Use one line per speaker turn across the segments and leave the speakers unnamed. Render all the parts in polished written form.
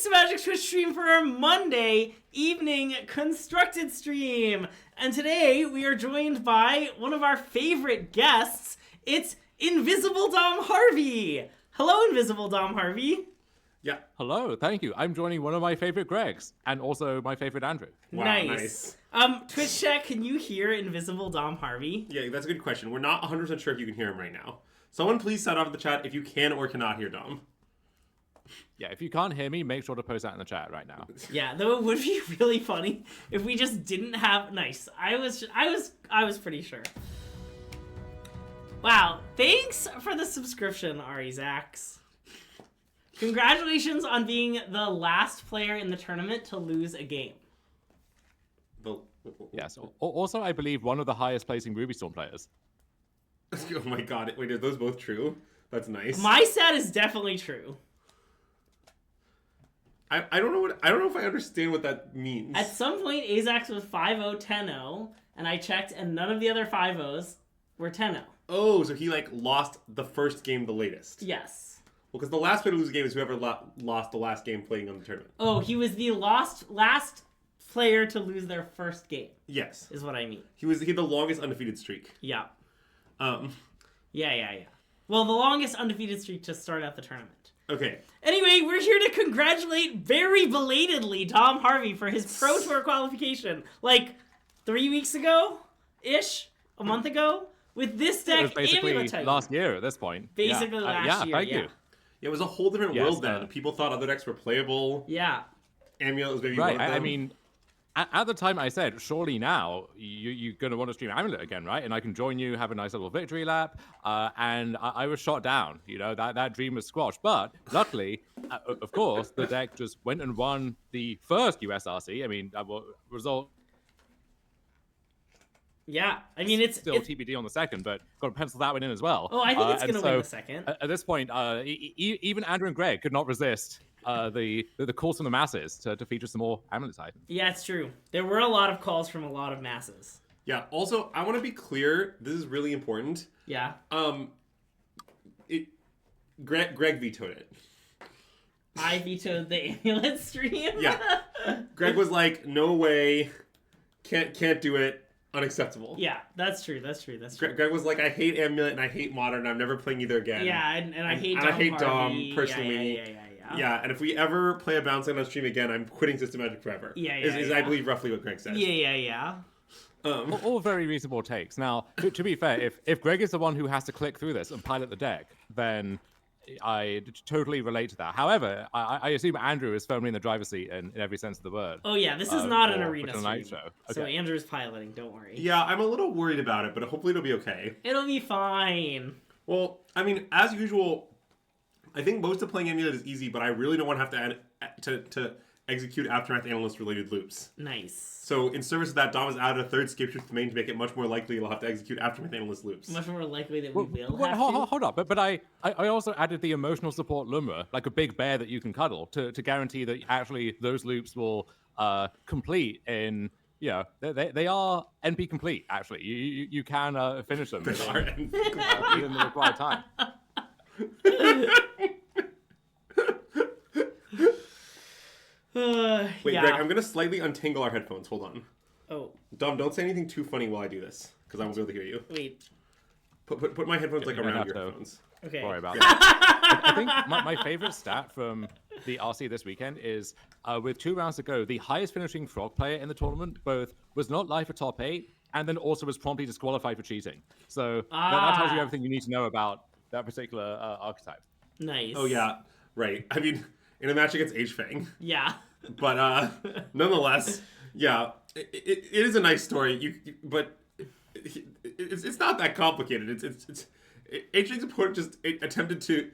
SystemMagic Twitch stream for our Monday evening constructed stream. And today we are joined by one of our favorite guests. It's Invisible Dom Harvey. Hello, Invisible Dom Harvey.
Yeah.
Hello, thank you. I'm joining one of my favorite Gregs, and also my favorite Andrew.
Wow,
nice. Twitch chat, can you hear Invisible Dom Harvey?
Yeah, that's a good question. We're not 100% sure if you can hear him right now. Someone please sound off the chat if you can or cannot hear Dom.
Yeah, if you can't hear me, make sure to post that in the chat right now.
Yeah, though it would be really funny if we just didn't have... Nice. I was pretty sure. Wow. Thanks for the subscription, Ari Zax. Congratulations on being the last player in the tournament to lose a game.
Yes. Also, I believe one of the highest placing Ruby Storm players.
Oh my god. Wait, are those both true? That's nice.
My stat is definitely true.
I don't know if I understand what that means.
At some point, Azax was 5-0, 10-0, and I checked, and none of the other 5-0s were 10-0.
Oh, so he, like, lost the first game the latest.
Yes.
Well, because the last player to lose a game is whoever lost the last game playing on the tournament.
Oh, he was the last player to lose their first game.
Yes.
Is what I mean.
He had the longest undefeated streak.
Yeah.
Yeah.
Well, the longest undefeated streak to start out the tournament.
Okay.
Anyway, we're here to congratulate very belatedly Dom Harvey for his Pro Tour qualification. Like 3 weeks ago-ish? A month ago? With this deck,
It was basically
Amulet type.
last year at this point.
Basically last year,
Thank you.
Yeah, it was a whole different world then. People thought other decks were playable.
Yeah.
Amulet was maybe
Right,
one of them.
I mean, at the time I said, surely now you're going to want to stream Amulet again, right? And I can join you, have a nice little victory lap. And I was shot down. You know, that dream was squashed. But luckily, of course, the deck just went and won the first USRC. I mean, result...
Yeah, I mean, it's
still TBD on the second, but got to pencil that one in as well.
Oh, I think it's going to win the second.
At this point, even Andrew and Greg could not resist the calls from the masses to feature some more Amulet items. Yeah,
it's true. There were a lot of calls from a lot of masses.
Yeah, also, I want to be clear. This is really important.
Yeah.
Greg vetoed it.
I vetoed the Amulet stream?
Yeah. Greg was like, no way. Can't do it. Unacceptable.
Yeah, that's true.
Greg was like, I hate Amulet and I hate Modern. I'm never playing either again.
Yeah, and I hate Dom.
And I hate
Harvey.
Dom personally. Yeah, and if we ever play a bounce on stream again, I'm quitting SystemMagic forever. Is I believe roughly what Greg said.
Yeah.
All very reasonable takes. Now, to be fair, if Greg is the one who has to click through this and pilot the deck, then I totally relate to that. However, I assume Andrew is firmly in the driver's seat in every sense of the word.
Oh yeah, this is not an arena stream.
Night show. Okay.
So Andrew's piloting, don't worry.
Yeah, I'm a little worried about it, but hopefully it'll be okay.
It'll be fine.
Well, I mean, as usual, I think most of playing Amulet is easy, but I really don't want to have to execute Aftermath Analyst related loops.
Nice.
So in service of that, Dom has added a third skip truth domain to make it much more likely you'll have to execute Aftermath Analyst loops.
Much more likely that we will have to.
Hold up, but I also added the emotional support Lumra, like a big bear that you can cuddle, to guarantee that actually those loops will complete in... Yeah, they are NP complete, actually. You can finish them.
They are NP complete.
In the required time.
Wait, Greg, I'm going to slightly untangle our headphones. Hold on.
Oh.
Dom, don't say anything too funny while I do this, because I won't be able to hear you.
Wait.
Put my headphones around your headphones.
Okay.
Sorry about that. I think my favorite stat from the RC this weekend is, with 2 rounds to go, the highest finishing Frog player in the tournament both was not live for top 8, and then also was promptly disqualified for cheating. So that tells you everything you need to know about that particular archetype.
Nice.
Oh, yeah. Right. I mean, in a match against H-Fang.
Yeah.
But nonetheless, yeah, it is a nice story. But it's not that complicated. It's H-Fang's opponent just attempted to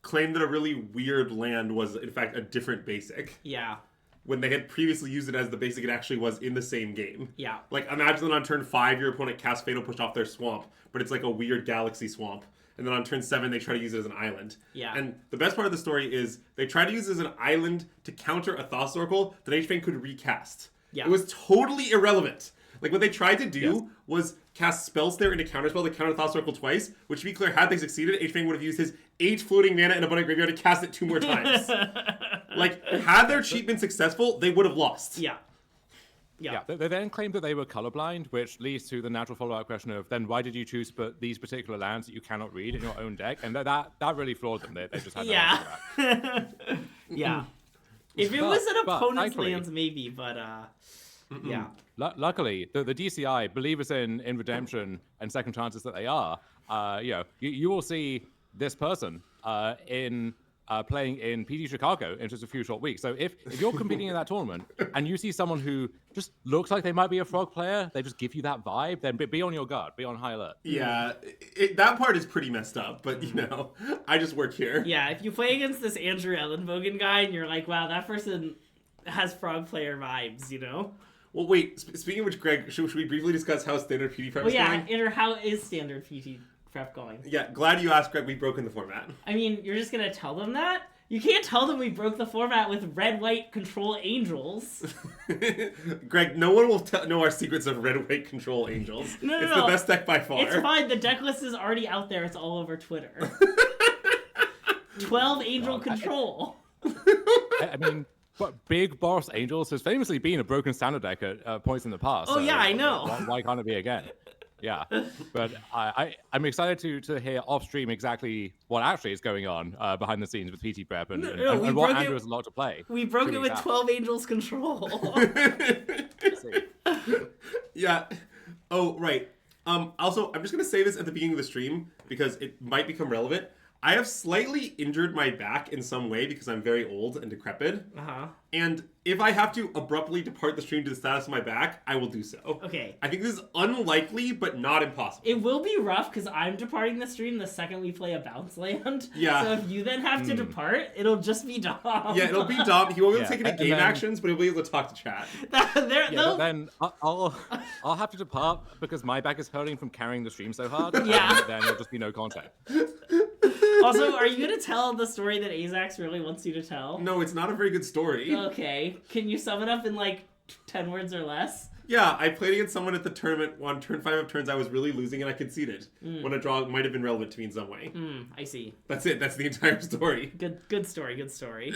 claim that a really weird land was in fact a different basic.
Yeah.
When they had previously used it as the basic it actually was in the same game.
Yeah.
Like imagine that on turn 5 your opponent casts Fatal Push off their swamp, but it's like a weird galaxy swamp. And then on turn 7, they try to use it as an island.
Yeah.
And the best part of the story is they try to use it as an island to counter a Thought Oracle that H-Fang could recast.
Yeah.
It was totally irrelevant. Like, what they tried to do was cast Spells there into Counterspell to counter Thought Oracle twice, which, to be clear, had they succeeded, H-Fang would have used his 8 floating mana in Abundant Graveyard to cast it 2 more times. Like, had their cheat been successful, they would have lost.
Yeah.
Yeah, they then claimed that they were colorblind, which leads to the natural follow-up question of, then why did you choose to put these particular lands that you cannot read in your own deck? And that really flawed them. They just had no answer to that.
Yeah. If it was an opponent's
thankfully-
lands, maybe, but yeah.
Luckily, the DCI, believers in redemption and second chances that they are, you will see this person in playing in PD Chicago in just a few short weeks. So if you're competing in that tournament and you see someone who just looks like they might be a frog player, they just give you that vibe, then be on your guard, be on high alert.
Yeah, that part is pretty messed up, but I just work here.
Yeah, if you play against this Andrew Ellenbogen guy and you're like, wow, that person has frog player vibes,
Well, wait, speaking of which, Greg, should we briefly discuss how standard PD prep
Well,
is
yeah,
going?
Andrew, how is standard PT prep going?
Yeah, glad you asked, Greg. We've broken the format.
I mean, you're just gonna tell them that? You can't tell them we broke the format with red-white control angels.
Greg, no one will know our secrets of red-white control angels.
No,
it's the best deck by far.
It's fine. The deck list is already out there. It's all over Twitter. 12 angel control.
I mean, but Big Boss Angels has famously been a broken standard deck at points in the past.
Oh,
so
yeah, I know.
Why can't it be again? Yeah, but I'm excited to hear off stream exactly what actually is going on behind the scenes with PT prep and what Andrew has a lot to play.
We broke it with 12 angels control.
Yeah. Oh, right. Also, I'm just gonna say this at the beginning of the stream because it might become relevant. I have slightly injured my back in some way because I'm very old and decrepit. And if I have to abruptly depart the stream to the status of my back, I will do so.
Okay.
I think this is unlikely, but not impossible.
It will be rough because I'm departing the stream the second we play a bounce land.
Yeah.
So if you then have to depart, it'll just be Dom.
Yeah, it'll be Dom. He won't be able to take any game
then,
actions, but he'll be able to talk to chat.
But then I'll have to depart because my back is hurting from carrying the stream so hard.
Yeah.
And then there'll just be no content.
Also, are you going to tell the story that Azax really wants you to tell?
No, it's not a very good story.
Okay. Can you sum it up in like 10 words or less?
Yeah, I played against someone at the tournament on turn 5 of turns I was really losing and I conceded. When a draw might have been relevant to me in some way.
I see.
That's it. That's the entire story.
Good story. Good story.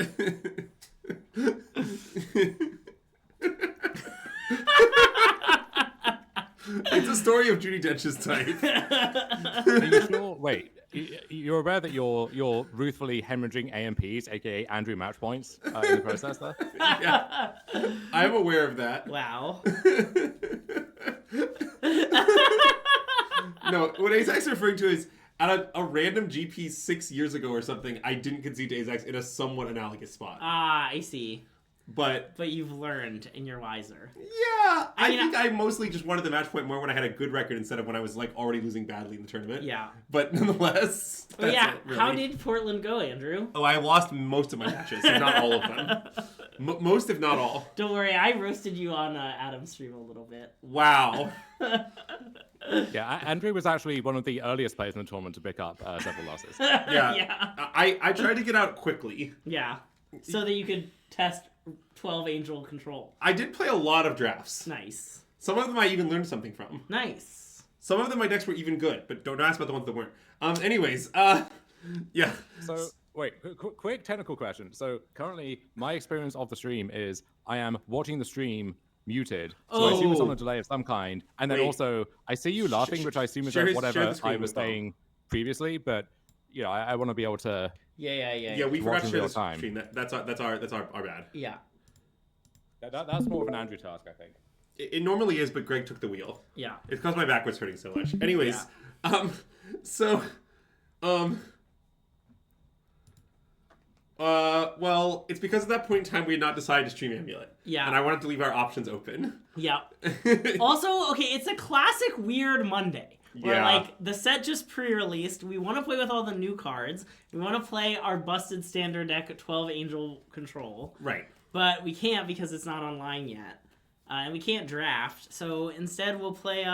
It's a story of Judi Dench's type.
Are you sure? Wait, you're aware that you're ruthfully hemorrhaging AMPs, aka Andrew match points, in the process there?
Yeah. I'm aware of that.
Wow.
No, what Azax is referring to is at a random GP 6 years ago or something, I didn't concede to Azax in a somewhat analogous spot.
Ah, I see.
But
you've learned and you're wiser.
Yeah, I think I mostly just wanted the match point more when I had a good record instead of when I was like already losing badly in the tournament.
Yeah.
But nonetheless.
Oh yeah,
really.
How did Portland go, Andrew?
Oh, I lost most of my matches, so not all of them. Most, if not all.
Don't worry, I roasted you on Adam's stream a little bit.
Wow.
Yeah, Andrew was actually one of the earliest players in the tournament to pick up several losses.
Yeah.
Yeah.
I tried to get out quickly.
Yeah. So that you could test 12 angel control.
I did play a lot of drafts.
Nice.
Some of them I even learned something from.
Nice.
Some of them my decks were even good, but don't ask about the ones that weren't. Anyways, yeah.
So, wait, quick technical question. So, currently, my experience of the stream is I am watching the stream muted. So I assume it's on a delay of some kind. And then also, I see you laughing, which I assume is like whatever I was saying previously, but, you know, I want to be able to...
Yeah, we forgot to share this stream. That's our bad.
Yeah.
That's more of an Andrew task, I think.
It normally is, but Greg took the wheel.
Yeah.
It's because my back was hurting so much. Anyways, well, it's because at that point in time we had not decided to stream Amulet.
Yeah.
And I wanted to leave our options open.
Yeah. Also, okay, it's a classic weird Monday. Where, like, the set just pre-released. We want to play with all the new cards. We want to play our busted standard deck at 12 Angel Control.
Right.
But we can't because it's not online yet. And we can't draft. So instead we'll play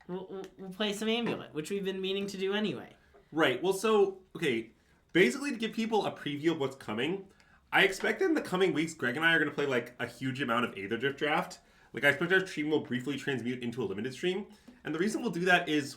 we'll play some Amulet, which we've been meaning to do anyway.
Right. Well, so, okay. Basically, to give people a preview of what's coming, I expect in the coming weeks, Greg and I are going to play, like, a huge amount of Aether Draft. Like, I expect our stream will briefly transmute into a limited stream. And the reason we'll do that is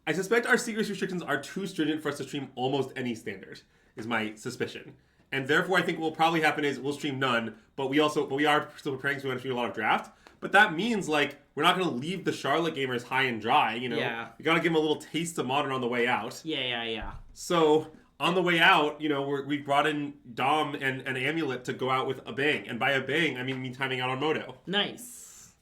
I suspect our secret restrictions are too stringent for us to stream almost any standard, is my suspicion. And therefore, I think what will probably happen is we'll stream none, but we are still preparing, so we want to stream a lot of draft. But that means, like, we're not going to leave the Charlotte gamers high and dry, you know?
Yeah.
We got to give them a little taste of Modern on the way out.
Yeah.
So, on the way out, you know, we brought in Dom and Amulet to go out with a bang. And by a bang, I mean me timing out on Moto.
Nice.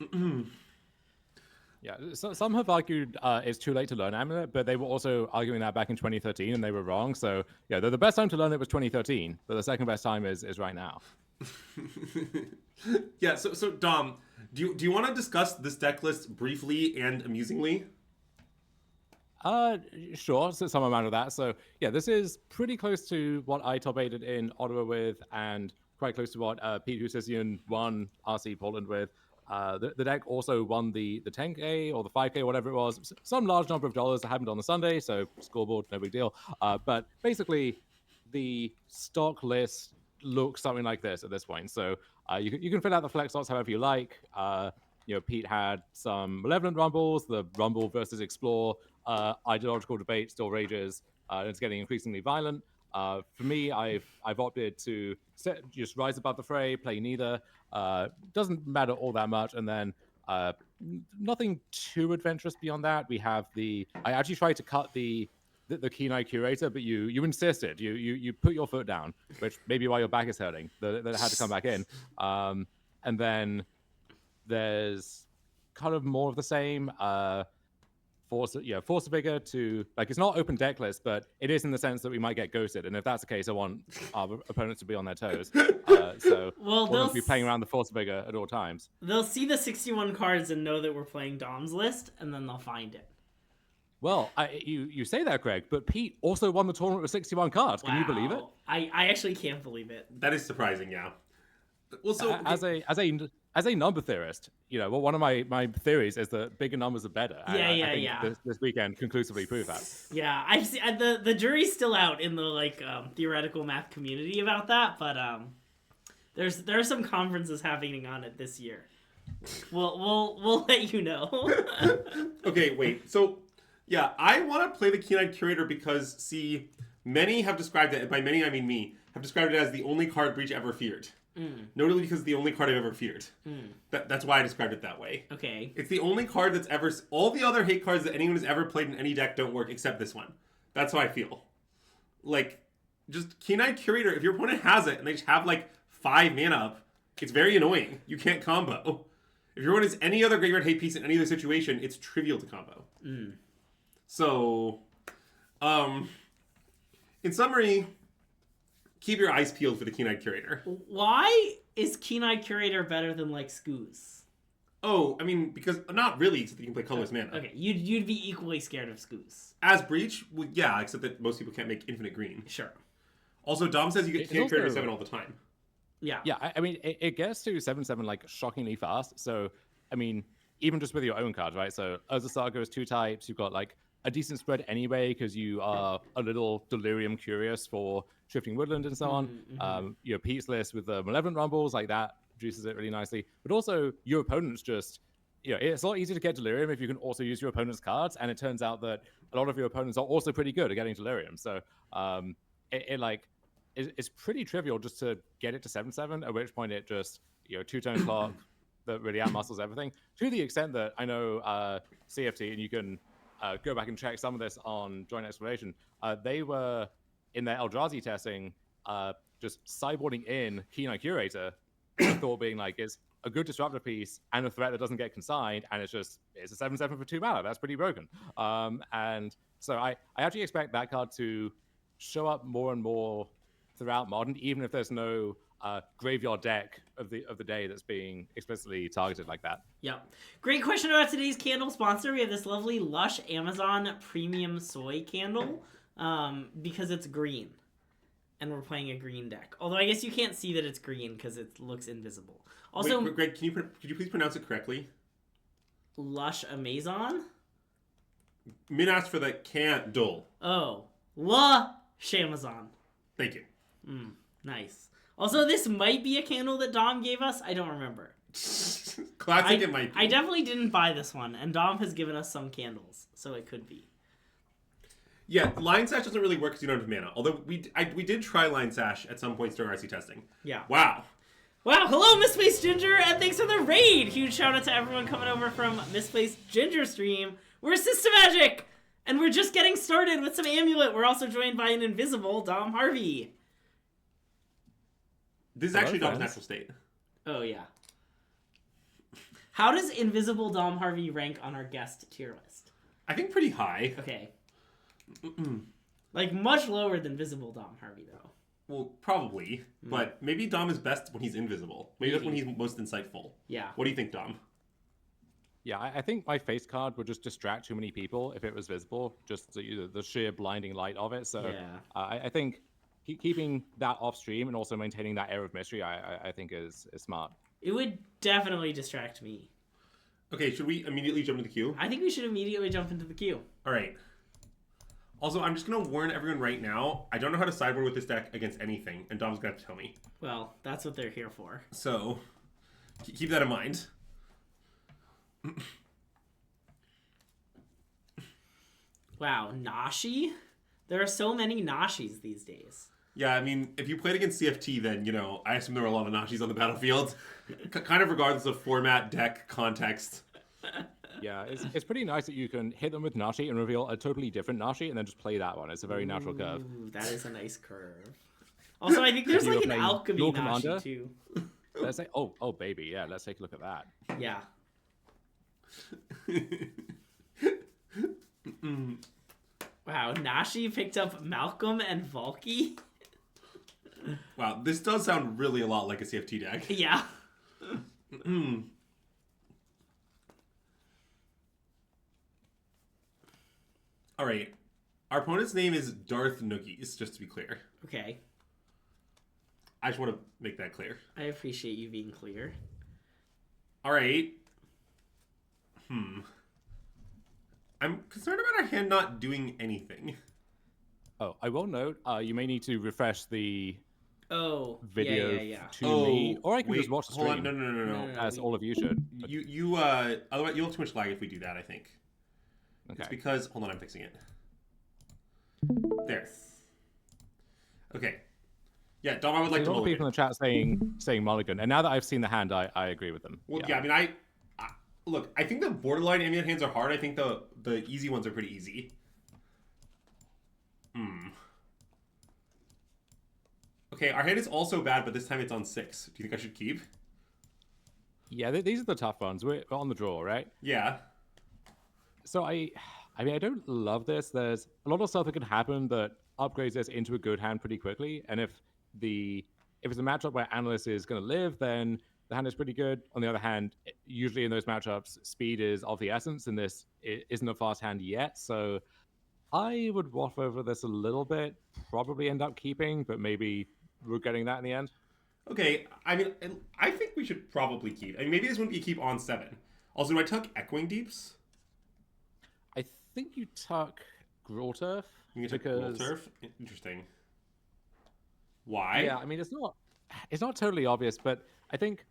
Yeah, so some have argued it's too late to learn Amulet, but they were also arguing that back in 2013, and they were wrong. So, yeah, the best time to learn it was 2013, but the second best time is right now.
Yeah, so Dom, do you want to discuss this deck list briefly and amusingly?
Sure, so some amount of that. So, yeah, this is pretty close to what I top 8'd in Ottawa with, and quite close to what Pete Husisian won RC Portland with. The deck also won the 10K or the 5K, whatever it was. Some large number of dollars that happened on the Sunday, so scoreboard, no big deal. But basically, the stock list looks something like this at this point. So you can fill out the flex slots however you like. Pete had some Malevolent Rumbles, the Rumble versus Explore ideological debate still rages. It's getting increasingly violent. For me, I've opted to just rise above the fray, play neither. Doesn't matter all that much, and then nothing too adventurous beyond that. We have I actually tried to cut the Keen-Eye Curator, but you insisted. You put your foot down, which may be why your back is hurting. That it had to come back in. And then there's kind of more of the same. Force a figure to, like, it's not open deck list, but it is in the sense that we might get ghosted, and if that's the case, I want our opponents to be on their toes. So we'll be playing around the force figure at all times.
They'll see the 61 cards and know that we're playing Dom's list, and then they'll find it.
Well, you say that, Greg, but Pete also won the tournament with 61 cards. Can you believe it?
I actually can't believe it.
That is surprising, yeah. Well, so
as a number theorist, one of my theories is that bigger numbers are better. I think this weekend conclusively proved that.
Yeah, I've seen the jury's still out in the theoretical math community about that, but there are some conferences happening on it this year. We'll let you know.
Okay, wait. So yeah, I want to play the Keen-Eyed Curator because many have described it. By many I mean me. Have described it as the only card Breach ever feared. Notably because it's the only card I've ever feared. That's why I described it that way.
Okay.
It's the only card that's ever... All the other hate cards that anyone has ever played in any deck don't work except this one. That's how I feel. Like, just Keen-Eyed Curator, if your opponent has it and they just have, 5 mana up, it's very annoying. You can't combo. If your opponent has any other graveyard hate piece in any other situation, it's trivial to combo. So, in summary... Keep your eyes peeled for the Keen-Eyed Curator.
Why is Keen-Eyed Curator better than Scoos?
Oh, I mean, because not really, except that you can play colorless mana.
Okay, you'd be equally scared of Scoos.
As Breach, well, yeah, except that most people can't make infinite green.
Sure.
Also, Dom says you get Keen-Eyed Curator 7 all the time.
Yeah.
Yeah, I mean, it gets to 7/7 shockingly fast. So, I mean, even just with your own cards, right? So, Urza Saga is 2 types. You've got a decent spread anyway because you are a little delirium curious for Shifting Woodland and so on. Your Pete's list with the Malevolent Rumbles, that juices it really nicely. But also, your opponents just, it's a lot easier to get delirium if you can also use your opponent's cards. And it turns out that a lot of your opponents are also pretty good at getting delirium. So it's pretty trivial just to get it to 7/7, at which point it just, 2-tone clock that really outmuscles everything. To the extent that I know CFT, and you can go back and check some of this on Joint Exploration, they were in their Eldrazi testing just sideboarding in Keen-Eye Curator, the thought being it's a good disruptor piece and a threat that doesn't get consigned, and it's a 7/7 for 2 mana. That's pretty broken. And so I actually expect that card to show up more and more throughout Modern, even if there's no graveyard deck of the day that's being explicitly targeted like that.
Yeah. Great question about today's candle sponsor. We have this lovely Lush Amazon Premium Soy candle because it's green. And we're playing a green deck. Although I guess you can't see that it's green because it looks invisible. Also,
wait, Greg, could you please pronounce it correctly?
Lush Amazon?
Min asked for the candle.
Oh. Lush Amazon.
Thank you.
Nice. Also, this might be a candle that Dom gave us. I don't remember.
Classic, it might be.
I definitely didn't buy this one, and Dom has given us some candles, so it could be.
Yeah, Lion Sash doesn't really work because you don't have mana. Although we did try Lion Sash at some points during RC testing.
Yeah.
Wow.
Wow, hello Misplaced Ginger, and thanks for the raid! Huge shout out to everyone coming over from Misplaced Ginger stream. We're SystemMagic! And we're just getting started with some Amulet. We're also joined by an invisible Dom Harvey.
This is actually Dom's natural state.
Oh, yeah. How does invisible Dom Harvey rank on our guest tier list?
I think pretty high.
Okay. Like, much lower than visible Dom Harvey, though.
Well, probably. But maybe Dom is best when he's invisible. Maybe that's when he's most insightful.
Yeah.
What do you think, Dom?
Yeah, I think my face card would just distract too many people if it was visible, just the sheer blinding light of it. So
Yeah.
I think keeping that off stream and also maintaining that air of mystery, I think is smart.
It would definitely distract me.
Okay, should we immediately jump into the queue?
I think we should immediately jump into the queue.
All right. Also, I'm just going to warn everyone right now, I don't know how to sideboard with this deck against anything, and Dom's going to have to tell me.
Well, that's what they're here for.
So, keep that in mind.
Wow, Nashi? There are so many Nashis these days.
Yeah, I mean, if you played against CFT, then, you know, I assume there were a lot of Nashis on the battlefield. Kind of regardless of format, deck, context.
Yeah, it's pretty nice that you can hit them with Nashi and reveal a totally different Nashi and then just play that one. It's a very natural curve.
Ooh, that is a nice curve. Also, I think there's like an alchemy
your
Nashi
commander?
too.
Let's say, oh baby, yeah, let's take a look at that.
Yeah. Wow, Nashi picked up Malcolm and Valky.
Wow, this does sound really a lot like a CFT deck.
Yeah.
All right. Our opponent's name is Darth Noogies, just to be clear.
Okay.
I just want to make that clear.
I appreciate you being clear.
All right. I'm concerned about our hand not doing anything.
Oh, I will note, you may need to refresh the video
yeah.
to me, or I can just watch the stream.
Hold on. No.
As all of you should.
Otherwise you'll have too much lag if we do that, I think.
Okay.
It's because, hold on, I'm fixing it. There. Okay. Yeah, Dom, I would like to
a lot of
mulligan.
people in the chat saying mulligan, and now that I've seen the hand, I agree with them.
Well, yeah, I mean, look, I think the borderline Amulet hands are hard. I think the easy ones are pretty easy. Okay, our hand is also bad, but this time it's on 6. Do you think I should keep?
Yeah, these are the tough ones. We're on the draw, right?
Yeah.
So I mean, I don't love this. There's a lot of stuff that can happen that upgrades this into a good hand pretty quickly. And if it's a matchup where Analyst is going to live, then the hand is pretty good. On the other hand, usually in those matchups, speed is of the essence, and this isn't a fast hand yet. So I would waff over this a little bit, probably end up keeping, but maybe regretting that in the end.
Okay, I mean, I think we should probably keep. I mean, maybe this wouldn't be a keep on 7. Also, do I tuck Echoing Deeps?
I think you tuck Grotturf.
You can tuck Grotturf? Interesting. Why?
Yeah, I mean, it's not totally obvious, but I think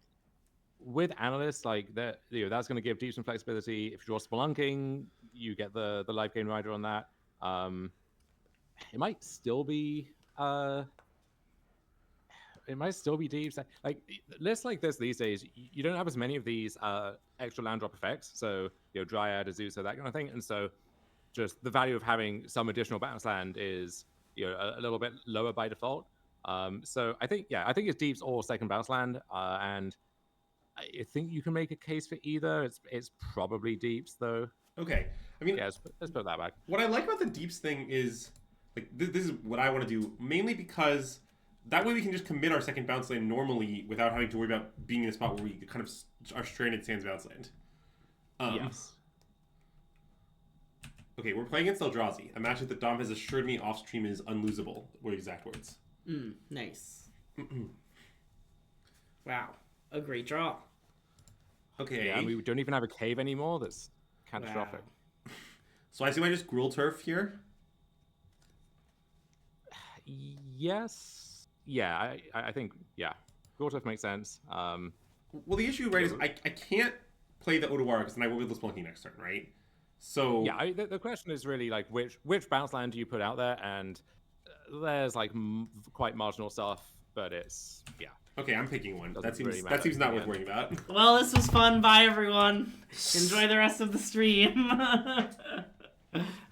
with Analysts, like that, that's going to give deep some flexibility. If you draw Spelunking, you get the life gain rider on that. It might still be deep. Like lists like this these days, you don't have as many of these extra land drop effects. So Dryad, Azusa, that kind of thing, and so just the value of having some additional bounce land is a little bit lower by default. So I think it's deeps or second bounce land, and I think you can make a case for either. It's probably deeps though.
Okay, I mean,
yeah, let's put that back.
What I like about the deeps thing is, like, this is what I want to do, mainly because that way we can just commit our second bounce land normally without having to worry about being in a spot where we kind of are stranded sans bounce land.
Yes.
Okay, we're playing against Eldrazi, a matchup that Dom has assured me off stream is unlosable. Were exact words.
Nice. Wow, a great draw.
Okay.
Yeah, we don't even have a cave anymore. That's catastrophic.
Wow. So I assume I just Gruul Turf here?
Yes. Yeah, I think, yeah. Gruul Turf makes sense.
Well, the issue, right, is I can't play the Otawara because then I will be able to Spelunking next turn, right? So
Yeah, the question is really like which bounce land do you put out there, and there's like quite marginal stuff, but it's
okay, I'm picking one.
doesn't really
That
matter
seems
in
not
the
worth
end.
worrying about.
Well, this was fun. Bye, everyone. Enjoy the rest of the stream.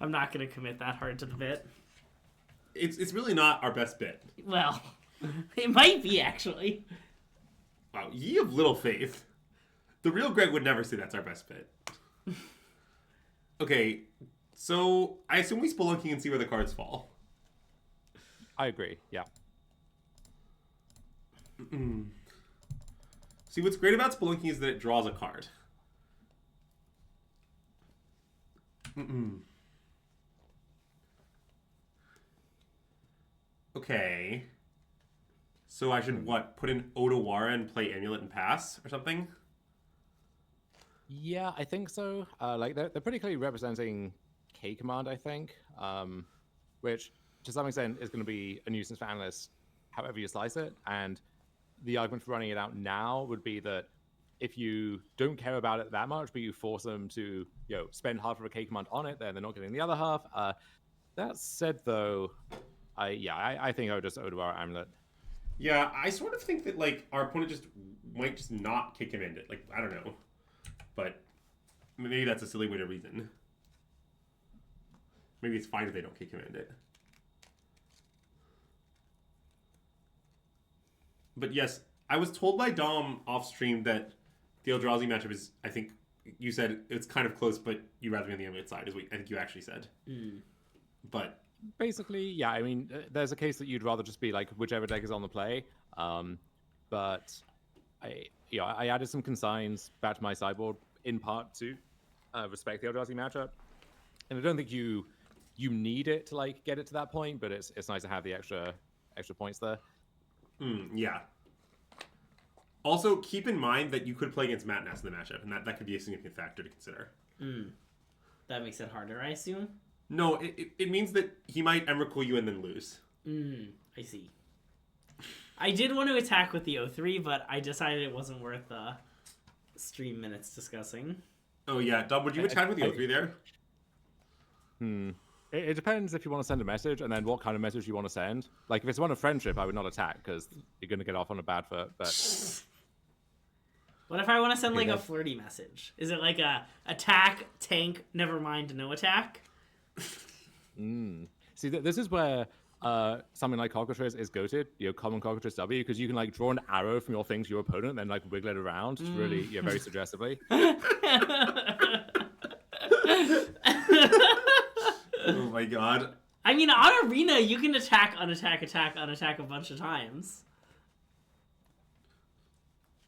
I'm not going to commit that hard to the bit.
It's really not our best bit.
Well, it might be, actually.
Wow, ye of little faith. The real Greg would never say that's our best bit. Okay, so I assume we spelunking and see where the cards fall.
I agree. Yeah.
See, what's great about spelunking is that it draws a card. Okay. So I should, what, put in Odawara and play Amulet and pass or something?
Yeah, I think so. Like they're pretty clearly representing K command, I think, which to some extent is going to be a nuisance for analysts, however you slice it. And the argument for running it out now would be that if you don't care about it that much, but you force them to, spend half of a K command on it, then they're not getting the other half. That said, though, I think I would just Odawara Amulet.
Yeah, I sort of think that, like, our opponent might just not kick him into it. Like, I don't know. But maybe that's a silly way to reason. Maybe it's fine if they don't kick him into it. But yes, I was told by Dom off stream that the Eldrazi matchup is, I think you said it's kind of close, but you'd rather be on the Amulet side, is what I think you actually said. But
basically, yeah, I mean, there's a case that you'd rather just be like whichever deck is on the play. But I added some consigns back to my sideboard in part to respect the Eldrazi matchup, and I don't think you need it to like get it to that point, but it's nice to have the extra points there.
Yeah. Also, keep in mind that you could play against Matt Ness in the matchup, and that could be a significant factor to consider.
That makes it harder, I assume?
No, it means that he might Emrakul you and then lose.
I see. I did want to attack with the O3, but I decided it wasn't worth stream minutes discussing.
Oh yeah, Dom, would you attack with the O3 there?
It depends if you want to send a message, and then what kind of message you want to send. Like, if it's one of friendship, I would not attack, because you're going to get off on a bad foot, but...
What if I want to send, like, a flirty message? Is it like a attack, tank, never mind, no attack?
See, this is where something like Cockatrice is goated, common Cockatrice W, because you can, like, draw an arrow from your thing to your opponent and then, like, wiggle it around. It's really, very suggestively.
Oh my god.
I mean, on Arena, you can attack, unattack, attack, unattack a bunch of times.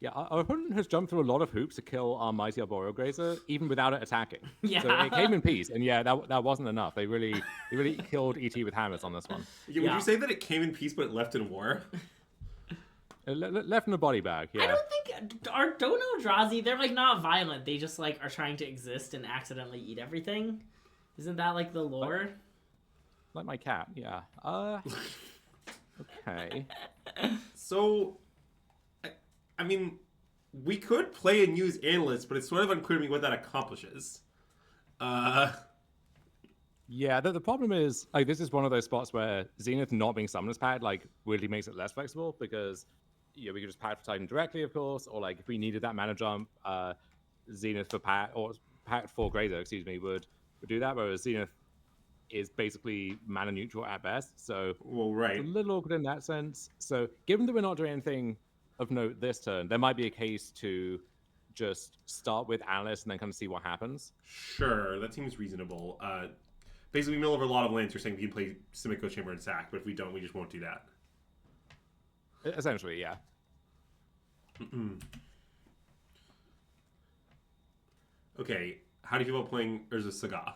Yeah, our opponent has jumped through a lot of hoops to kill our Mighty Arboreal Grazer, even without it attacking.
Yeah.
So it came in peace, and yeah, that wasn't enough. They really killed ET with hammers on this one.
Yeah, would you say that it came in peace but it left in war?
Left in a body bag, yeah.
I don't think don't Eldrazi, they're like not violent. They just like are trying to exist and accidentally eat everything. Isn't that like the lore?
Like my cat, yeah. Okay.
So, I mean, we could play and use Analyst, but it's sort of unclear to me what that accomplishes.
Yeah, the problem is, like, this is one of those spots where Zenith not being Summoner's Pact, like, weirdly makes it less flexible, because, we could just Pact for Titan directly, of course, or, like, if we needed that mana jump, Zenith for Pact, or Pact for Grazer, would do that, whereas Zenith is basically mana neutral at best, so
well, right.
It's a little awkward in that sense. So, given that we're not doing anything of note this turn, there might be a case to just start with Alice and then kind of see what happens.
Sure, that seems reasonable. Basically, we mill over a lot of lands. You're saying we can play Simico Chamber and sack, but if we don't, we just won't do that.
Essentially, yeah.
Okay, how do you feel about playing Urza Saga?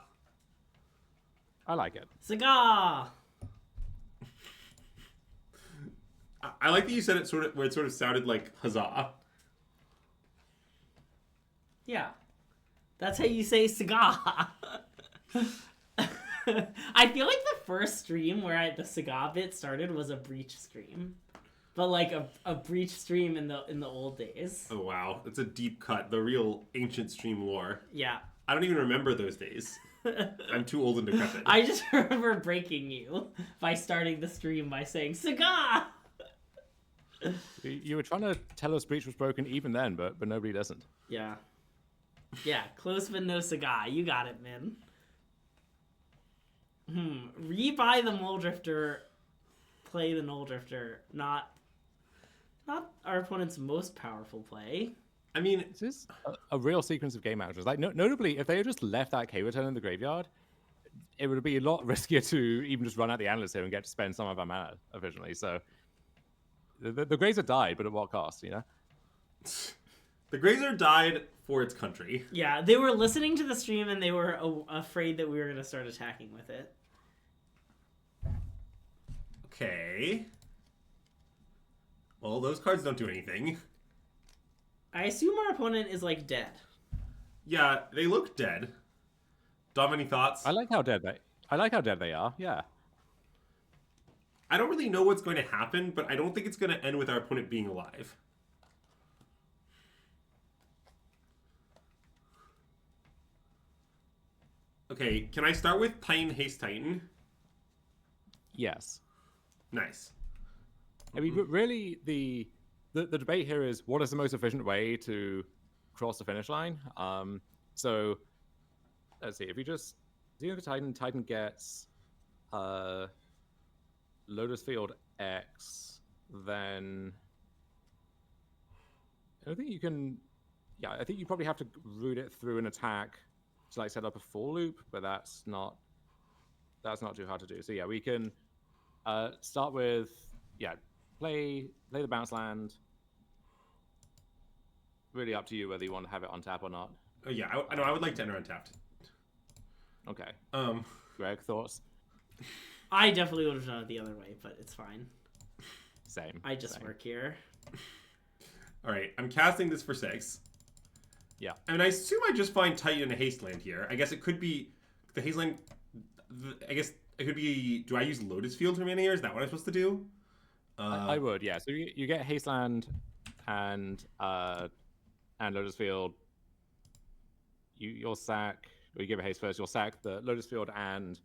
I like it.
Saga!
I like that you said it where it sort of sounded like huzzah.
Yeah. That's how you say Saga. I feel like the first stream where the Saga bit started was a Breach stream. But like a Breach stream in the old days.
Oh wow, that's a deep cut. The real ancient stream lore.
Yeah.
I don't even remember those days. I'm too old and decrepit.
I just remember breaking you by starting the stream by saying "Saga."
You were trying to tell us Breach was broken even then, but nobody doesn't.
Yeah. Yeah, close but no Saga. You got it, man. Rebuy the Mole Drifter, play the Null Drifter. Not our opponent's most powerful play.
I mean,
This is a real sequence of game managers. Like, notably, if they had just left that K-Return in the graveyard, it would be a lot riskier to even just run out the Analyst here and get to spend some of our mana efficiently. So the Grazer died, but at what cost, you know?
the Grazer died for its country.
Yeah, they were listening to the stream and they were afraid that we were going to start attacking with it.
Okay. Well, those cards don't do anything.
I assume our opponent is, like, dead.
Yeah, they look dead. Dom, any thoughts?
I like how dead they are. Yeah.
I don't really know what's going to happen, but I don't think it's going to end with our opponent being alive. Okay, can I start with Titan Haste Titan?
Yes.
Nice.
I mean, really, the debate here is what is the most efficient way to cross the finish line. So let's see. If you just Xeno the Titan gets Lotus Field X, then I think you can. Yeah, I think you probably have to route it through an attack to like set up a full loop, but that's not too hard to do. So yeah, we can start with play the bounce land. Really up to you whether you want to have it on tap or not.
Oh yeah, I know. I would like to enter untapped.
Okay. Greg, thoughts?
I definitely would have done it the other way, but it's fine.
Same.
I just work here.
All right, I'm casting this for 6.
Yeah.
I mean, I assume I just find Titan and a haste land here. I guess it could be the haste land. I guess it could be. Do I use Lotus Field for mana here? Is that what I'm supposed to do?
I would, yeah. So you get haste land and Lotus Field. You'll sack. Or you give a haste first. You'll sack the Lotus Field and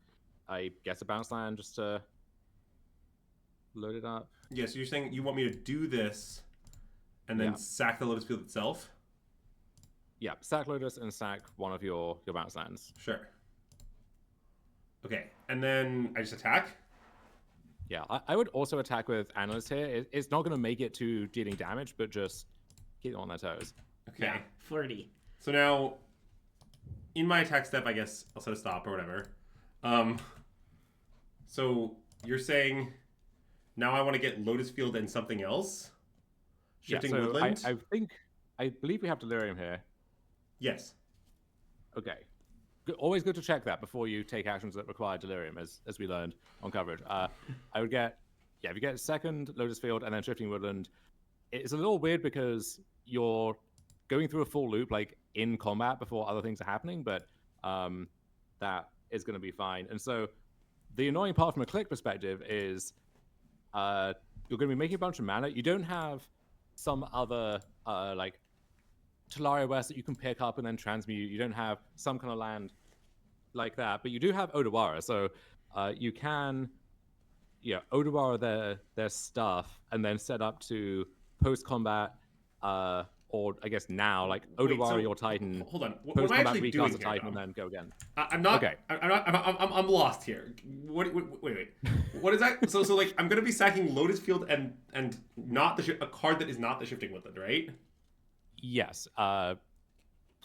I guess a bounce land just to load it up.
Yeah. So you're saying you want me to do this, and then sack the Lotus Field itself?
Yeah, sack Lotus and sack one of your bounce lands.
Sure. Okay, and then I just attack?
Yeah, I would also attack with Analyst here. It's not going to make it to dealing damage, but just keep them on their toes.
Okay.
Yeah, flirty.
So now, in my attack step, I guess I'll set a stop or whatever. So you're saying now I want to get Lotus Field and something else? Shifting Woodland?
I believe we have Delirium here.
Yes.
Okay. Always good to check that before you take actions that require Delirium, as we learned on coverage. I would get, if you get second Lotus Field and then Shifting Woodland, it's a little weird because you're going through a full loop, like, in combat before other things are happening, but that is going to be fine. And so the annoying part from a click perspective is you're going to be making a bunch of mana. You don't have some other, like, Talaria West that you can pick up and then transmute. You don't have some kind of land like that, but you do have Odawara, so you can Odawara their stuff and then set up to post-combat or I guess now, like Odawara your Titan.
Hold on. What am I actually doing here,
Titan and then go again.
I'm not. Okay. I'm lost here. Wait. What is that? So like I'm gonna be sacking Lotus Field and not a card that is not the Shifting Woodland, right?
Yes.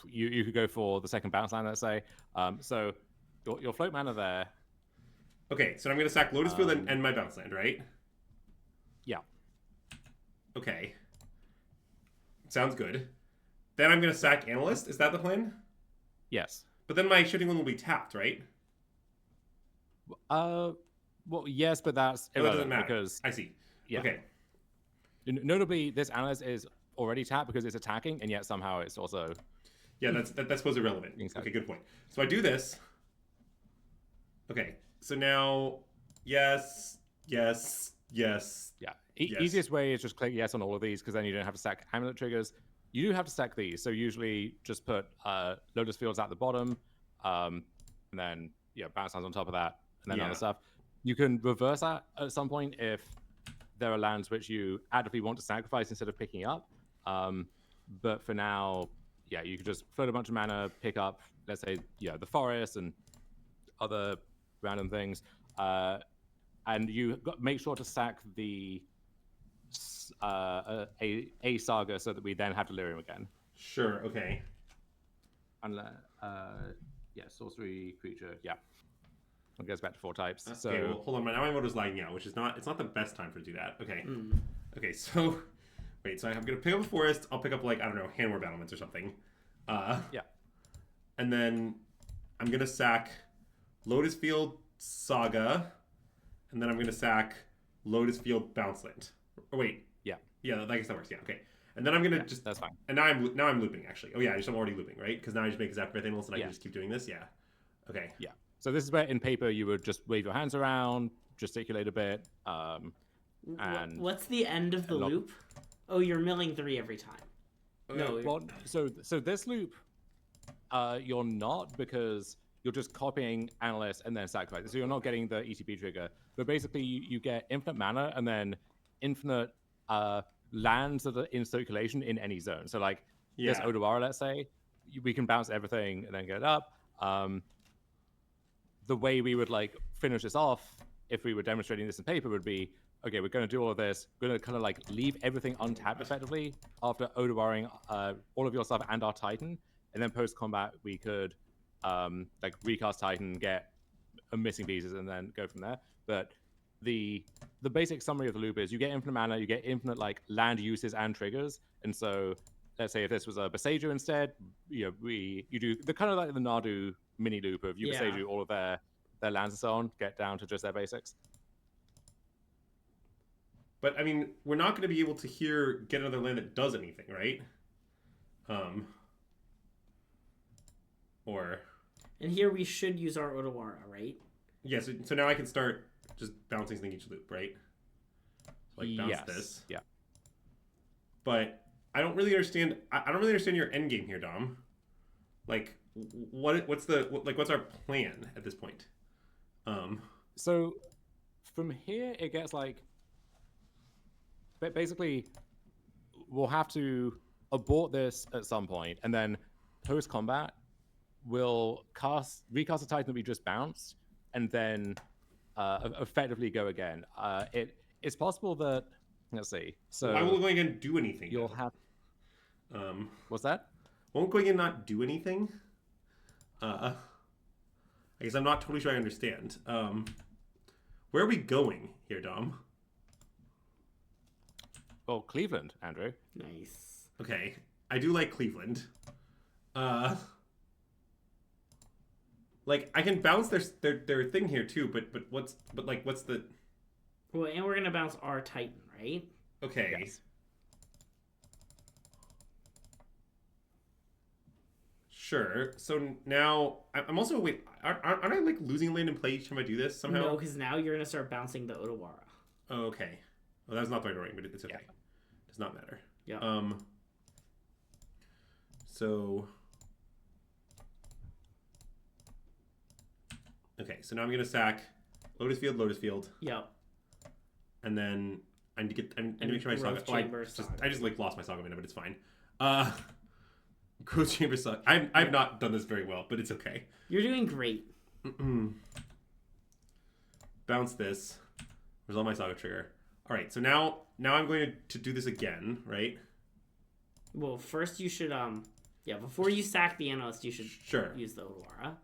You could go for the second bounce land, let's say. So your float mana there.
Okay, so I'm gonna sack Lotus Field and my bounce land, right?
Yeah.
Okay. Sounds good. Then I'm going to sack Analyst. Is that the plan?
Yes.
But then my Shifting Woodland will be tapped, right?
Well, yes, but that's irrelevant because
I see.
Yeah.
Okay.
Notably, this Analyst is already tapped because it's attacking, and yet somehow it's also...
Yeah, that's supposed irrelevant.
Exactly.
Okay, good point. So I do this. Okay, so now, yes.
Yeah. Easiest way is just click yes on all of these because then you don't have to stack Amulet triggers. you do have to stack these. So usually just put Lotus Fields at the bottom, and then bounce lands on top of that, and then other stuff. You can reverse that at some point if there are lands which you actively want to sacrifice instead of picking up. But for now, you could just float a bunch of mana, pick up, let's say, the forest and other random things, and you make sure to stack the a saga so that we then have delirium again.
Sure. Okay.
Unless, sorcery creature. Yeah, it goes back to 4 types.
Okay.
So
Well, hold on. Now my mode is lagging out, which is not. It's not the best time to do that. Okay. Okay. So, wait. So I'm gonna pick up a forest. I'll pick up like I don't know, Handwar Battlements or something. And then I'm gonna sack Lotus Field Saga, and then I'm gonna sack Lotus Field Bounceland. Or wait. Yeah, I guess that works. Yeah, okay. And then I'm gonna just.
That's fine.
And now I'm looping actually. Oh yeah, I'm already looping, right? Because now I just make a Zap Thanos and I can just keep doing this. Yeah. Okay.
Yeah. So this is where in paper you would just wave your hands around, gesticulate a bit, and.
What's the end of the loop? Oh, you're milling 3 every time. No.
Well, so this loop, you're not, because you're just copying Analyst and then sacrifice. So you're not getting the ETB trigger. But basically, you get infinite mana and then infinite lands that are in circulation in any zone. So like this Odawara, let's say, we can bounce everything and then get it up. The way we would like finish this off, if we were demonstrating this in paper, would be, okay, we're going to do all of this. We're going to kind of like leave everything untapped effectively after Odawaring all of your stuff and our Titan. And then post-combat, we could like recast Titan, get missing pieces, and then go from there. But the basic summary of the loop is you get infinite mana, you get infinite like land uses and triggers. And so let's say if this was a Beseiju instead, you do the kind of like the Nadu mini loop of you Beseiju all of their lands and so on, get down to just their basics.
But I mean, we're not going to be able to get another land that does anything, right?
And here we should use our Odawara, right?
Yes. Yeah, so now I can start just bouncing something each loop, right? Like bounce this.
Yeah.
But I don't really understand. I don't really understand your end game here, Dom. Like, what's our plan at this point?
So from here it gets like, basically we'll have to abort this at some point, and then post combat we'll recast a Titan that we just bounced, and then effectively go again. It's possible that, let's see. So
why won't going again do anything?
You'll have. What's that?
Won't going in not do anything? I guess I'm not totally sure I understand. Where are we going here, Dom?
Well, Cleveland, Andrew.
Nice.
Okay, I do like Cleveland. Like I can bounce their thing here too, but what's the?
Well, and we're gonna bounce our Titan, right?
Okay.
Yes.
Sure. So now I'm also aren't I like losing land in play each time I do this somehow?
No, because now you're gonna start bouncing the Odawara.
Oh, okay. Well, that's not the right wording, but it's okay.
Yeah.
Does not matter.
Yeah.
So. Okay, so now I'm gonna sack Lotus Field.
Yep.
And then I need to make sure my saga. I just like lost my saga mana, but it's fine. Growth Chamber Saga. I've not done this very well, but it's okay.
You're doing great.
Bounce this. Resolve my saga trigger. All right, so now I'm going to do this again, right?
Well, first you should before you sack the analyst, you should use the Odawara.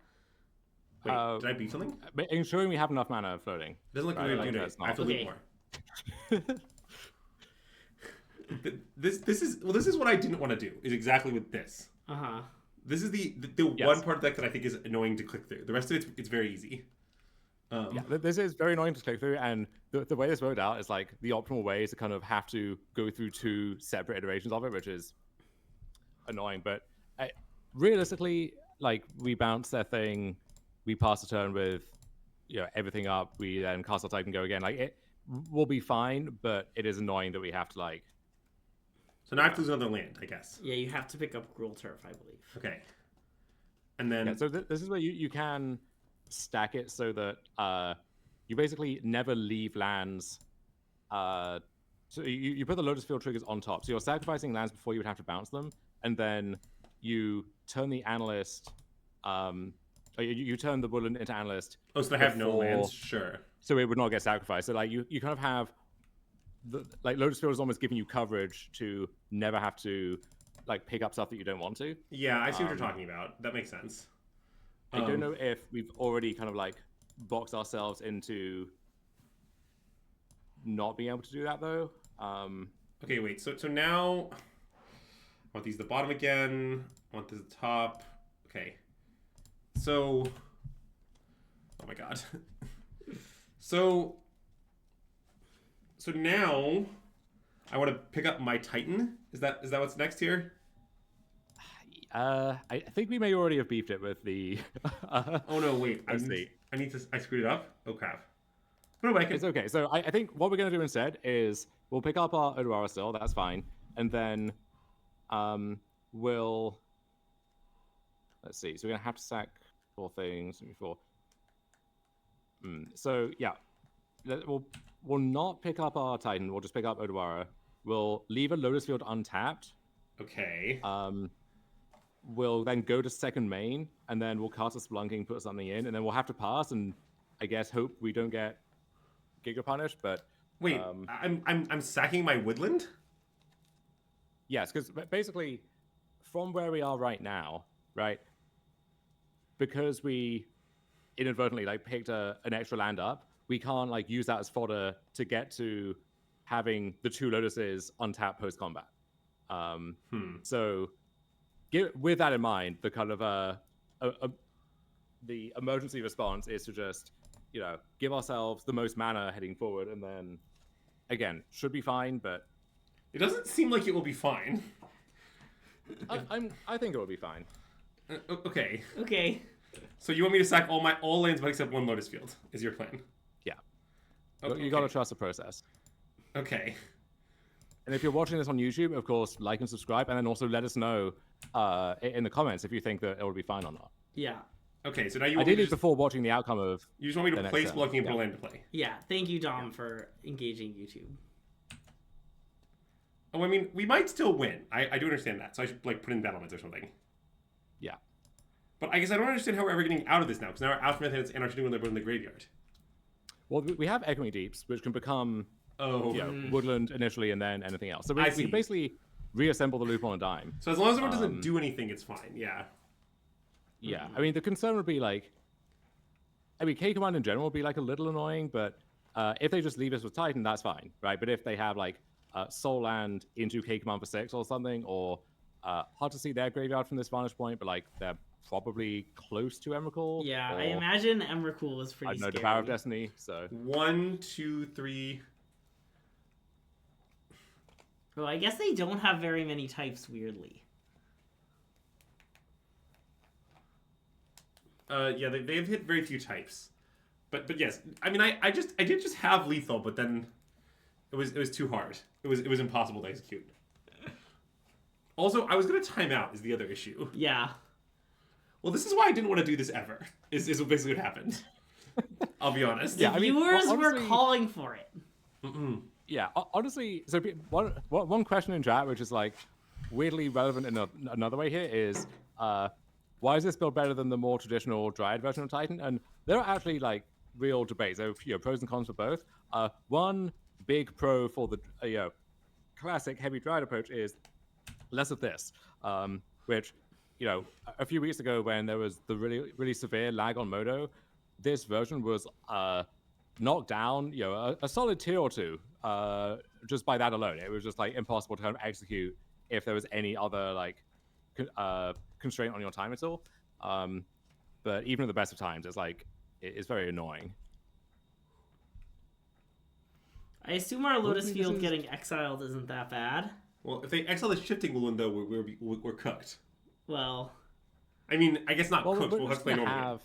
Wait, did I beat something?
Ensuring we have enough mana floating.
It doesn't look like we're doing it. I have to loop more. This is what I didn't want to do. Is exactly with this. This is the one part of the deck that I think is annoying to click through. The rest of it's very easy.
This is very annoying to click through, and the way this worked out is like the optimal way is to kind of have to go through 2 separate iterations of it, which is annoying. But realistically, like we bounce their thing, we pass the turn with everything up, we then cast our Titan, go again. Like it will be fine, but it is annoying that we have to like
So now I have to lose another land, I guess.
Yeah, you have to pick up Gruul Turf, I believe.
Okay. And then...
Yeah, so this is where you can stack it so that you basically never leave lands. So you put the Lotus Field triggers on top. So you're sacrificing lands before you would have to bounce them. And then you turn the Analyst... you turn the Woodland into Analyst.
Oh, so they have no lands? Sure.
So it would not get sacrificed. So like you kind of have... like Lotus Field is almost giving you coverage to never have to like pick up stuff that you don't want to.
Yeah, I see what you're talking about. That makes sense.
I don't know if we've already kind of like boxed ourselves into not being able to do that though.
Okay, wait. So now I want these at the bottom again. I want this at the top. Okay. So, oh my god. So now I want to pick up my Titan. Is that what's next here?
I think we may already have beefed it with the.
Oh no! Wait, I need to. I screwed it up. Oh crap! No, I can...
It's okay. So I think what we're gonna do instead is we'll pick up our Odawara still. That's fine, and then we'll let's see. So we're gonna have to sack 4 things before. So yeah, we'll not pick up our Titan. We'll just pick up Odawara. We'll leave a Lotus Field untapped.
Okay.
We'll then go to second main, and then we'll cast a Splunking, put something in, and then we'll have to pass, and I guess hope we don't get Giga punished. But
wait, I'm sacking my Woodland?
Yes, because basically, from where we are right now, right, because we inadvertently like picked an extra land up, we can't like use that as fodder to get to having the 2 Lotuses untapped post combat. So, with that in mind, the kind of the emergency response is to just give ourselves the most mana heading forward, and then again should be fine. But
it doesn't seem like it will be fine.
I think it will be fine.
Okay.
Okay.
So you want me to sack all lands but except 1 Lotus Field? Is your plan?
Yeah.
Okay.
You gotta trust the process.
Okay.
And if you're watching this on YouTube, of course, like and subscribe, and then also let us know in the comments if you think that it will be fine or not.
Yeah.
Okay, so now you
I did it before watching the outcome of.
You just want me to place blocking and put a land to play.
Yeah. Thank you, Dom, for engaging YouTube.
Oh, I mean, we might still win. I do understand that, so I should like put in battlements or something.
Yeah.
But I guess I don't understand how we're ever getting out of this now, because now our Alpha Methods and our Shooting Woodland in the graveyard.
Well, we have Echoing Deeps, which can become Woodland initially and then anything else. So we can basically reassemble the loop on a dime.
So as long as everyone doesn't do anything, it's fine. Yeah.
Yeah. I mean, the concern would be like, K Command in general would be like a little annoying, but if they just leave us with Titan, that's fine, right? But if they have like Soul Land into K Command for 6 or something, or hard to see their graveyard from this vantage point, but like they're probably close to Emrakul.
Yeah,
or,
I imagine Emrakul was pretty scary.
The Power of Destiny, so...
1, 2, 3...
Oh, I guess they don't have very many types, weirdly.
Yeah, they've hit very few types. But yes, I mean, I did just have lethal, but then it was too hard. It was impossible to execute. Also, I was going to time out is the other issue.
Yeah.
Well, this is why I didn't want to do this ever, is basically what happened. I'll be honest.
The viewers were calling for it.
Yeah, honestly, so one question in chat, which is like weirdly relevant in another way here, is why is this build better than the more traditional Dryad version of Titan? And there are actually like real debates. There are pros and cons for both. One big pro for the classic heavy Dryad approach is less of this, which a few weeks ago when there was the really severe lag on Modo, this version was knocked down, a solid tier or 2, just by that alone. It was just like impossible to kind of execute if there was any other like constraint on your time at all. But even at the best of times, it's very annoying.
I assume our Lotus Field getting exiled isn't that bad.
Well, if they exile the Shifting Woodland, though, we're cooked.
Well,
I mean, I guess not cooked. We'll have to play normally.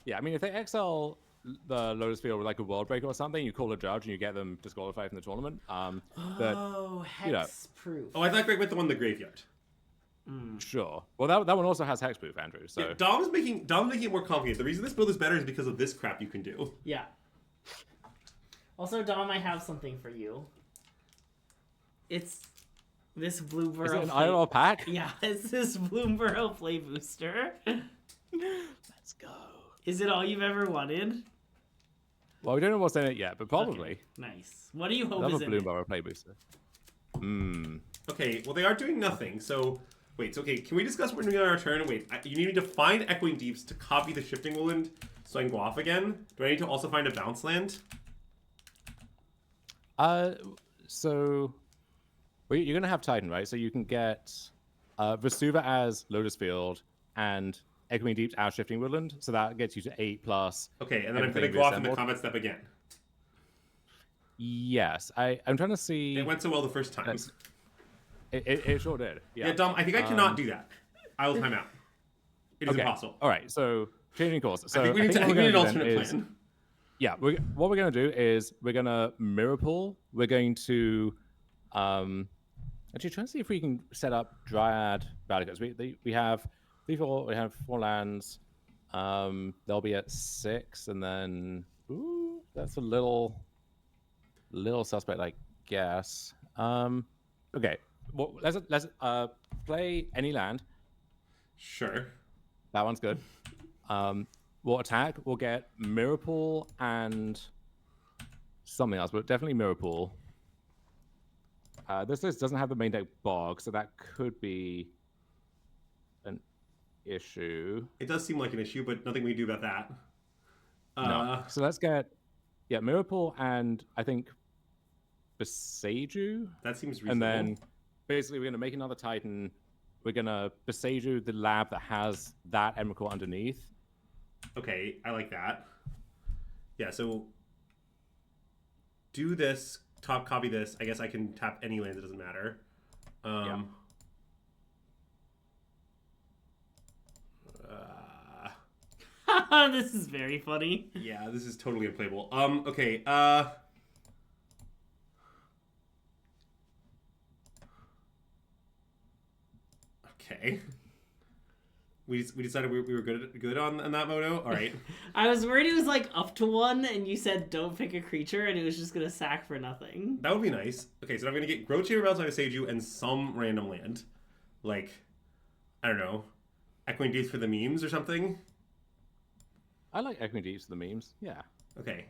Yeah, I mean, if they exile the Lotus Field with like a World Breaker or something, you call a judge and you get them disqualified from the tournament.
Oh, hexproof.
Oh, I thought Greg meant the one in the graveyard.
Sure. Well, that one also has hexproof, Andrew. So
Yeah, Dom's making it more complicated. The reason this build is better is because of this crap you can do.
Yeah. Also, Dom, I have something for you. It's this Bloomburrow.
is it an IRL pack?
Yeah, it's this Bloomburrow play booster.
Let's go.
Is it all you've ever wanted?
Well, we don't know what's in it yet, but probably.
Okay, nice. What do you hope
Another
is in
Bloom
it?
Barrow play booster.
Okay, well they are doing nothing, so wait, okay, can we discuss what we're doing on our turn? Wait, you need me to find Echoing Deeps to copy the Shifting Woodland so I can go off again? Do I need to also find a bounce land?
So well, you're gonna have Titan, right? So you can get Vesuva as Lotus Field and Echoing Deeps as Shifting Woodland. So that gets you to 8+.
Okay, and then I'm gonna
everything
go off in the
reassembled.
combat step again.
Yes, I'm trying to see.
It went so well the first time.
It sure did.
Yeah, Dom, I think I cannot do that. I will time out. It is
Okay.
impossible.
All right, so changing course. So
I think we need
what we're
an
gonna do
alternate
then is-
plan.
Yeah, what we're going to do is we're going to mirror pool. We're going to actually try and see if we can set up Dryad Valakos. We have 4 lands. They'll be at 6, and then that's a little suspect, I guess. Okay, well, let's play any land.
Sure.
That one's good. We'll attack. We'll get Mirror Pool and something else, but definitely Mirror Pool. This list doesn't have the main deck Bog, so that could be an issue.
It does seem like an issue, but nothing we can do about that.
No. So let's get Mirror Pool and I think Beseiju.
That seems reasonable.
And then basically we're going to make another Titan. We're going to Beseiju the lab that has that Emrakul underneath.
Okay, I like that. Yeah, so do this, top copy this. I guess I can tap any land, it doesn't matter.
Yeah.
This is very funny.
Yeah, this is totally unplayable. Okay, okay. We decided we were good on that moto. All right.
I was worried it was like up to 1, and you said don't pick a creature, and it was just gonna sack for nothing.
That would be nice. Okay, so I'm gonna get Growth Chamber Bells out of Seiju and some random land, like I don't know, Echoing Deeps for the memes or something.
I like Echoing Deeps for the memes. Yeah,
Okay,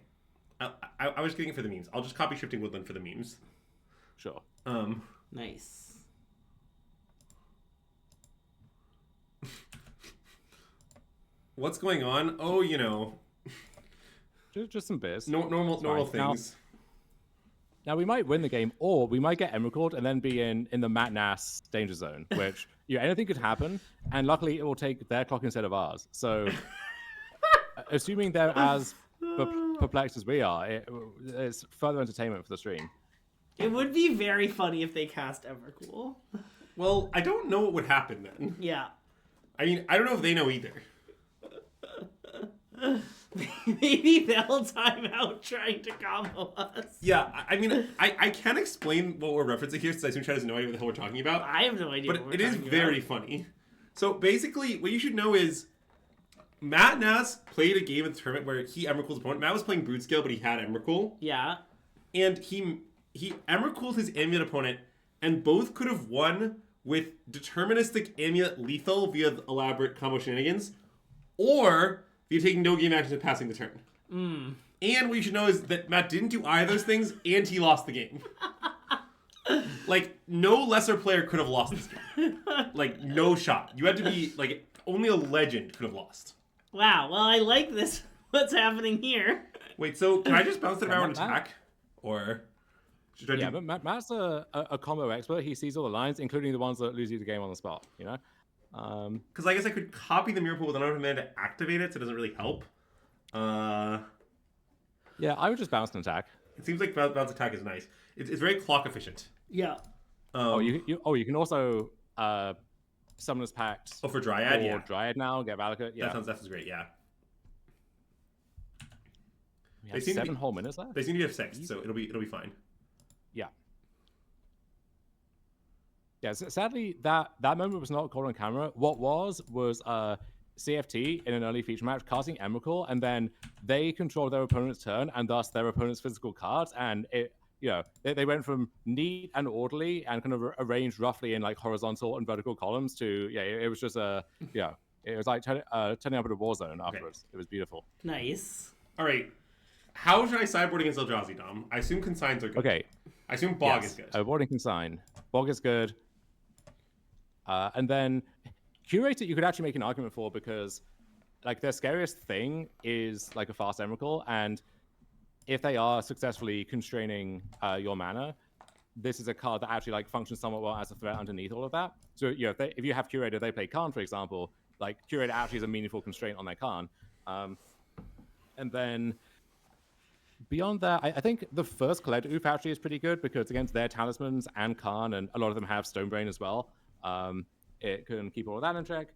I was getting it for the memes. I'll just copy Shifting Woodland for the memes.
sure.
Nice.
What's going on? Oh, you know,
Just some bits.
normal
fine.
things.
Now we might win the game, or we might get Emrakul and then be in the Matt Nass danger zone, which anything could happen. And luckily, it will take their clock instead of ours. So, assuming they're as perplexed as we are, it's further entertainment for the stream.
It would be very funny if they cast Evercool.
Well, I don't know what would happen then.
Yeah.
I mean, I don't know if they know either.
Maybe they'll time out trying to combo us.
Yeah, I mean, I can't explain what we're referencing here since I assume Chad has no idea what the hell we're talking about.
I have no idea
But
what
it
we're
is
talking
very
about.
funny. So basically, what you should know is Matt Nass played a game at the tournament where he Emrakul's opponent. Matt was playing Broodscale, but he had Emrakul.
Yeah.
And he Emrakul'd his Amulet opponent, and both could have won with deterministic Amulet lethal via elaborate combo shenanigans, or via taking no game actions and passing the turn. And what you should know is that Matt didn't do either of those things, and he lost the game. Like, no lesser player could have lost this game. Like, no shot. You had to be, like, only a legend could have lost.
Wow. Well, I like this. What's happening here?
Wait, so can I just bounce it around and
Matt-
attack? Or should I
Yeah,
do...
but Matt's a combo expert. He sees all the lines, including the ones that lose you the game on the spot. You know.
Because I guess I could copy the Mirror Pool with enough mana to activate it, so it doesn't really help.
Yeah, I would just bounce and attack.
It seems like bounce attack is nice. It's very clock efficient.
Yeah.
You can also Summoner's Pact.
Oh, for Dryad,
or
yeah.
Dryad now, get Valakut. Yeah.
That sounds great, yeah.
We have 7 whole minutes left.
They seem to be have 6, so it'll be fine.
Yeah. Yeah, sadly, that moment was not caught on camera. What was CFT in an early feature match casting Emrakul, and then they controlled their opponent's turn and thus their opponent's physical cards, and they went from neat and orderly and kind of arranged roughly in like horizontal and vertical columns to it was just it was like turning up at a war zone afterwards. It was beautiful.
Nice.
All right, how should I sideboard against Eldrazi, Dom? I assume consigns are good.
Okay.
I assume Bog is good.
Boarding consign. Bog is good. And then Curator, you could actually make an argument for, because like their scariest thing is like a fast Emrakul, and if they are successfully constraining your mana, this is a card that actually like functions somewhat well as a threat underneath all of that. So if you have Curator, they play Khan, for example, like Curator actually is a meaningful constraint on their Khan. And then beyond that, I think the first Collector Oof actually is pretty good, because against their talismans and Khan, and a lot of them have Stonebrain as well, it can keep all of that in check.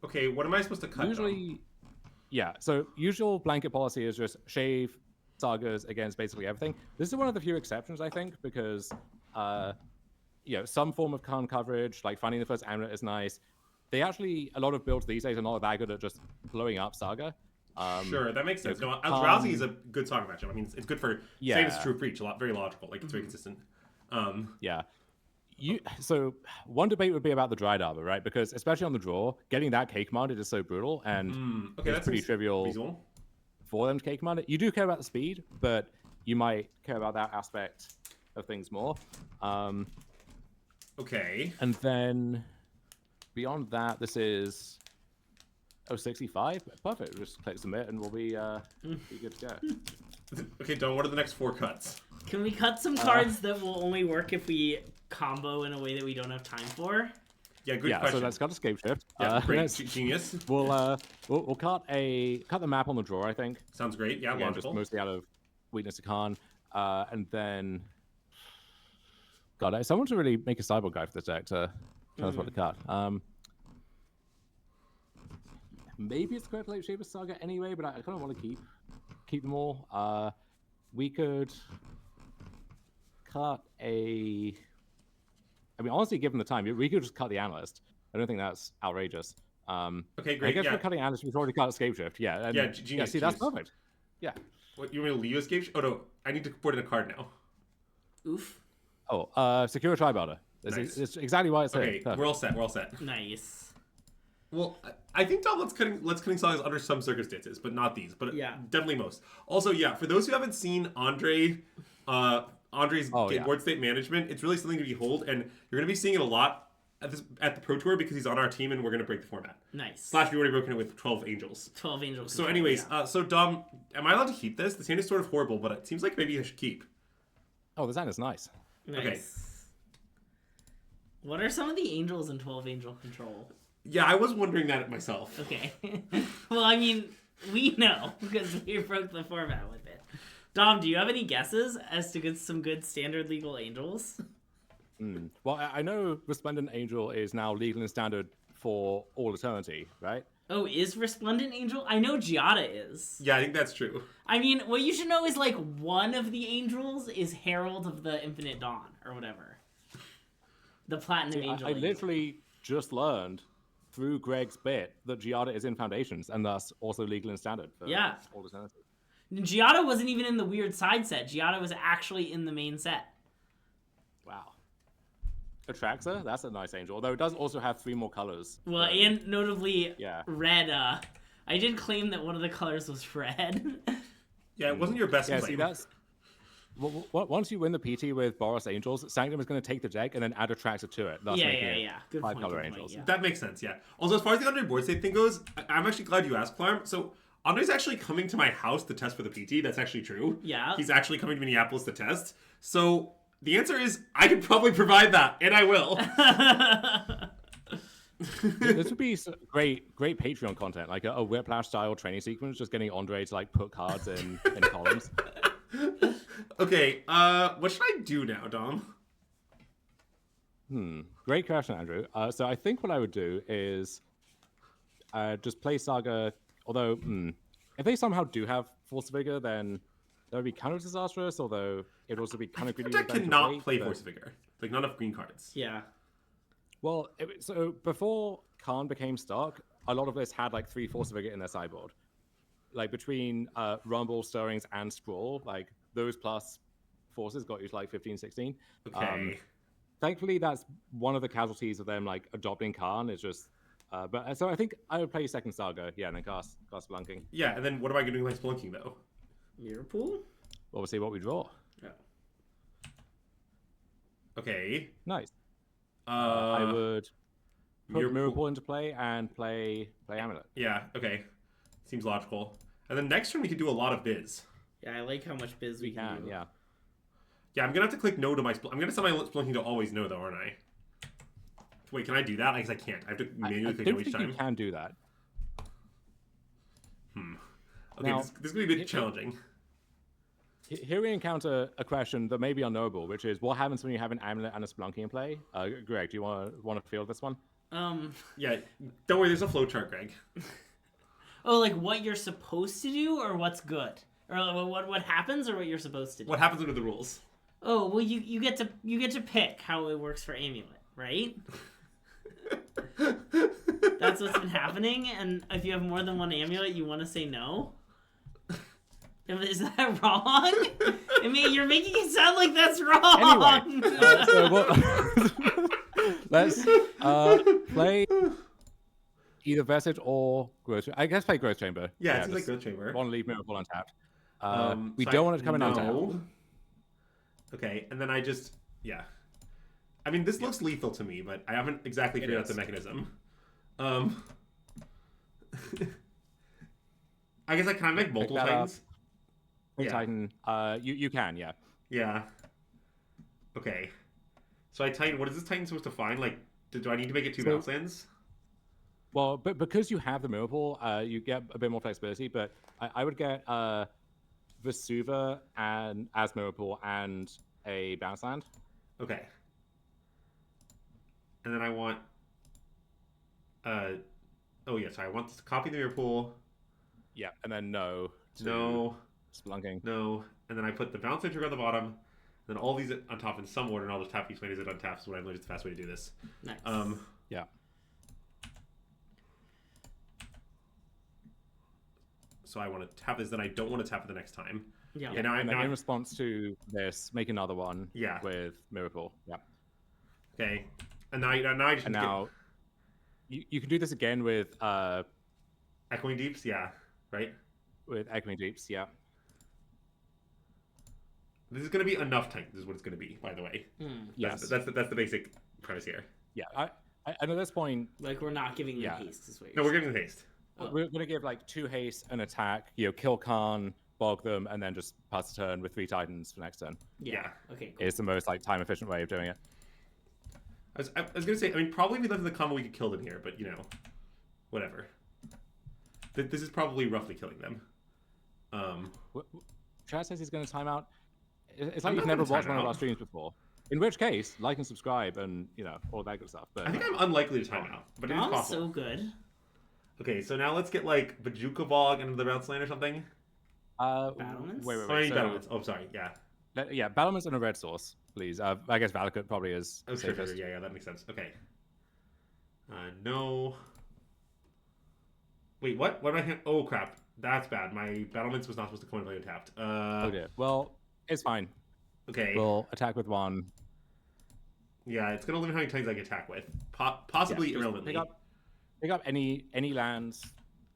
Okay, what am I supposed to cut?
Usually, so usual blanket policy is just shave sagas against basically everything. This is one of the few exceptions, I think, because some form of Khan coverage, like finding the first Amulet, is nice. A lot of builds these days are not that good at just blowing up Saga.
Sure, that makes sense. No, Eldrazi is a good Saga matchup. I mean, it's good for same as True Preach, very logical, like it's very consistent.
So one debate would be about the Dried Arbor, right? Because especially on the draw, getting that K commanded is so brutal, and it's pretty trivial
reasonable
for them to K command it. You do care about the speed, but you might care about that aspect of things more.
Okay.
And then beyond that, this is 65. Perfect. We'll just click submit, and we'll be good to go.
Okay, Don, what are the next 4 cuts?
Can we cut some cards that will only work if we combo in a way that we don't have time for?
Yeah, good question.
So let's cut Escape Shift.
Great, genius.
We'll cut the map on the draw, I think.
Sounds great. Yeah, logical.
Just mostly out of weakness to Khan, and then someone to really make a sideboard guide for this deck to tell us what to cut. Maybe it's correct to like Shaper Saga anyway, but I kind of want to keep them all. We could cut honestly, given the time, we could just cut the Analyst. I don't think that's outrageous.
Okay, great.
I guess we're cutting Analyst. We've already cut Escape Shift.
Genius.
That's perfect. Yeah.
What, you want me to leave Escape Shift? Oh no, I need to put in a card now.
Oof.
Secure Tri-Barter.
Nice.
It's exactly why it's
okay.
Perfect.
We're all set.
Nice.
Well, I think Tom, let's cutting sagas under some circumstances, but not these. But definitely most. Also, for those who haven't seen Andre's board state management, it's really something to behold, and you're going to be seeing it a lot at the Pro Tour because he's on our team, and we're going to break the format.
Nice.
We've already broken it with 12 Angels.
12 Angels.
So, anyways, so Dom, am I allowed to keep this? This hand is sort of horrible, but it seems like maybe I should keep.
Oh, the design is nice.
Okay.
What are some of the Angels in 12 Angel Control?
Yeah, I was wondering that myself.
Okay. Well, I mean, we know because we broke the format with it. Dom, do you have any guesses as to get some good standard legal Angels?
Well, I know Resplendent Angel is now legal and standard for all eternity, right?
Oh, is Resplendent Angel? I know Giada is.
Yeah, I think that's true.
I mean, what you should know is, like, one of the Angels is Herald of the Infinite Dawn, or whatever. The Platinum Angel.
I literally just learned through Greg's bit that Giada is in Foundations, and thus also legal and standard for all eternity.
Giada wasn't even in the weird side set. Giada was actually in the main set.
Wow. Atraxa, that's a nice angel, although it does also have 3 more colors.
Well, and notably red. I did claim that one of the colors was red.
Yeah, it wasn't your best claim.
See, that's... once you win the PT with Boros Angels, Sanctum is going to take the deck and then add Atraxa to it. Thus making it
Good
5
point,
color
good
angels.
Point,
That makes sense, yeah. Also, as far as the Andre board state thing goes, I'm actually glad you asked, Clarm. So, Andre's actually coming to my house to test for the PT. That's actually true.
Yeah.
He's actually coming to Minneapolis to test. So, the answer is I can probably provide that, and I will.
This would be great Patreon content, like a Whiplash-style training sequence, just getting Andre to like put cards in columns.
Okay, what should I do now, Dom?
Great question, Andrew. So I think what I would do is just play Saga, although If they somehow do have Force of Vigor, then that would be kind of disastrous, although it would also be kind of greedy.
Deck cannot play Force of Vigor. Like, not enough green cards.
Yeah.
Well, so before Khan became stock, a lot of this had like 3 Force of Vigor in their sideboard. Like between Rumble, Stirrings, and Sprawl, like those plus forces got you to like 15, 16.
Okay.
Thankfully, that's one of the casualties of them like adopting Khan is just. But so I think I would play second Saga, yeah, and then cast Blunking.
Yeah, and then what am I doing with my Splunking though?
Mirror Pool?
Well, we'll see what we draw.
Yeah.
Okay.
Nice. I would put Mirror Pool into play and play Amulet.
Yeah, okay. Seems logical. And then next turn we could do a lot of biz.
Yeah, I like how much biz we can do.
Yeah.
Yeah, I'm gonna have to click no to my I'm gonna set my Splunking to always no though, aren't I? Wait, can I do that? I guess I can't. I have to manually click no each time.
You can do that.
Okay,
Now,
this is gonna be a bit challenging.
Here we encounter a question that may be unknowable, which is what happens when you have an Amulet and a Splunking in play? Greg, do you want to field this one?
Yeah, don't worry. There's a flowchart, Greg.
Oh, like what you're supposed to do, or what's good, or what happens, or what you're supposed to do.
What happens under the rules?
Oh, well, you get to pick how it works for Amulet, right? That's what's been happening, and if you have more than one Amulet, you want to say no. Is that wrong? I mean, you're making it sound like that's wrong.
Anyway, so let's play either Vestige or Growth. I guess play Growth Chamber.
Yeah, it seems like Growth Chamber.
Want to leave Miracle untapped. We
so
don't want it to come in untapped.
Okay, and then I just I mean, this looks lethal to me, but I haven't exactly figured out the mechanism. I guess I kind of make multiple Titans.
Titan. You can, yeah.
Yeah. Okay. So I Titan. What is this Titan supposed to find? Like, do I need to make it 2 bounce lands?
Well, but because you have the Miracle, you get a bit more flexibility. But I would get Vesuva and as Miracle and a bounce land.
Okay. And then I want. Oh yeah, so I want to copy the Miracle.
Yeah, and then no. Splunking.
No. And then I put the bounce trigger on the bottom. And then all these on top in some order, and I'll just tap each one as it untaps. What I learned is the fast way to do this.
Nice.
Yeah.
So I want to tap this, then I don't want to tap it the next time.
Yeah.
And in response to this, make another one.
Yeah.
With Miracle. Yeah.
Okay. And now I just
you can do this again with
Echoing Deeps. Yeah. Right.
With Echoing Deeps. Yeah.
This is going to be enough Titans, is what it's going to be, by the way.
Yes.
That's the basic premise here.
Yeah. And at this point,
like we're not giving them haste. Is what
no, we're giving them haste.
We're going to give like 2 haste, an attack, kill Khan, bog them, and then just pass the turn with 3 Titans for next turn.
Yeah.
Okay. Cool.
It's the most like time efficient way of doing it.
I was going to say, I mean, probably if we left in the combo, we could kill them here, but whatever. This is probably roughly killing them.
Chad says he's going to time out. It's like you've never watched one of our streams before. In which case, like and subscribe and, all that good stuff. But
I think I'm unlikely to time out, but it is possible.
So good.
Okay, so now let's get, like, Bajuka Bog into the bounce lane or something.
Battlements?
Wait. Battlements. Oh, sorry, yeah.
Yeah, Battlements and a red source, please. I guess Valakut probably is safest.
Sure. Yeah, that makes sense. Okay. No. Wait, what? What am I? Oh, crap. That's bad. My Battlements was not supposed to come in play untapped.
Oh, dear. Well, it's fine.
Okay.
We'll attack with 1.
Yeah, it's going to limit how many Titans I can attack with. Possibly irrelevantly.
Pick up any lands,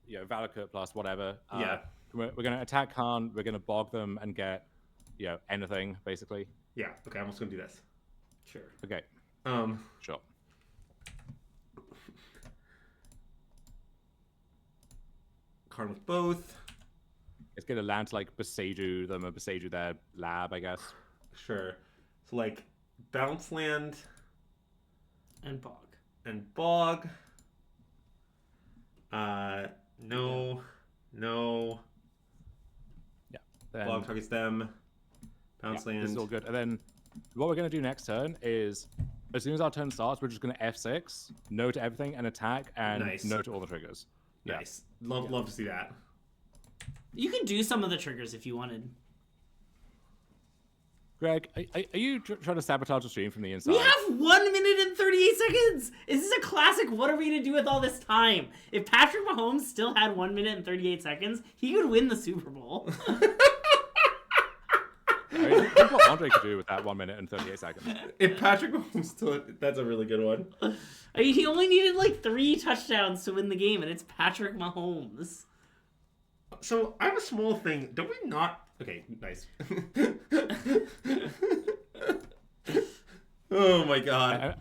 Valakut plus whatever.
Yeah.
We're going to attack Khan. We're going to bog them and get, anything, basically.
Yeah, okay, I'm just going to do this.
Sure.
Okay. Sure.
Card with both.
It's going to land to, like, Beseiju them or Beseiju their lab, I guess.
Sure. So, like, bounce land.
And bog. No.
Yeah. Then,
Bog targets them. Bounce land.
This is all good. And then what we're going to do next turn is, as soon as our turn starts, we're just going to F6, no to everything, and attack, and no to all the triggers.
Nice. Love to see that.
You could do some of the triggers if you wanted.
Greg, are you trying to sabotage the stream from the inside?
We have 1 minute and 38 seconds. This is a classic. What are we gonna do with all this time? If Patrick Mahomes still had 1 minute and 38 seconds, he could win the Super Bowl.
I mean, think what Andre could do with that 1 minute and 38 seconds.
If Patrick Mahomes still, that's a really good one.
I mean, he only needed like 3 touchdowns to win the game, and it's Patrick Mahomes.
So I have a small thing. Don't we not? Okay, nice. Oh my god.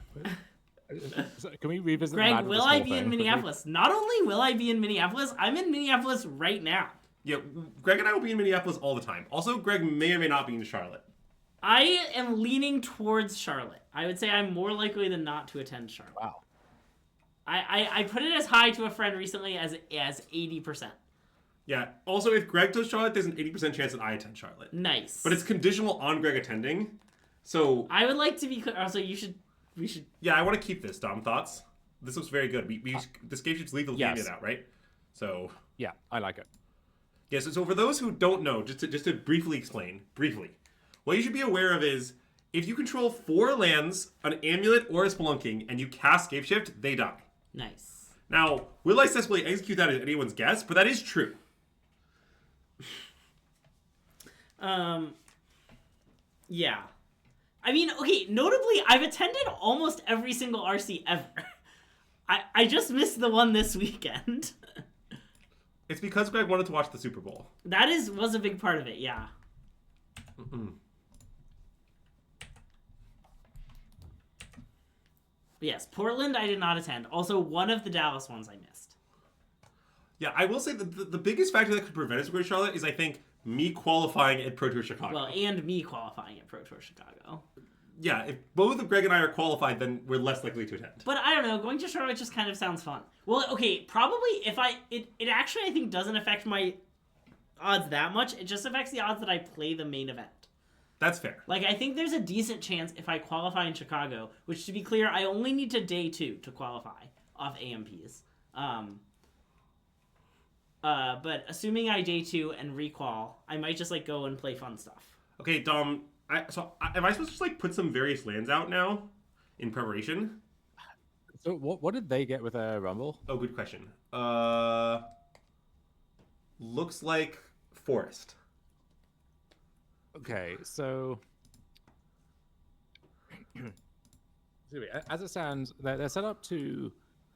So can we revisit
Greg,
the magic
will I be in Minneapolis? Not only will I be in Minneapolis, I'm in Minneapolis right now.
Yeah, Greg and I will be in Minneapolis all the time. Also, Greg may or may not be in Charlotte.
I am leaning towards Charlotte. I would say I'm more likely than not to attend Charlotte.
Wow.
I put it as high to a friend recently as 80%.
Yeah. Also, if Greg does Charlotte, there's an 80% chance that I attend Charlotte.
Nice.
But it's conditional on Greg attending. So
I would like to be clear. Also, we should.
yeah, I want to keep this. Dom, thoughts? This looks very good. This game should leave the
Yes.
out, right? So
Yeah, I like it.
yes. So for those who don't know, just to briefly explain, what you should be aware of is if you control 4 lands, an amulet, or a spelunking, and you cast Scapeshift, they die.
Nice.
Now, will I successfully execute that as anyone's guess? But that is true.
Yeah. I mean, okay, notably, I've attended almost every single RC ever. I just missed the one this weekend.
It's because Greg wanted to watch the Super Bowl.
That was a big part of it, yeah. Yes, Portland I did not attend. Also, one of the Dallas ones I missed.
Yeah, I will say that the biggest factor that could prevent us from going to Charlotte is, I think, me qualifying at Pro Tour Chicago.
Well, and me qualifying at Pro Tour Chicago.
Yeah, if both of Greg and I are qualified, then we're less likely to attend.
But I don't know, going to Charlotte just kind of sounds fun. Well, okay, probably if it actually, I think, doesn't affect my odds that much. It just affects the odds that I play the main event.
That's fair.
Like, I think there's a decent chance if I qualify in Chicago, which, to be clear, I only need to day 2 to qualify off AMPs. But assuming I day 2 and requal, I might just, like, go and play fun stuff.
Okay, Dom, am I supposed to just, like, put some various lands out now in preparation?
So what did they get with a Rumble?
Oh, good question. Looks like Forest.
Okay, so as it stands, they're set up to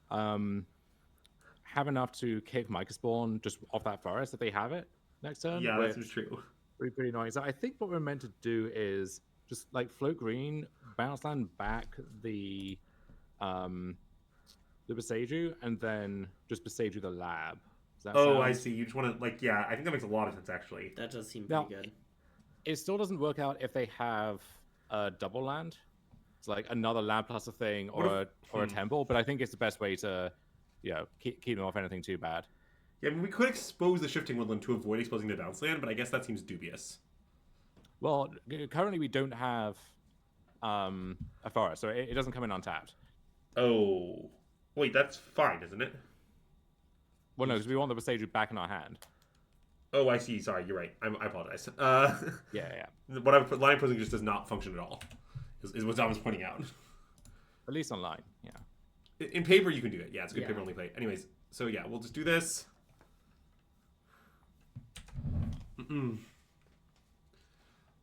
have enough to kick Micah Spawn just off that forest if they have it next turn.
Yeah, that's true.
Pretty annoying. So I think what we're meant to do is just like float green, bounce land back the Beseiju, and then just Beseiju the lab.
I see. You just want to, like, yeah, I think that makes a lot of sense, actually.
That does seem pretty good.
It still doesn't work out if they have a double land. It's like another land plus a thing or a temple, but I think it's the best way to, keep them off anything too bad.
Yeah, I mean, we could expose the Shifting Woodland to avoid exposing the bounce land, but I guess that seems dubious.
Well, currently we don't have a forest, so it doesn't come in untapped.
Oh. Wait, that's fine, isn't it?
Well, no, because we want the Beseiju back in our hand.
Oh, I see. Sorry, you're right. I apologize.
Yeah.
What I'm line opposing just does not function at all. Is what Dom was pointing out.
At least online, yeah.
In paper, you can do it. Yeah, it's a good paper only play. Anyways, so yeah, we'll just do this.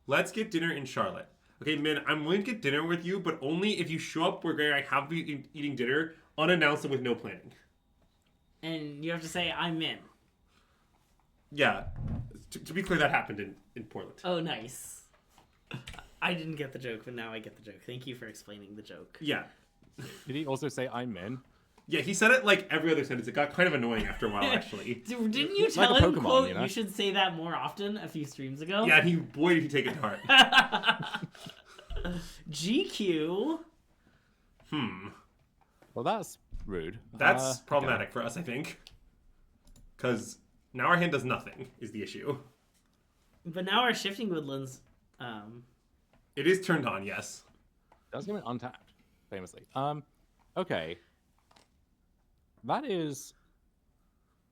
Let's get dinner in Charlotte. Okay, Min, I'm willing to get dinner with you, but only if you show up where I have been eating dinner unannounced and with no planning.
And you have to say, I'm in.
Yeah. To be clear, that happened in Portland.
Oh, nice. I didn't get the joke, but now I get the joke. Thank you for explaining the joke.
Yeah.
Did he also say I'm in?
Yeah, he said it like every other sentence. It got kind of annoying after a while, actually.
Didn't you tell him,
Pokemon,
quote,
you know?
You should say that more often a few streams ago?
Yeah, boy, did he take it to heart.
GQ.
Well, that's rude.
That's problematic for us, I think. Because now our hand does nothing, is the issue.
But now our Shifting Woodlands...
It is turned on, yes.
Does give it untapped, famously. Okay. That is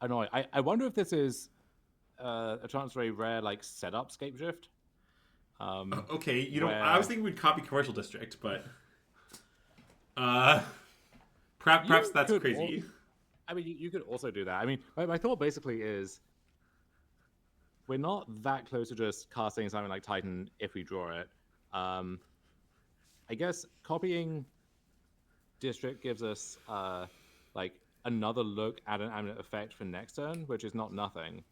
annoying. I wonder if this is a chance for a rare like setup Scapeshift.
Okay, you know,
where-
I was thinking we'd copy Commercial District, but perhaps that's
could
crazy.
I mean, you could also do that. I mean, my thought basically is we're not that close to just casting something like Titan if we draw it. I guess copying District gives us like another look at an Amulet effect for next turn, which is not nothing.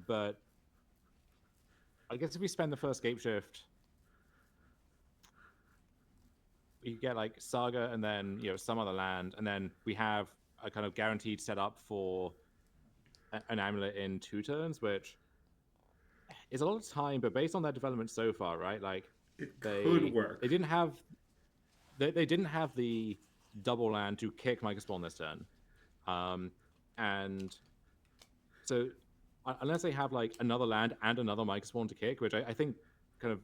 But I guess if we spend the first Scapeshift, we get like Saga and then some other land, and then we have a kind of guaranteed setup for an Amulet in 2 turns, which is a lot of time. But based on their development so far, right? Like
It could work.
They didn't have the double land to kick Micah Spawn this turn, and so unless they have like another land and another Micah Spawn to kick, which I think kind of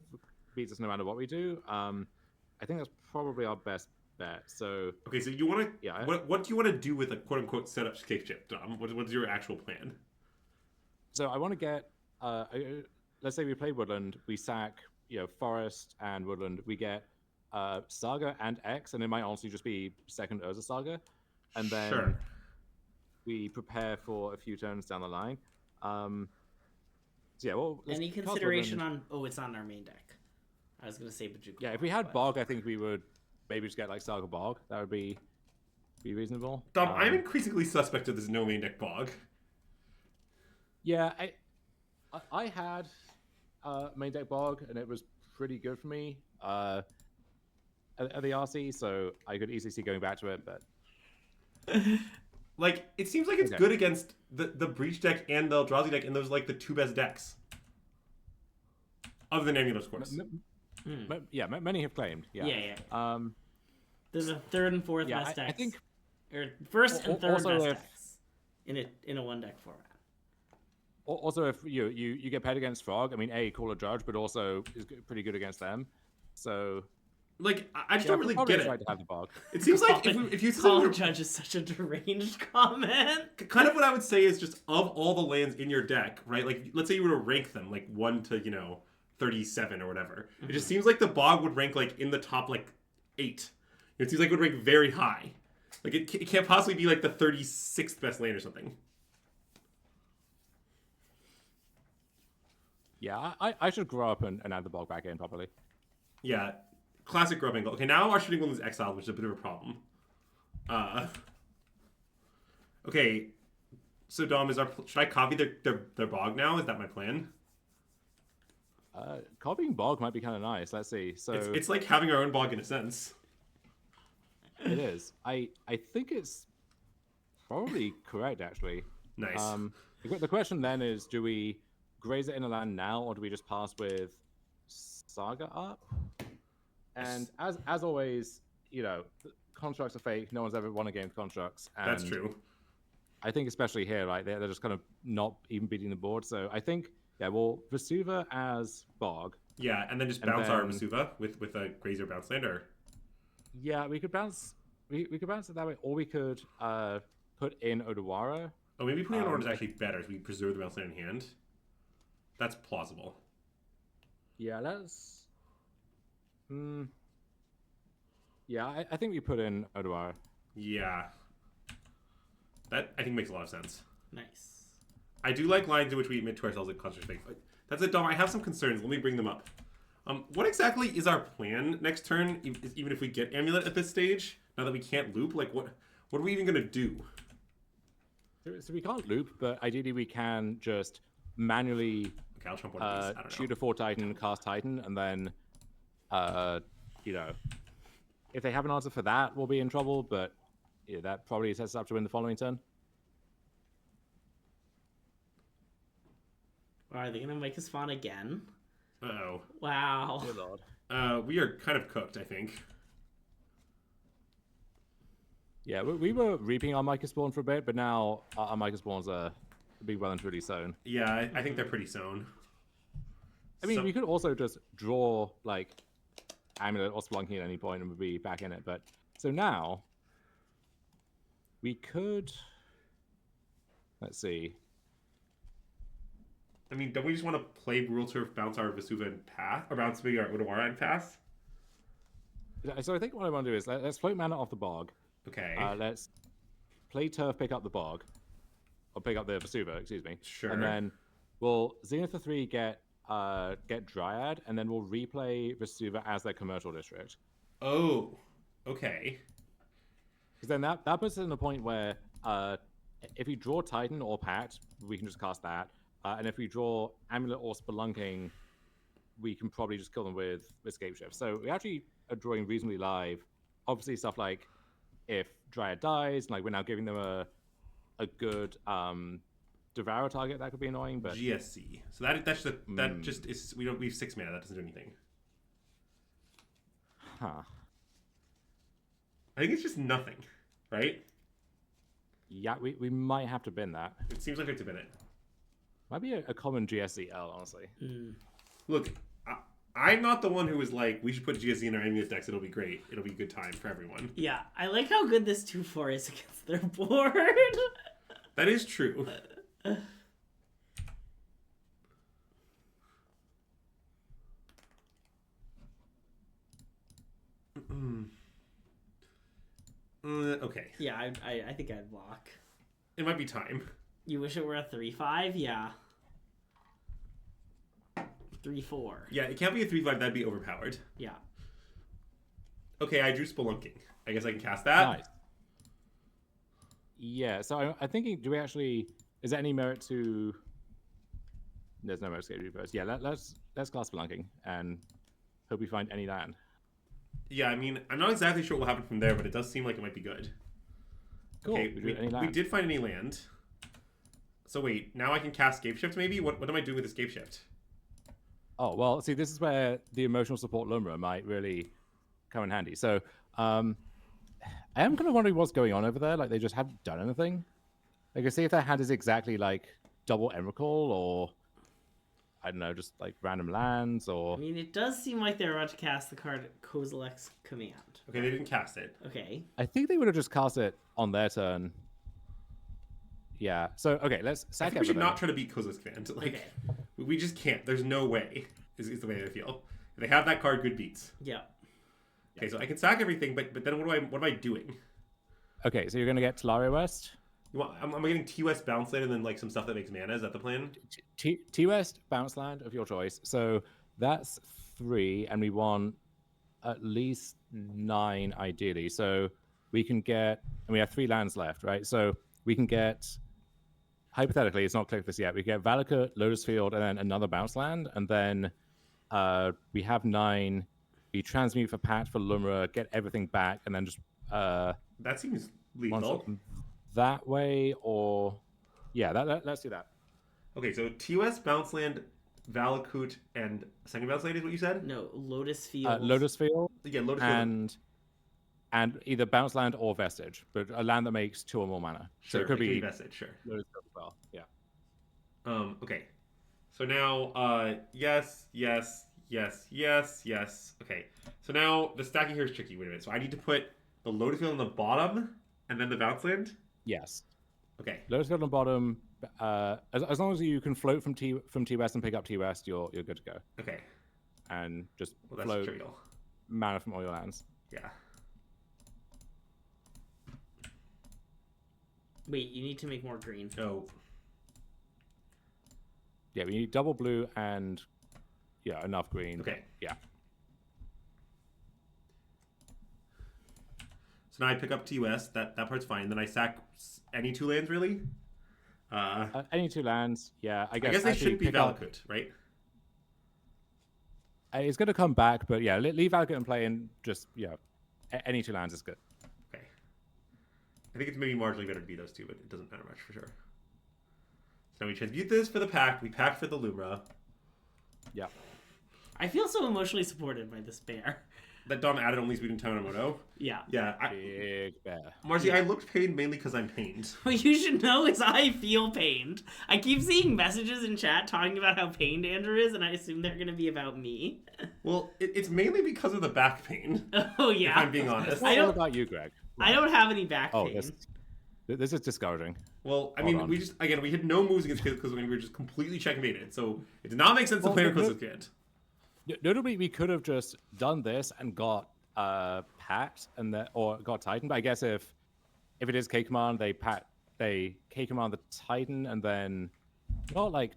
beats us no matter what we do, I think that's probably our best bet. So
Okay, so you want to?
Yeah.
What do you want to do with a quote unquote setup Scapeshift, Dom? What's your actual plan?
So I want to get, let's say we play Woodland, we sack, Forest and Woodland, we get Saga and X, and it might honestly just be second Urza Saga, and then
Sure.
we prepare for a few turns down the line. So yeah, well, let's
Any
cast
consideration
Woodland.
on? Oh, it's on our main deck. I was gonna say Bajuka.
Yeah, if we had Bog, I think we would maybe just get like Saga Bog. That would be reasonable.
Dom, I'm increasingly suspect of this no main deck bog.
Yeah, I had main deck Bog, and it was pretty good for me at the RC, so I could easily see going back to it, but
Like, it seems like it's
Okay.
good against the Breach deck and the Eldrazi deck, and those like the 2 best decks. Other than Amulet, of course.
yeah, many have claimed. Yeah.
Yeah. There's a third and fourth
Yeah,
best
I
decks.
think-
or first and third
also
best
if-
decks in a one deck format.
Also, if you get paired against Frog, I mean, Call a Judge, but also is pretty good against them. So
Like, I just
yeah,
don't really
probably
get
just
it.
right to have the Bog.
It seems like if you
Call
said
a Judge is such a deranged comment.
kind of what I would say is just of all the lands in your deck, right? Like, let's say you were to rank them like 1 to 37 or whatever. It just seems like the Bog would rank like in the top like 8. It seems like it would rank very high. Like it can't possibly be like the 36th best land or something.
Yeah, I should grow up and add the Bog back in properly.
Yeah, classic grub angle. Okay, now our shooting one is exiled, which is a bit of a problem. Okay, so Dom, should I copy their Bog now? Is that my plan?
Copying Bog might be kind of nice. Let's see. So
It's like having our own Bog in a sense.
it is. I think it's probably correct actually.
Nice.
The question then is, do we graze it in a land now, or do we just pass with Saga up? And as always, constructs are fake. No one's ever won a game with constructs. And
That's true.
I think especially here, right, they're just kind of not even beating the board. So I think, yeah, well, Vesuva as Bog.
Yeah, and then just
And
bounce our
then-
Vesuva with a Grazer bounce land, or
Yeah, we could bounce. We could bounce it that way, or we could put in Odawara.
oh, maybe putting in order is actually better, so we preserve the bounce land in hand. That's plausible.
Yeah, let's. Yeah, I think we put in Odawara.
Yeah, that I think makes a lot of sense.
Nice.
I do like lines in which we admit to ourselves that clusters fake. That's it, Dom. I have some concerns. Let me bring them up. What exactly is our plan next turn? Even if we get Amulet at this stage, now that we can't loop, like what are we even gonna do?
So we can't loop, but ideally we can just manually
Okay, I'll trump one of these. I don't know.
shoot a 4 Titan, cast Titan, and then, if they have an answer for that, we'll be in trouble. But yeah, that probably sets us up to win the following turn.
Are they gonna make us spawn again?
Uh-oh.
Wow.
Lord.
We are kind of cooked, I think.
Yeah, we were reaping our Micah Spawn for a bit, but now our Micah Spawns are being well and truly sown.
Yeah, I think they're pretty sown.
I mean,
So-
we could also just draw, like, Amulet or Splunky at any point and we'd be back in it. But so now, we could... Let's see.
I mean, don't we just want to play World Turf, bounce our Vesuva and pass, or bounce maybe our Odawara and pass?
So I think what I want to do is let's float mana off the bog.
Okay.
Let's play turf, pick up the bog, or pick up the Vesuva, excuse me.
Sure.
And then we'll Zenith for 3 get Dryad, and then we'll replay Vesuva as their commercial district.
Oh, okay.
Because then that puts us in a point where if we draw Titan or Pact, we can just cast that. And if we draw Amulet or Spelunking, we can probably just kill them with Escape Shift. So we actually are drawing reasonably live. Obviously, stuff like if Dryad dies, like we're now giving them a good Devour target, that could be annoying. But
GSC. So that just is we have 6 mana. That doesn't do anything.
Huh.
I think it's just nothing, right?
Yeah, we might have to bin that.
It seems like we have to bin it.
Might be a common GSCL, honestly.
Look, I'm not the one who was like, we should put GSC in our enemy's decks. It'll be great. It'll be a good time for everyone.
Yeah, I like how good this 2/4 is against their board.
That is true. Okay.
Yeah, I think I'd block.
It might be time.
You wish it were a 3/5? Yeah. 3/4.
Yeah, it can't be a 3/5. That'd be overpowered.
Yeah.
Okay, I drew Spelunking. I guess I can cast that.
Nice. Yeah, so I'm thinking, do we actually... Is there any merit to... There's no merit to escape first. Yeah, let's cast Spelunking and hope we find any land.
Yeah, I mean, I'm not exactly sure what will happen from there, but it does seem like it might be good.
Cool.
Okay, we did find any land. So wait, now I can cast Escape Shift maybe? What am I doing with Escape Shift?
Oh, well, see, this is where the emotional support Lumra might really come in handy. So, I am kind of wondering what's going on over there. Like, they just haven't done anything. Like, I see if their hand is exactly, like, double Emrakul or, I don't know, just, like, random lands or...
I mean, it does seem like they're about to cast the card Kozilek's Command.
Okay, they didn't cast it.
Okay.
I think they would have just cast it on their turn. Yeah. So, okay, let's sack
I think we should
everything.
not try to beat Kozilek's Command. Like,
Okay.
we just can't. There's no way, is the way I feel. If they have that card, good beats.
Yeah.
Okay, so I can sack everything, but then what am I doing?
Okay, so you're going to get Telaria West.
I'm getting T-West bounce land and then like some stuff that makes mana. Is that the plan?
T-West bounce land of your choice. So that's 3, and we want at least 9 ideally. So we can get, and we have 3 lands left, right? So we can get, hypothetically, it's not clicked this yet, we get Valakut, Lotus Field, and then another bounce land, and then we have 9. We transmute for Pat for Lumra, get everything back, and then just
that seems lethal.
That way, or yeah, let's do that.
Okay, so TOS, Bounce Land, Valakut, and second Bounce Land is what you said?
No, Lotus Field.
Lotus Field.
Yeah, Lotus Field.
And either Bounce Land or Vestige, but a land that makes 2 or more mana.
Sure,
so it could be
Vestige, sure.
Lotus Field as well. Yeah.
Okay. So now, yes. Okay. So now the stacking here is tricky. Wait a minute. So I need to put the Lotus Field on the bottom and then the Bounce Land?
Yes.
Okay.
Lotus Field on bottom. As long as you can float from T West and pick up T West, you're good to go.
Okay.
And just
that's
float
trivial.
mana from all your lands.
Yeah.
Wait, you need to make more green.
Oh.
Yeah, we need double blue and enough green.
Okay.
Yeah.
So now I pick up TOS. That part's fine. Then I sack any 2 lands, really?
Any 2 lands, yeah. I guess
they should be Valakut, right?
It's going to come back, but yeah, leave Valakut in play and just, any 2 lands is good.
Okay. I think it's maybe marginally better to be those 2, but it doesn't matter much for sure. So now we transmute this for the pact. We pact for the Lumra.
Yeah.
I feel so emotionally supported by this bear.
That Dom added only Sweet and Tamamoto.
Yeah.
Yeah.
Big bear.
Marcy, I looked pained mainly because I'm pained.
What you should know is I feel pained. I keep seeing messages in chat talking about how pained Andrew is, and I assume they're going to be about me.
Well, it's mainly because of the back pain.
Oh, yeah.
If I'm being honest.
What about you, Greg?
I don't have any back pain.
This is discouraging.
Well, I
Hold
mean,
on.
we had no moves against because we were just completely checkmated. So it did not make sense to play Reclusive Kid.
Notably, we could have just done this and got Pat or got Titan. But I guess if it is K command, they K command the Titan and then not like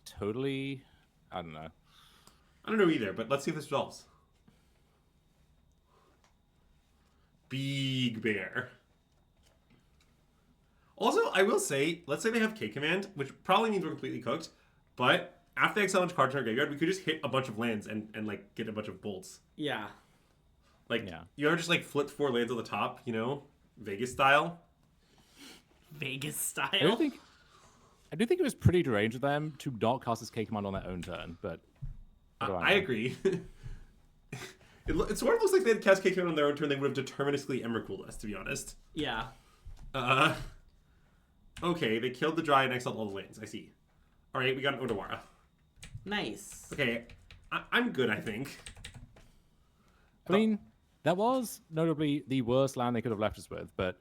totally. I don't know.
I don't know either, but let's see if this resolves. Big Bear. Also, I will say, let's say they have K command, which probably means we're completely cooked, but after they exile into cards in our graveyard, we could just hit a bunch of lands and like get a bunch of bolts.
Yeah.
Like, you ever just like flip 4 lands on the top, you know? Vegas style.
Vegas style.
I do think it was pretty deranged of them to not cast this K command on their own turn, but
I agree. It sort of looks like they had cast K command on their own turn. They would have deterministically Emrakul us, to be honest.
Yeah.
Okay, they killed the Dry and exiled all the lands. I see. All right, we got an Odawara.
Nice.
Okay, I'm good, I think.
I mean, that was notably the worst land they could have left us with, but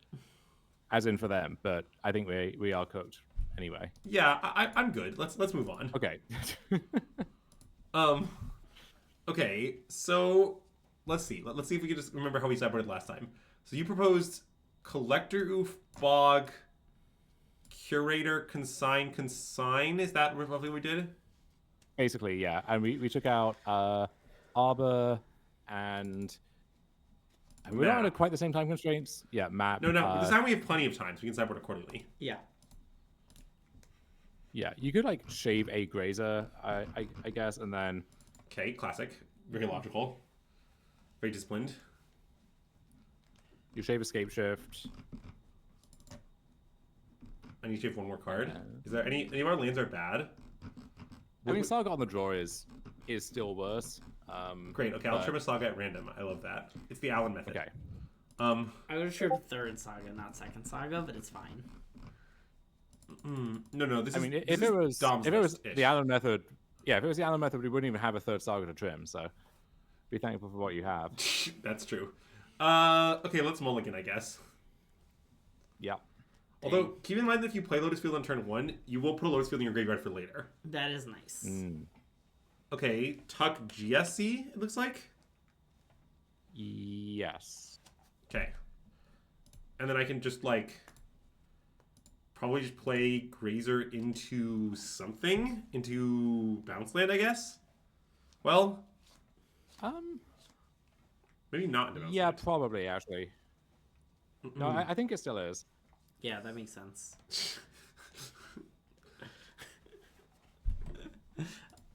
as in for them. But I think we are cooked anyway.
Yeah, I'm good. Let's move on.
Okay.
Okay, so let's see. Let's see if we can just remember how we sideboarded last time. So you proposed Collector Oof, Bog, Curator, Consign. Is that roughly what we did?
Basically, yeah. And we took out Arbor and we're not at quite the same time constraints. Yeah, map.
No. This time we have plenty of time, so we can sideboard accordingly.
Yeah.
Yeah, you could like shave a Grazer, I guess, and then.
Okay, classic. Very logical. Very disciplined.
You shave Escape Shift.
I need to shave one more card. Is there any of our lands are bad?
I mean, Saga on the draw is still worse.
Great. Okay, I'll trim a Saga at random. I love that. It's the Allen method.
Okay.
I would have trimmed third Saga, not second Saga, but it's fine.
No. This
I
is.
mean,
This
if it was
Dom's-ish.
the Allen method, yeah, if it was the Allen method, we wouldn't even have a third Saga to trim. So, be thankful for what you have.
That's true. Okay, let's mulligan, I guess.
Yeah.
Although, keep in mind that if you play Lotus Field on turn 1, you will put a Lotus Field in your graveyard for later.
That is nice.
Okay, Tuck GSC, it looks like.
Yes.
Okay. And then I can just, like, probably just play Grazer into something? Into Bounce Land, I guess? Well, maybe not into Bounce
Yeah,
Land.
probably, actually. No, I think it still is.
Yeah, that makes sense.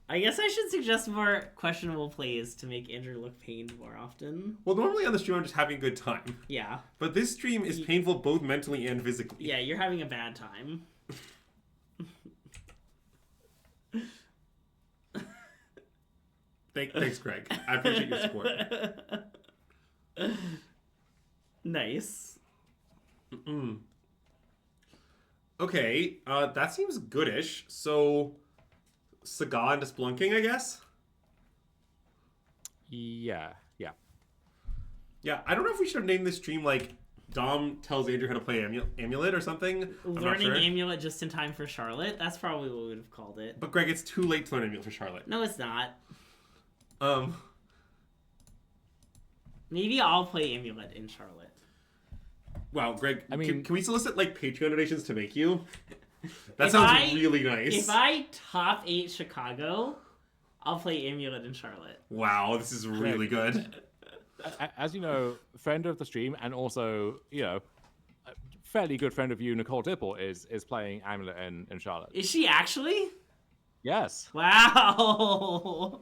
I guess I should suggest more questionable plays to make Andrew look pained more often.
Well, normally on the stream I'm just having a good time.
Yeah.
But this stream is painful both mentally and physically.
Yeah, you're having a bad time.
Thanks, Greg. I appreciate your support.
Nice.
Okay, that seems goodish. So, Saga into Splunking, I guess?
Yeah.
Yeah, I don't know if we should have named this stream, like, Dom tells Andrew how to play Amulet or something. I'm not
Learning
sure.
Amulet just in time for Charlotte. That's probably what we would have called it.
But, Greg, it's too late to learn Amulet for Charlotte.
No, it's not. Maybe I'll play Amulet in Charlotte.
Wow, Greg,
I mean-
can we solicit, like, Patreon donations to make you? That sounds really nice.
If I top 8 Chicago, I'll play Amulet in Charlotte.
Wow, this is really good.
As you know, friend of the stream, and also, you know, a fairly good friend of you, Nicole Dipple, is playing Amulet in Charlotte.
Is she actually?
Yes.
Wow.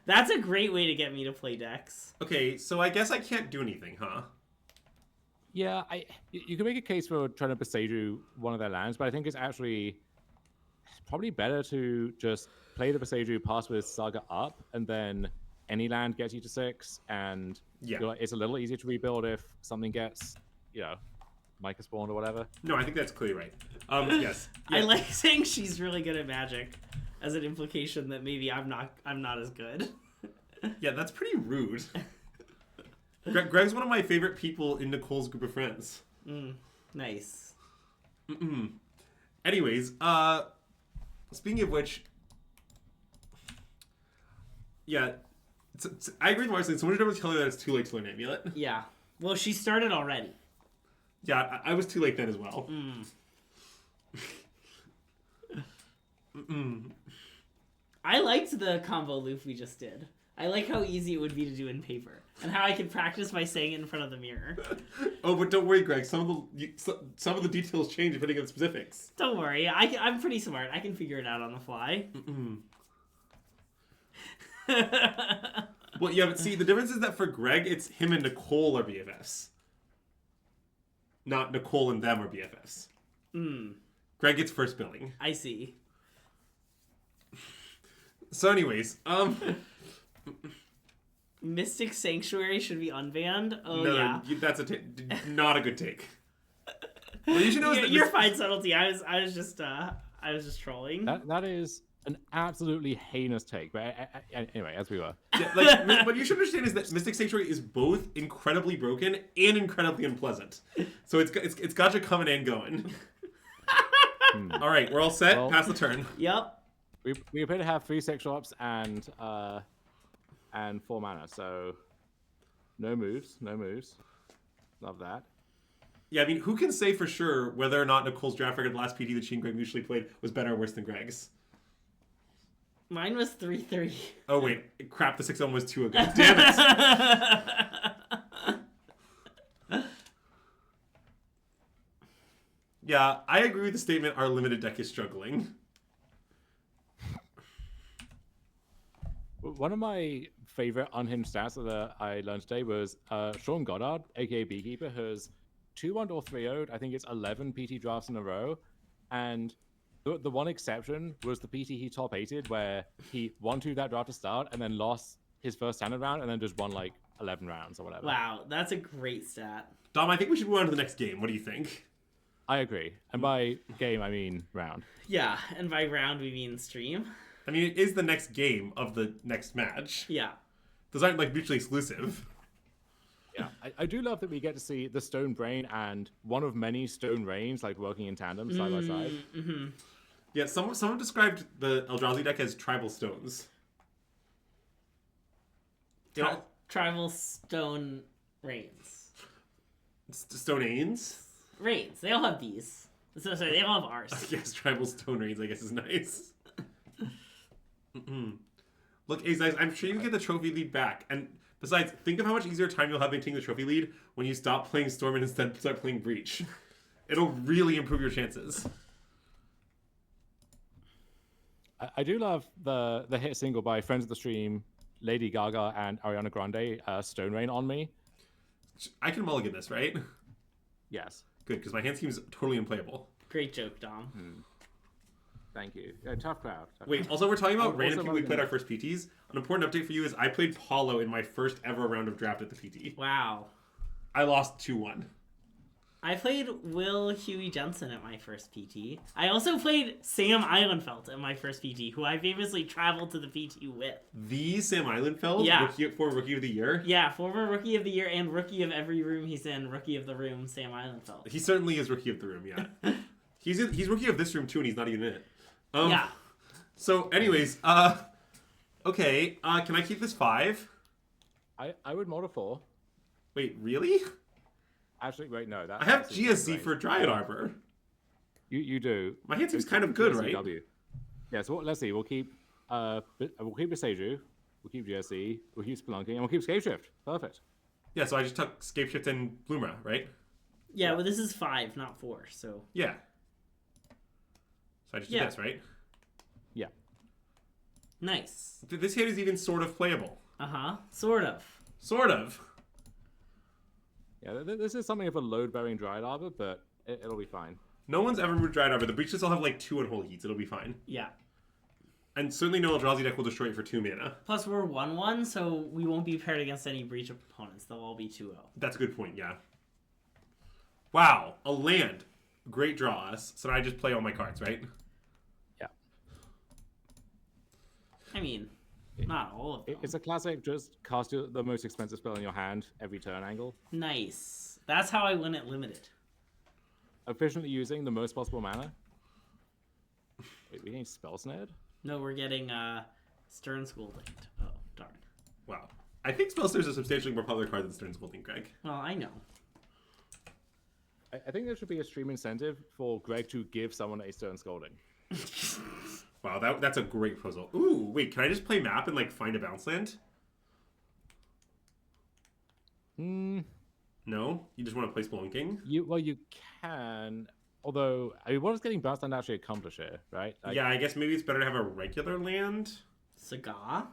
That's a great way to get me to play decks.
Okay, so I guess I can't do anything, huh?
Yeah, you can make a case for trying to Beseiju one of their lands, but I think it's actually probably better to just play the Beseiju, pass with Saga up, and then any land gets you to 6, and it's a little easier to rebuild if something gets, you know, Micah spawned or whatever.
No, I think that's clearly right. Yes.
I like saying she's really good at Magic as an implication that maybe I'm not as good.
Yeah, that's pretty rude. Greg's one of my favorite people in Nicole's group of friends.
Nice.
Anyways, speaking of which, yeah, I agree with Marcy. Someone should never tell you that it's too late to learn Amulet.
Yeah. Well, she started already.
Yeah, I was too late then as well.
I liked the combo loop we just did. I like how easy it would be to do in paper, and how I could practice by saying it in front of the mirror.
Oh, but don't worry, Greg. Some of the details change depending on the specifics.
Don't worry, I'm pretty smart. I can figure it out on the fly.
Well, yeah, but see, the difference is that for Greg, it's him and Nicole are BFFs. Not Nicole and them are BFFs. Greg gets first billing.
I see.
So anyways,
Mystic Sanctuary should be unbanned? Oh,
no,
yeah.
That's not a good take. Well, you should know
You're fine, Subtlety. I was just trolling.
That is an absolutely heinous take. But anyway, as we were.
Yeah, what you should understand is that Mystic Sanctuary is both incredibly broken and incredibly unpleasant. So it's got you coming and going. All right, we're all set.
Well,
pass the turn.
Yep.
We appear to have 3 6 drops and 4 mana, so no moves. Love that.
Yeah, I mean, who can say for sure whether or not Nicole's draft record, the last PT that she and Greg mutually played, was better or worse than Greg's?
Mine was 3-3.
Oh wait, crap! The 6-1 was 2 ago. Damn it! Yeah, I agree with the statement. Our limited deck is struggling.
One of my favorite unhinged stats that I learned today was Sean Goddard, aka Beekeeper, has 2-1 or 3-0'd. I think it's 11 PT drafts in a row, and the one exception was the PT he top 8'd, where he 1-2 that draft to start and then lost his first standard round and then just won like 11 rounds or whatever.
Wow, that's a great stat.
Dom, I think we should move on to the next game. What do you think?
I agree, and by game I mean round.
Yeah, and by round we mean stream.
I mean, it is the next game of the next match.
Yeah.
Those aren't like mutually exclusive.
Yeah, I do love that we get to see the Stone Brain and one of many Stone Rains like working in tandem side by side.
Mm-hmm.
Yeah, someone described the Eldrazi deck as tribal stones.
Tribal stone rains.
Stone Ains?
Rains. They all have these. So sorry, they all have ours.
Yes, tribal stone rains, I guess, is nice. Look, Ace, I'm sure you can get the trophy lead back. And besides, think of how much easier time you'll have maintaining the trophy lead when you stop playing Storm and instead start playing Breach. It'll really improve your chances.
I do love the hit single by friends of the stream, Lady Gaga and Ariana Grande, Stone Rain on me.
I can mulligan this, right?
Yes.
Good, because my hand seems totally unplayable.
Great joke, Dom.
Thank you. Tough crowd.
Wait, also we're talking about random
also
people we played our first PTs. An important update for you is I played Paulo in my first ever round of draft at the PT.
Wow.
I lost 2-1.
I played Will Huey Jensen at my first PT. I also played Sam Eilenfeld at my first PT, who I famously traveled to the PT with.
The Sam Eilenfeld?
Yeah.
Rookie of the Year?
Yeah, former Rookie of the Year and Rookie of every room he's in, Rookie of the Room, Sam Eilenfeld.
He certainly is Rookie of the Room, yeah. He's Rookie of this room too, and he's not even in it.
Yeah.
So, anyways, okay, can I keep this 5?
I would mod a 4.
Wait, really?
Actually, wait, no.
I have GSC for Dryad Arbor.
You do.
My hand seems kind of good, right?
GSCW. Yeah, so let's see. We'll keep Beseju, we'll keep GSC, we'll keep Spelunking, and we'll keep Scapeshift. Perfect.
Yeah, so I just took Scapeshift and Lumra, right?
Yeah, well, this is 5, not 4, so...
Yeah. So I just did this, right?
Yeah.
Nice.
This hand is even sort of playable.
Uh-huh. Sort of.
Sort of.
Yeah, this is something of a load-bearing Dryad Arbor, but it'll be fine.
No one's ever moved Dryad Arbor. The Breaches will have like 2 Unholy Heats. It'll be fine.
Yeah.
And certainly no Eldrazi deck will destroy it for 2 mana.
Plus, we're 1-1, so we won't be paired against any Breach opponents. They'll all be 2-0.
That's a good point, yeah. Wow, a land. Great draw us. So now I just play all my cards, right?
Yeah.
I mean, not all of them.
It's a classic, just cast the most expensive spell in your hand every turn angle.
Nice. That's how I win it limited.
efficiently using the most possible mana. Wait, we getting spell snared?
No, we're getting Stern School linked. Oh, darn.
Wow. I think Spellsnare is a substantially more popular card than Stern's Holding, Greg.
Well, I know.
I think there should be a stream incentive for Greg to give someone a Stern Scolding.
Wow, that's a great proposal. Ooh, wait, can I just play map and like find a bounce land? No? You just want to play Spelunking?
Well, you can. Although, I mean, what does getting bounced land actually accomplish here, right? Like,
Yeah, I guess maybe it's better to have a regular land.
Saga?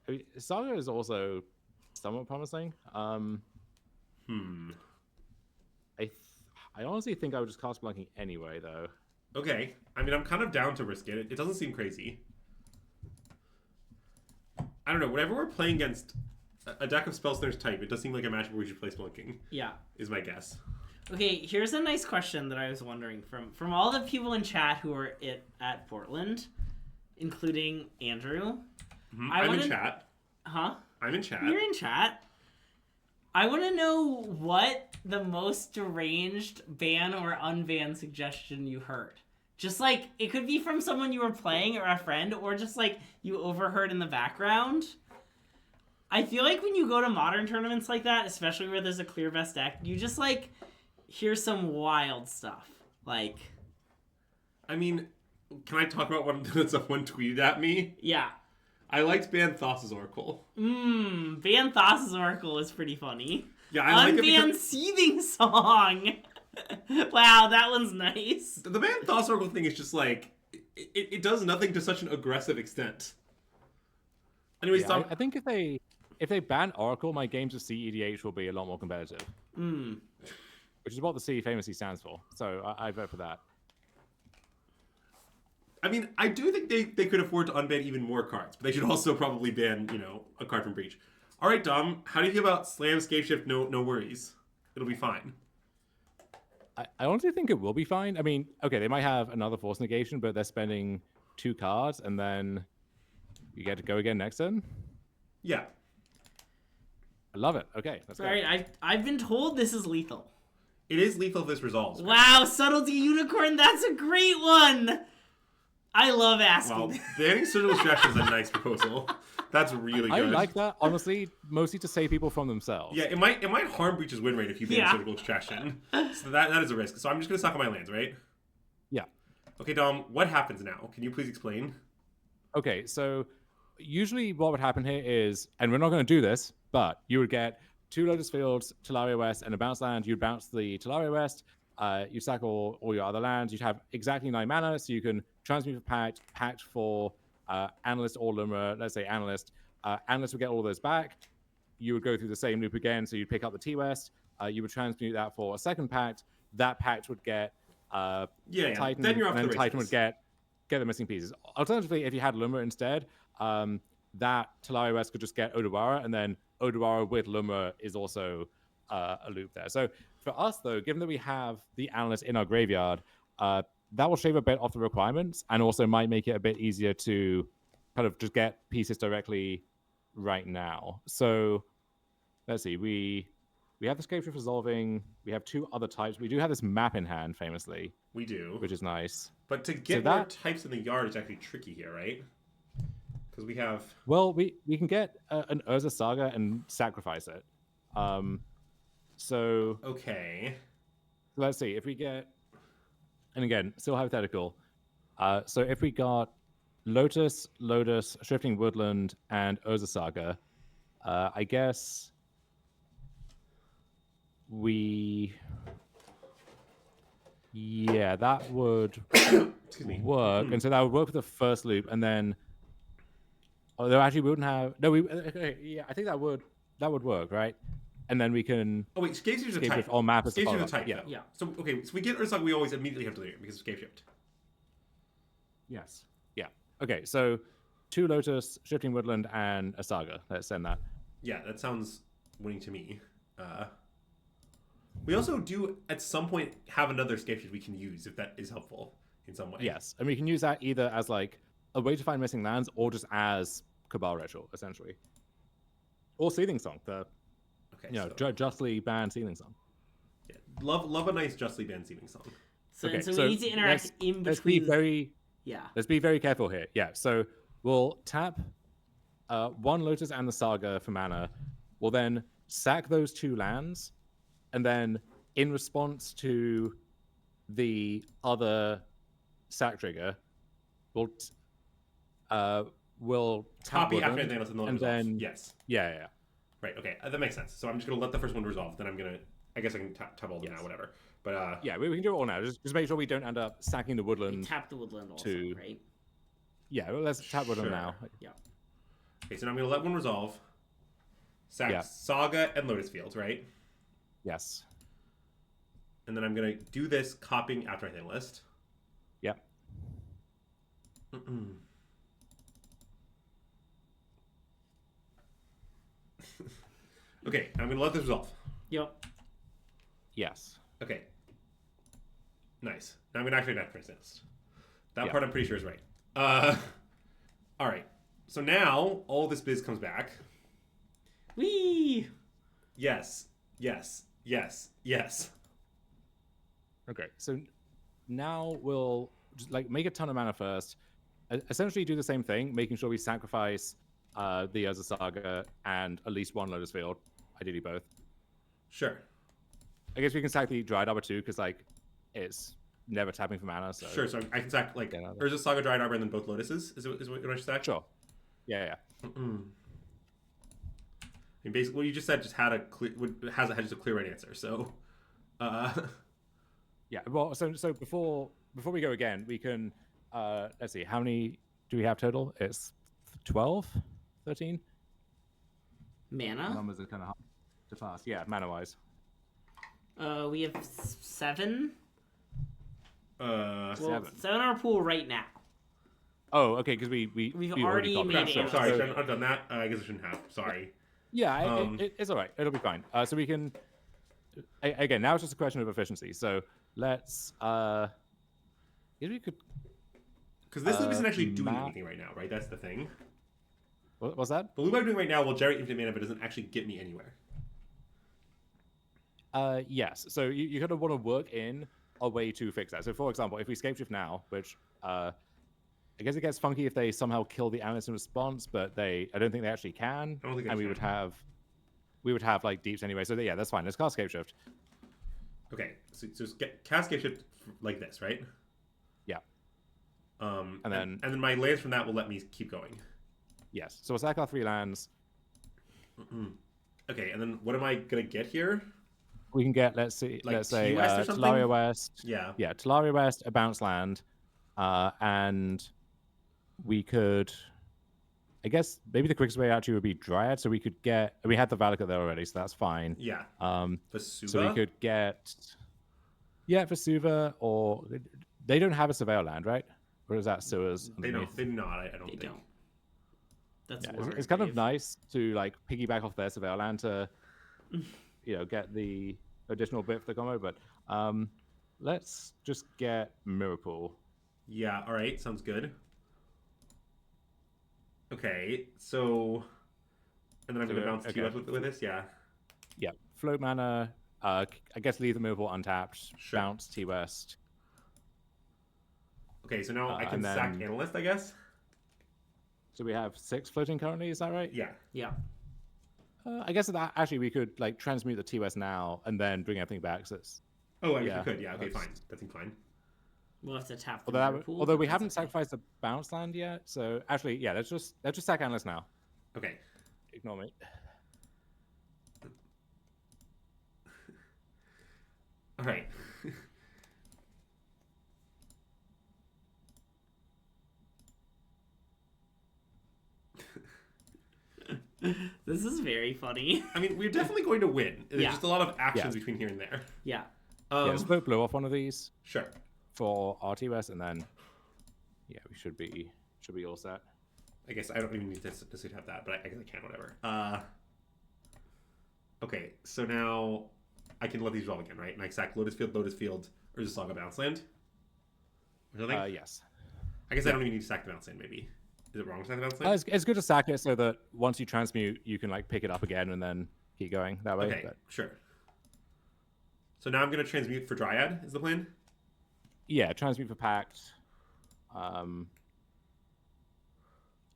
I mean, Saga is also somewhat promising. I honestly think I would just cast Spelunking anyway, though.
Okay. I mean, I'm kind of down to risk it. It doesn't seem crazy. I don't know. Whenever we're playing against a deck of Spellsnare's type, it does seem like a matchup where we should play Spelunking.
Yeah.
Is my guess.
Okay, here's a nice question that I was wondering from all the people in chat who are at Portland, including Andrew.
Mm-hmm. I'm in chat.
Huh?
I'm in chat.
You're in chat. I want to know what the most deranged ban or unban suggestion you heard. Just like, it could be from someone you were playing or a friend, or just like you overheard in the background. I feel like when you go to modern tournaments like that, especially where there's a clear best deck, you just like hear some wild stuff. Like,
I mean, can I talk about what someone tweeted at me?
Yeah.
I liked Ban Thassa's Oracle.
Ban Thassa's Oracle is pretty funny.
Yeah, I like it
Unban
because...
Seething Song. Wow, that one's nice.
The Ban Thassa's Oracle thing is just like, it does nothing to such an aggressive extent. Anyways,
yeah, I think if they ban Oracle, my games of CEDH will be a lot more competitive. Which is what the C famously stands for. So I vote for that.
I mean, I do think they could afford to unban even more cards, but they should also probably ban, a card from Breach. All right, Dom, how do you feel about Slam, Scapeshift, no worries? It'll be fine.
I honestly think it will be fine. I mean, okay, they might have another Force Negation, but they're spending 2 cards, and then you get to go again next turn?
Yeah.
I love it. Okay, let's go.
All right, I've been told this is lethal.
It is lethal if this resolves.
Wow, Subtlety Unicorn, that's a great one! I love asking.
Well, banning Surgical Extraction is a nice proposal. That's really good.
I like that, honestly, mostly to save people from themselves.
Yeah, it might harm Breach's win rate if you ban Surgical Extraction. So that is a risk. So I'm just going to suck on my lands, right?
Yeah.
Okay, Dom, what happens now? Can you please explain?
Okay, so usually what would happen here is, and we're not going to do this, but you would get 2 Lotus Fields, Talaria West, and a bounce land. You'd bounce the Talaria West. You sack all your other lands. You'd have exactly 9 mana, so you can transmute for pact for Analyst or Lumra. Let's say Analyst. Analyst would get all those back. You would go through the same loop again, so you'd pick up the T-West. You would transmute that for a second pact. That pact would get Titan,
then you're off
and then
the
Titan
races.
would get the missing pieces. Alternatively, if you had Lumra instead, that Talaria West could just get Odawara, and then Odawara with Lumra is also a loop there. So for us, though, given that we have the Analyst in our graveyard, that will shave a bit off the requirements and also might make it a bit easier to kind of just get pieces directly right now. So let's see. We have the Scapeshift resolving. We have 2 other types. We do have this map in hand, famously.
We do.
Which is nice.
But to get more types in the yard is actually tricky here, right? Because we have...
Well, we can get an Urza Saga and sacrifice it. So...
Okay.
Let's see. If we get... And again, still hypothetical. So if we got Lotus, Shifting Woodland, and Urza Saga, I guess we... Yeah, that would work. And so that would work for the first loop, and then... Although actually we wouldn't have... No, yeah, I think that would work, right? And then we can...
Oh, wait, Scapeshift is a type.
All map is
Scapeshift is a type,
yeah.
yeah. So, okay, so we get Ursa, we always immediately have to delete it because of Scapeshift.
Yes. Yeah. Okay, so 2 Lotus, Shifting Woodland, and a Saga. Let's send that.
Yeah, that sounds winning to me. We also do, at some point, have another Scapeshift we can use if that is helpful in some way.
Yes, and we can use that either as, like, a way to find missing lands or just as Cabal Ritual, essentially. Or Seething Song, the... Okay, justly banned Seething Song.
Yeah, love a nice Justly Banned Seeming song.
So,
Okay,
and so
so
we need to interact in between. Yeah.
Let's be very careful here. Yeah, so we'll tap one Lotus and the Saga for mana. We'll then sack those 2 lands, and then in response to the other sack trigger, we'll tap
Copy after
Woodland,
anything else
and then
yes.
Yeah.
Right. Okay. That makes sense. So I'm just gonna let the first one resolve. Then I guess I can tap all of them now. Whatever. But
yeah, we can do it all now. Just make sure we don't end up sacking the Woodland.
We tap the Woodland also, right?
Yeah. Well, let's tap Woodland now.
Yeah.
Okay. So now I'm gonna let one resolve. Sack Saga and Lotus Fields, right?
Yes.
And then I'm gonna do this copying after anything list.
Yep.
Okay, I'm gonna let this resolve.
Yep.
Yes.
Okay. Nice. Now I'm gonna activate that for instance. That part I'm pretty sure is right. All right. So now all this biz comes back.
Whee!
Yes. Yes. Yes. Yes.
Okay. So now we'll just make a ton of mana first. Essentially do the same thing, making sure we sacrifice the Urza Saga and at least one Lotus Field, ideally both.
Sure.
I guess we can sack the Dryad Arbor too, because it's never tapping for mana. So
sure. So I can sack Urza Saga, Dryad Arbor, and then both Lotuses. Is what I should sack?
Sure. Yeah.
I mean, basically, what you just said just had just a clear right answer. So,
yeah. Well, so before we go again, we can let's see, how many do we have total? It's 12, 13.
Mana.
Numbers are kind of hard to pass. Yeah, mana wise.
We have 7.
7.
7 in our pool right now.
Oh, okay, because we've
already
copied
made
it.
it.
Sorry, I've done that. I guess I shouldn't have. Sorry.
Yeah, it's all right. It'll be fine. So we can again. Now it's just a question of efficiency. So let's. Maybe we could.
Because this isn't actually doing anything right now, right? That's the thing.
What's that?
The loop I'm doing right now will generate infinite mana, but doesn't actually get me anywhere.
Yes. So you kind of want to work in a way to fix that. So for example, if we escape shift now, which I guess it gets funky if they somehow kill the Amulets in response, but I don't think they actually can.
I don't think
and we would have deeps anyway. So yeah, that's fine. Let's cast escape shift.
Okay, so just cast escape shift like this, right?
Yeah.
And then my lands from that will let me keep going.
Yes. So we'll sack our 3 lands.
Okay, and then what am I gonna get here?
We can get let's say Talaria West.
Yeah.
Yeah, Talaria West, a bounce land, and we could. I guess maybe the quickest way actually would be Dryad. So we could get. We had the Valakut there already, so that's fine.
Yeah. Vesuva?
So we could get. Yeah, Vesuva, or they don't have a Surveil land, right? Or is that sewers?
They don't. They do not. I don't think.
Don't. That's
it's kind of nice to piggyback off their Surveil land to, get the additional bit for the combo. But let's just get Mirror Pool.
Yeah. All right. Sounds good. Okay. So, and then I'm gonna bounce T-West with this. Yeah.
Yeah. Float mana. I guess leave the Mirror Pool untapped.
Sure.
Bounce T-West.
Okay. So now I can sack Analyst, I guess.
So we have 6 floating currently, is that right?
Yeah.
Yeah.
I guess that actually we could transmute the T-West now and then bring everything back. So it's,
I guess we could. Yeah. Okay. Fine. That seems fine.
We'll have to tap the pool.
Although we haven't sacrificed the bounce land yet, so actually, yeah, let's just sack Analyst now.
Okay.
Ignore me.
All right.
This is very funny.
I mean, we're definitely going to win. There's just a lot of actions between here and there.
Yeah.
Let's blow off one of these.
Sure.
For RT-West, and then we should be all set.
I guess I don't even need to have that, but I guess I can, whatever. Okay, so now I can let these roll again, right? And I sack Lotus Field, or just Saga Bounce Land? Or something?
Yes.
I guess I don't even need to sack the Bounce Land, maybe. Is it wrong to sack the Bounce Land?
It's good to sack it so that once you transmute, you can pick it up again and then keep going that way.
Okay, sure. So now I'm going to transmute for Dryad, is the plan?
Yeah, transmute for Pact.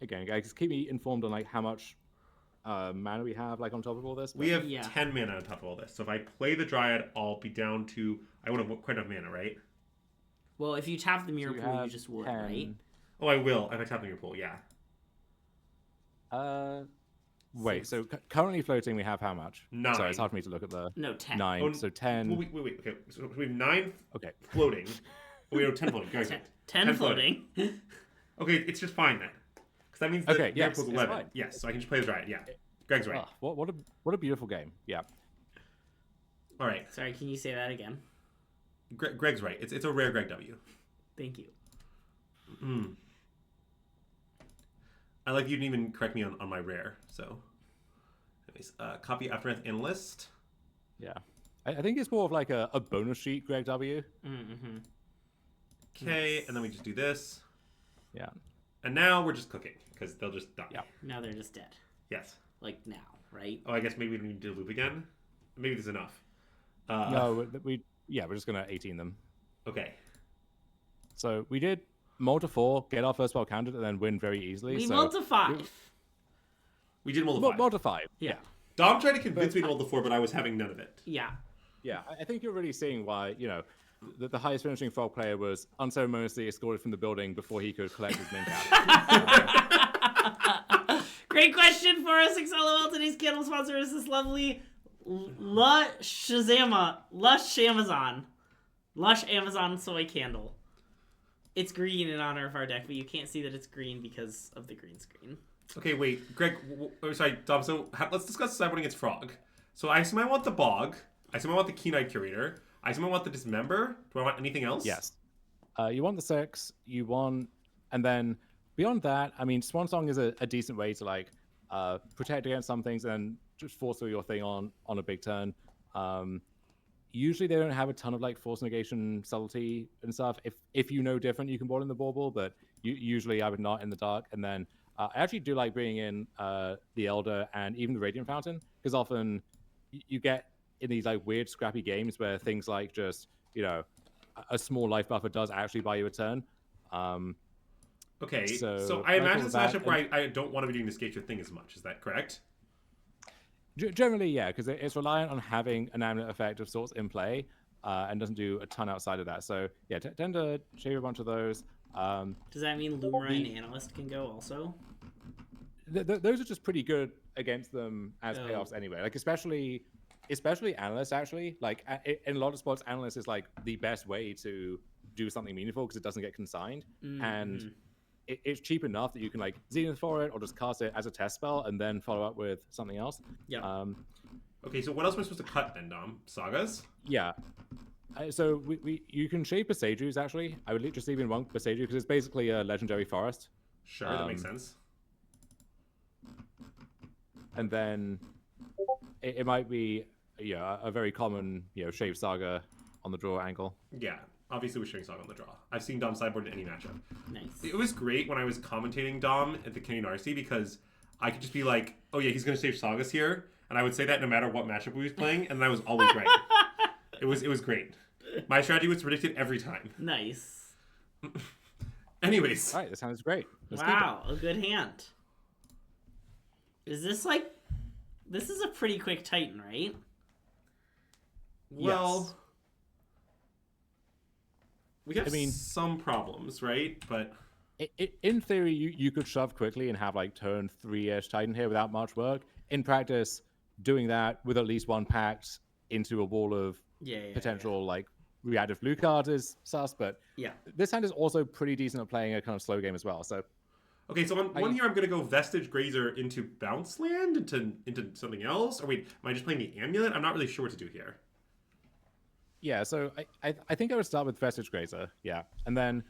Again, guys, keep me informed on like how much mana we have like on top of all this.
We have
Yeah.
10 mana on top of all this. So if I play the Dryad, I'll be down to... I won't have quite enough mana, right?
Well, if you tap the mirror
So you
pool, you
have
just would,
10.
right?
Oh, I will. If I tap in your pool, yeah.
Wait, so currently floating we have how much?
9.
Sorry, it's hard for me to look at the
No, 10.
9.
Oh,
So 10.
Well, wait. Okay, so we have 9
Okay.
floating. Oh, wait, no, 10 floating. Guys,
10 floating.
Okay, it's just fine then. Because that means the
Okay, yes,
pool's
it's
11.
fine.
Yes, so I can just play the Dryad, yeah. Greg's right.
Oh, what a beautiful game. Yeah.
All right.
Sorry, can you say that again?
Greg's right. It's a rare Greg W.
Thank you.
I like you didn't even correct me on my rare, so... Anyways, copy Aftermath Analyst.
Yeah. I think it's more of like a bonus sheet, Greg W.
Mm-hmm.
Okay,
Nice.
and then we just do this.
Yeah.
And now we're just cooking, because they'll just die.
Yeah.
Now they're just dead.
Yes.
Like now, right?
Oh, I guess maybe we need to loop again? Maybe this is enough.
No, we're just going to 18 them.
Okay.
So we did mull to 4, get our first spell counted, and then win very easily.
We
so
mulled to 5.
We did mull to 5.
Mull to 5.
Yeah.
Dom tried to convince me to mull to 4, but I was having none of it.
Yeah.
Yeah, I think you're really seeing why, the highest finishing frog player was unceremoniously escorted from the building before he could collect his min cap.
Great question for our 6LOL. Today's candle sponsor is this lovely Lush Amazon soy candle. It's green in honor of our deck, but you can't see that it's green because of the green screen.
Okay, wait. Greg, sorry, Dom, so let's discuss Sideboarding against Frog. So I assume I want the Bog. I assume I want the Keen-Eyed Curator. I assume I want the Dismember. Do I want anything else?
Yes. You want the 6, and then beyond that, I mean, Swan Song is a decent way to protect against some things and just force through your thing on a big turn. Usually they don't have a ton of force negation subtlety and stuff. If you know different, you can board in the bauble, but usually I would not in the dark. And then I actually do like bringing in the Elder and even the Radiant Fountain, because often you get in these weird scrappy games where things like just a small life buffer does actually buy you a turn.
Okay,
so
I imagine it's a matchup where I don't want to be doing the Skater thing as much. Is that correct?
Generally, yeah, because it's reliant on having an amulet effect of sorts in play, and doesn't do a ton outside of that. So yeah, tend to shave a bunch of those.
Does that mean Lumra and Analyst can go also?
Those are just pretty good against them as payoffs anyway. Especially Analyst, actually. In a lot of spots, Analyst is the best way to do something meaningful because it doesn't get consigned.
Mm-hmm.
And it's cheap enough that you can Zenith for it or just cast it as a test spell and then follow up with something else.
Yeah.
Okay, so what else am I supposed to cut then, Dom? Sagas?
Yeah. So you can shade Besagers, actually. I would just leave in one Besager because it's basically a legendary forest.
Sure, that makes sense.
And then it might be a very common Shave Saga on the draw angle.
Yeah, obviously we're showing Saga on the draw. I've seen Dom sideboard in any matchup.
Nice.
It was great when I was commentating Dom at the Canadian RC because I could just be like, oh yeah, he's going to save Sagas here. And I would say that no matter what matchup we was playing, and I was always right. It was great. My strategy was predicted every time.
Nice.
Anyways.
All right, that sounds great.
Wow, a good hand. Is this this is a pretty quick Titan, right?
Well,
Yes.
we have some problems, right? But
in theory, you could shove quickly and have turn 3-ish Titan here without much work. In practice, doing that with at least one pact into a wall of potential reactive blue cards is sus, but this hand is also pretty decent at playing a kind of slow game as well. So
okay, so on one here, I'm going to go Vestige Grazer into Bounce Land, into something else. Or wait, am I just playing the Amulet? I'm not really sure what to do here.
Yeah, so I think I would start with Vestige Grazer, yeah. And then,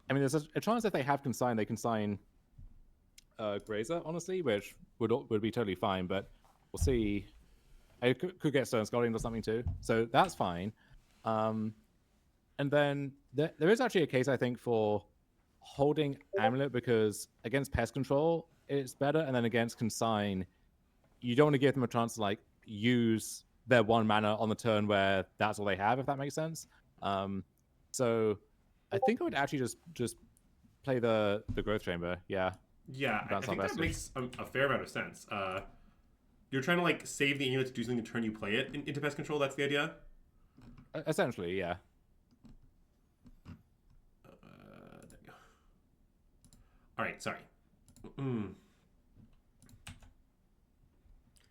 I mean, there's a chance that they have consign, they consign Grazer, honestly, which would be totally fine, but we'll see. I could get Stone Scalding or something too, so that's fine. And then there is actually a case, I think, for holding Amulet because against Pest Control, it's better, and then against Consign, you don't want to give them a chance to use their 1 mana on the turn where that's all they have, if that makes sense. So I think I would actually just play the growth chamber. Yeah.
Yeah, I
Bounce off
think that
Vestige.
makes a fair amount of sense. You're trying to like save the amulet to do something the turn you play it into pest control. That's the idea.
Essentially, yeah.
There you go. All right, sorry.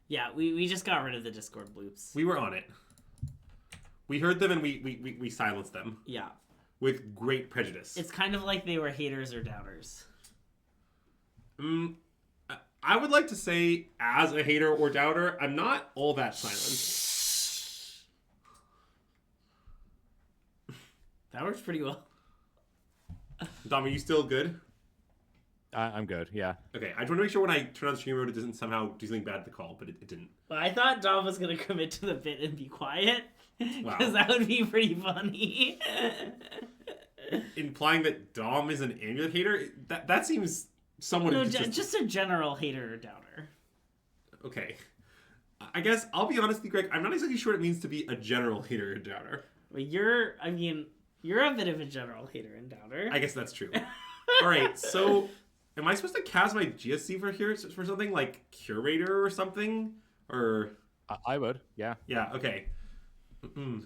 Yeah, we just got rid of the Discord bloops.
We were on it. We heard them and we silenced them
Yeah.
with great prejudice.
It's kind of like they were haters or doubters.
I would like to say, as a hater or doubter, I'm not all that silent.
That works pretty well.
Dom, are you still good?
I'm good, yeah.
Okay, I just want to make sure when I turn on stream mode, it doesn't somehow do something bad to the call, but it didn't.
Well, I thought Dom was going to commit to the bit and be quiet.
Wow.
Because that would be pretty funny.
Implying that Dom is an amulet hater? That seems somewhat...
No, just a general hater or doubter.
Okay. I guess, I'll be honest with you, Greg, I'm not exactly sure what it means to be a general hater or doubter.
Well, you're a bit of a general hater and doubter.
I guess that's true. Alright, so... Am I supposed to cast my GSC for here for something like Curator or something? Or...
I would, yeah.
Yeah, okay.
I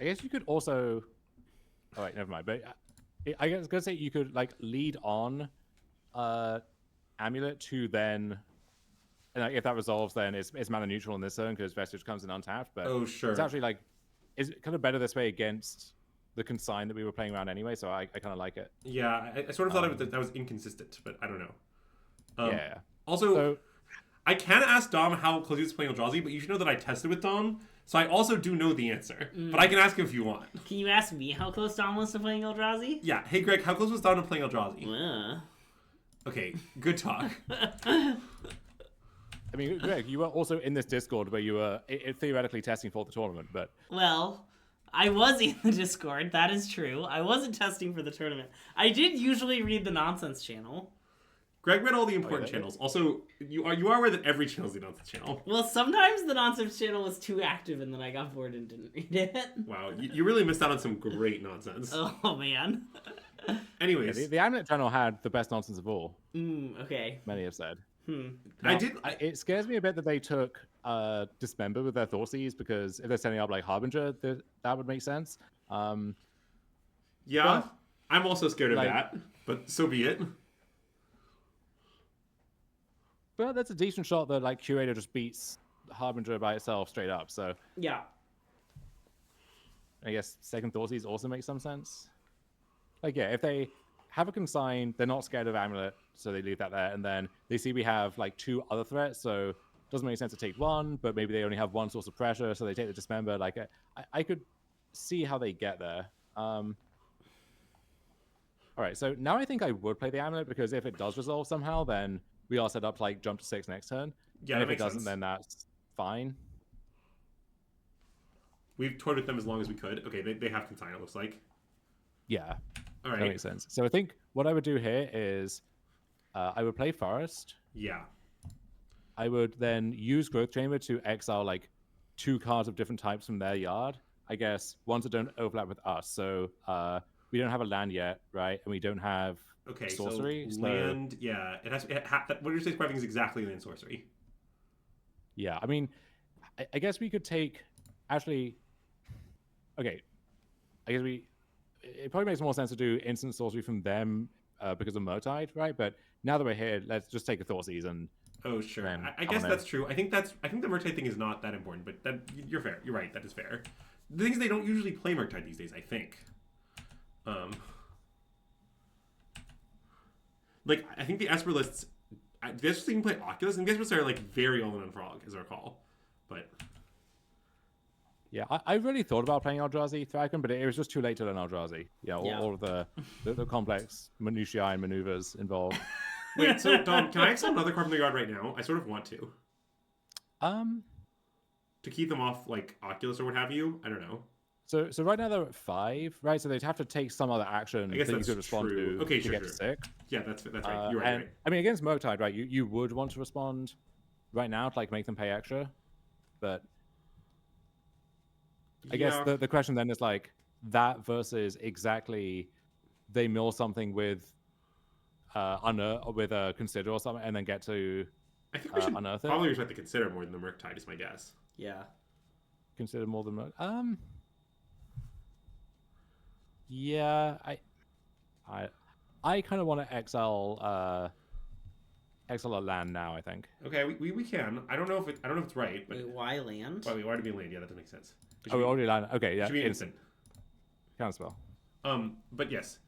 guess you could also... Oh, wait, never mind. But I was going to say you could, like, lead on Amulet to then... And like, if that resolves, then it's mana neutral in this turn because Vestige comes in untapped. But
oh, sure.
it's actually, like... It's kind of better this way against the consign that we were playing around anyway, so I kind of like it.
Yeah, I sort of thought that was inconsistent, but I don't know.
Yeah.
Also, I can ask Dom how close he was playing Eldrazi, but you should know that I tested with Dom, so I also do know the answer. But I can ask him if you want.
Can you ask me how close Dom was to playing Eldrazi?
Yeah. Hey, Greg, how close was Dom to playing Eldrazi? Okay, good talk.
I mean, Greg, you were also in this Discord where you were theoretically testing for the tournament, but...
Well, I was in the Discord, that is true. I wasn't testing for the tournament. I did usually read the nonsense channel.
Greg read all the important channels. Also, you are aware that every channel is the nonsense channel.
Well, sometimes the nonsense channel was too active and then I got bored and didn't read it.
Wow, you really missed out on some great nonsense.
Oh, man.
Anyways.
Yeah, the Amulet channel had the best nonsense of all.
Okay.
Many have said.
Now,
it scares me a bit that they took Dismember with their Thoughtseize, because if they're setting up like Harbinger, that would make sense.
Yeah,
but,
I'm also scared of that, but so be it.
But that's a decent shot that like Curator just beats Harbinger by itself straight up. So
yeah,
I guess second Thoughtseize also makes some sense. Like yeah, if they have a consign, they're not scared of Amulet, so they leave that there, and then they see we have like 2 other threats, so it doesn't make sense to take one, but maybe they only have 1 source of pressure, so they take the Dismember. Like I could see how they get there. All right, so now I think I would play the Amulet, because if it does resolve somehow, then we are set up to like jump to 6 next turn.
Yeah,
and
that
if it doesn't,
sense.
then that's fine.
We've toyed with them as long as we could. Okay, they have consign, it looks like.
Yeah.
All right.
That makes sense. So I think what I would do here is I would play Forest.
Yeah.
I would then use Growth Chamber to exile like 2 cards of different types from their yard. I guess ones that don't overlap with us. So we don't have a land yet, right? And we don't have sorcery.
So land, yeah. What you're describing is exactly land sorcery.
Yeah, I mean, I guess we could take actually. Okay, I guess it probably makes more sense to do instant sorcery from them because of Murktide, right? But now that we're here, let's just take a Thoughtseize and...
Oh, sure. I guess that's true. I think the Murktide thing is not that important, but you're fair. You're right. That is fair. The thing is, they don't usually play Murktide these days, I think. Like, I think the Esper lists... They just even play Oculus, and the Esper are, like, very all in on Frog, as I recall. But...
Yeah, I really thought about playing Eldrazi Thraken, but it was just too late to learn Eldrazi. Yeah, all of the complex minutiae and maneuvers involved.
Wait, so Dom, can I exile another card from the yard right now? I sort of want to. To keep them off, like, Oculus or what have you? I don't know.
So right now they're at 5, right? So they'd have to take some other action that you could respond to get to 6.
Yeah, that's right. You're right.
I mean, against Murktide, right, you would want to respond right now to, like, make them pay extra. But I guess the question then is like that versus exactly they mill something with a consider or something and then get to
I think we should
unearth
probably respect the consider more than the Murktide is my guess.
Yeah.
consider more than yeah, I kind of want to exile a land now, I think.
Okay, we can. I don't know if it's right, but
Wait, why land?
why to be land? Yeah, that doesn't make sense.
We already landed. Okay, yeah.
Should be instant.
Counterspell.
But yes.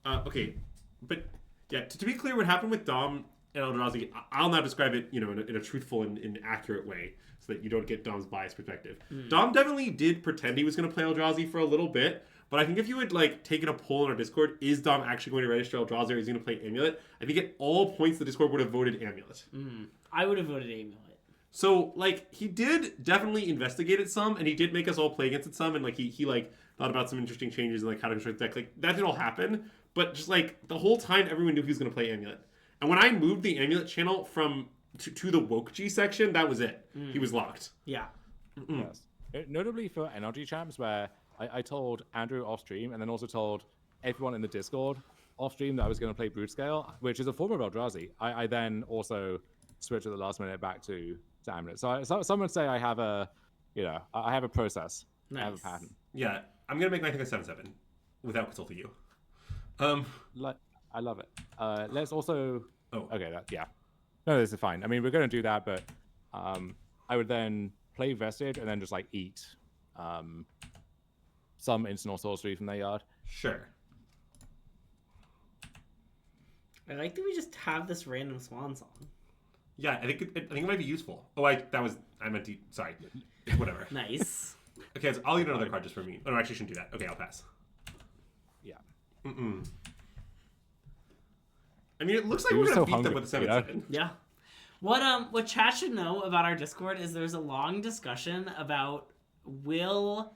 Okay, but yeah. To be clear, what happened with Dom and Eldrazi, I'll now describe it, in a truthful and accurate way, so that you don't get Dom's biased perspective. Dom definitely did pretend he was going to play Eldrazi for a little bit. But I think if you had taken a poll on our Discord, is Dom actually going to register Eldrazi or is he going to play Amulet? I think at all points the Discord would have voted Amulet.
I would have voted Amulet.
So he did definitely investigate it some, and he did make us all play against it some, and he thought about some interesting changes and how to construct the deck. That did all happen, but just the whole time everyone knew he was going to play Amulet. And when I moved the Amulet channel from to the Woke G section, that was it. He was locked.
Yeah.
Yes. Notably for energy champs, where I told Andrew off stream, and then also told everyone in the Discord off stream that I was going to play Brute Scale, which is a form of Eldrazi. I then also switched at the last minute back to Amulet. So some would say I have a process.
Nice.
I have a pattern.
Yeah, I'm gonna make my thing a 7/7 without consulting you.
I love it. Let's also.
Oh,
okay. No, this is fine. I mean, we're going to do that, but I would then play Vestige and then just eat some instant or sorcery from their yard.
Sure.
I like that we just have this random swan song.
Yeah, I think it might be useful. Oh, I meant to. Sorry. Whatever.
Nice.
Okay, so I'll eat another card just for me. Oh, no, I actually shouldn't do that. Okay, I'll pass.
Yeah.
I mean, it looks like we're gonna beat them with a 7/7.
Yeah. What chat should know about our Discord is there's a long discussion about will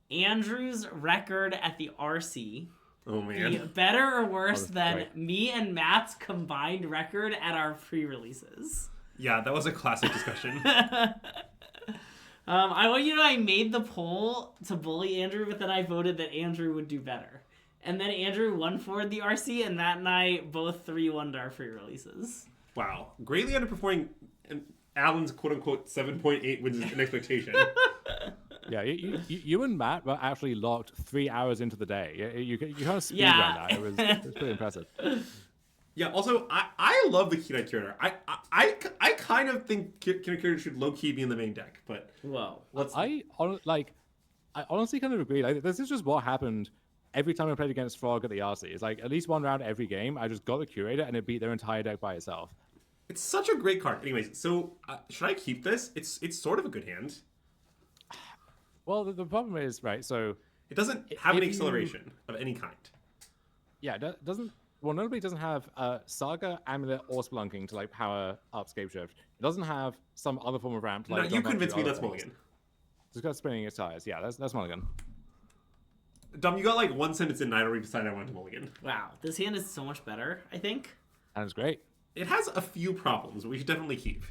Andrew's record at the RC
Oh man.
be better or worse than
right.
me and Matt's combined record at our pre-releases.
Yeah, that was a classic discussion.
I want you to know I made the poll to bully Andrew, but then I voted that Andrew would do better. And then Andrew won for the RC, and Matt and I both 3-1'd our pre-releases.
Wow. Greatly underperforming Alan's quote-unquote 7.8 wins an expectation.
Yeah, you and Matt were actually locked 3 hours into the day. You kind of speed run that. It was pretty impressive.
Yeah, also, I love the Key Knight Curator. I kind of think Curator should low-key be in the main deck, but...
Whoa.
I honestly kind of agree. This is just what happened every time I played against Frog at the RC. It's at least one round every game, I just got the Curator and it beat their entire deck by itself.
It's such a great card. Anyways, so should I keep this? It's sort of a good hand.
Well, the problem is, right, so...
It doesn't have any acceleration of any kind.
Yeah, it doesn't... Well, notably, it doesn't have Saga, Amulet, or Spelunking to power up Scapeshift. It doesn't have some other form of ramp.
No, you convinced me that's Mulligan.
It's got spinning its tires. Yeah, that's Mulligan.
Dom, you got one sentence in and I already decided I wanted to Mulligan.
Wow, this hand is so much better, I think.
And it's great.
It has a few problems, but we should definitely keep.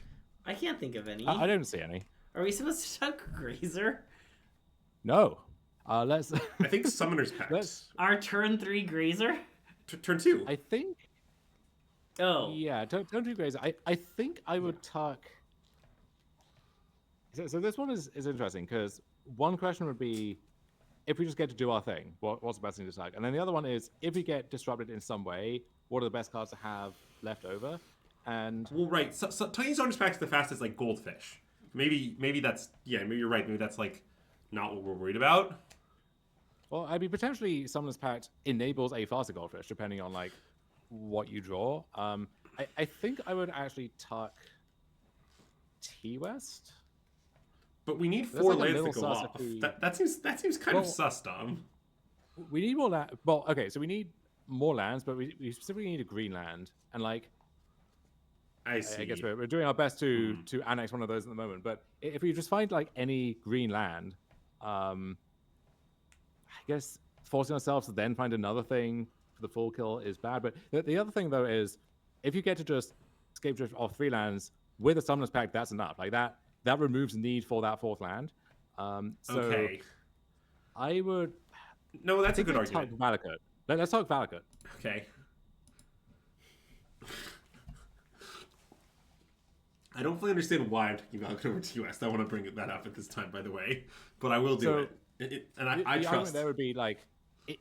I can't think of any.
I don't see any.
Are we supposed to talk Grazer?
No. Let's...
I think Summoner's Pact.
Our turn 3 Grazer?
Turn 2.
I think...
Oh.
Yeah, don't do Grazer. I think I would tuck... So this one is interesting, because one question would be, if we just get to do our thing, what's the best thing to tuck? And then the other one is, if we get disrupted in some way, what are the best cards to have left over? And...
Well, right. So tucking Summoner's Pact is the fastest, Goldfish. Maybe that's... Yeah, maybe you're right. Maybe that's, not what we're worried about.
Well, I mean, potentially Summoner's Pact enables a faster Goldfish, depending on, what you draw. I think I would actually tuck T-West.
But we need 4 lands to go off. That seems kind of sus, Dom.
We need more land. Well, okay, so we need more lands, but we specifically need a green land. And,
I see.
I guess we're doing our best to annex one of those at the moment. But if we just find, any green land... I guess forcing ourselves to then find another thing for the full kill is bad. But the other thing, though, is if you get to just Scapeshift off 3 lands with a Summoner's Pact, that's enough. that removes need for that 4th land. So
Okay.
I would.
No, that's a good
Let's
argument.
talk Valakut. Let's talk Valakut.
Okay. I don't fully understand why I'm taking Valakut over TOS. I want to bring that up at this time, by the way. But I will do it. And I
The
trust.
argument there would be like,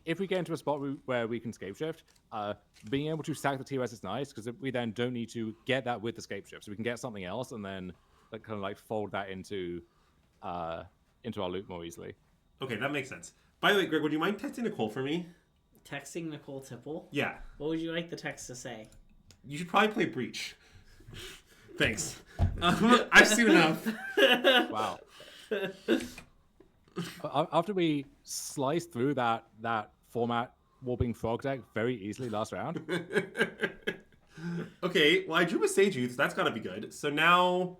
if we get into a spot where we can Scapeshift, being able to sack the TOS is nice because we then don't need to get that with the Scapeshift. So we can get something else and then kind of like fold that into our loop more easily.
Okay, that makes sense. By the way, Greg, would you mind texting Nicole for me?
Texting Nicole Tipple?
Yeah.
What would you like the text to say?
You should probably play Breach. Thanks. I've seen enough.
Wow. After we sliced through that format Warping Frog deck very easily last round.
Okay, well, I drew a Sage Youth, so that's gotta be good. So now...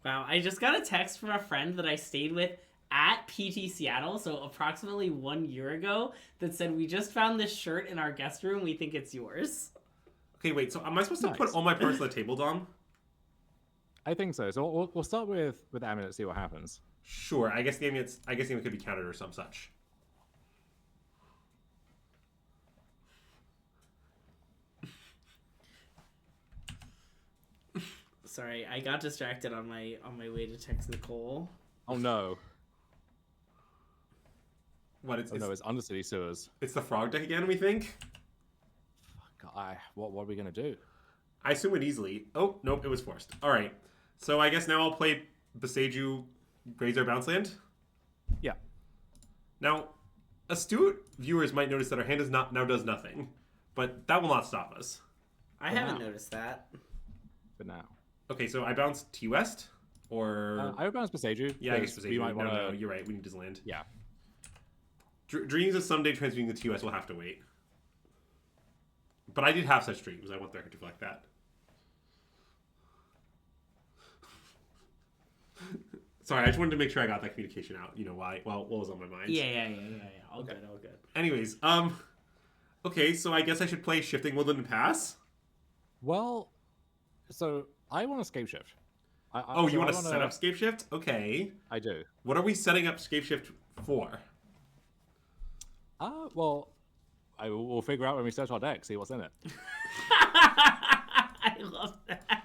Wow, I just got a text from a friend that I stayed with at PT Seattle, so approximately 1 year ago, that said, we just found this shirt in our guest room, we think it's yours.
Okay, wait, so am I supposed to put all my parts on the table, Dom?
I think so. So we'll start with Amulet, see what happens.
Sure, I guess the Amulet could be countered or some such.
Sorry, I got distracted on my way to text Nicole.
Oh no.
What, it's
Undercity Sewers.
It's the frog deck again, we think?
God, what are we gonna do?
I assume it easily. Oh, nope, it was forced. Alright. So I guess now I'll play Beseju Grazer Bounce Land.
Yeah.
Now, astute viewers might notice that our hand now does nothing, but that will not stop us.
I haven't noticed that.
For now.
Okay, so I bounce T West, or
I would bounce Beseju.
yeah, I guess Beseju.
We might want to.
No, you're right. We need his land.
Yeah.
Dreams of someday transmuting the TOS will have to wait. But I did have such dreams. I want the record to reflect that. Sorry, I just wanted to make sure I got that communication out. You know why? Well, what was on my mind?
Yeah. All good.
Anyways, okay, so I guess I should play Shifting Woodland and Pass.
Well, so I want to Scape Shift.
You want to set up Scape Shift? Okay.
I do.
What are we setting up Scape Shift for?
Well, we'll figure out when we search our deck, see what's in it.
I love that.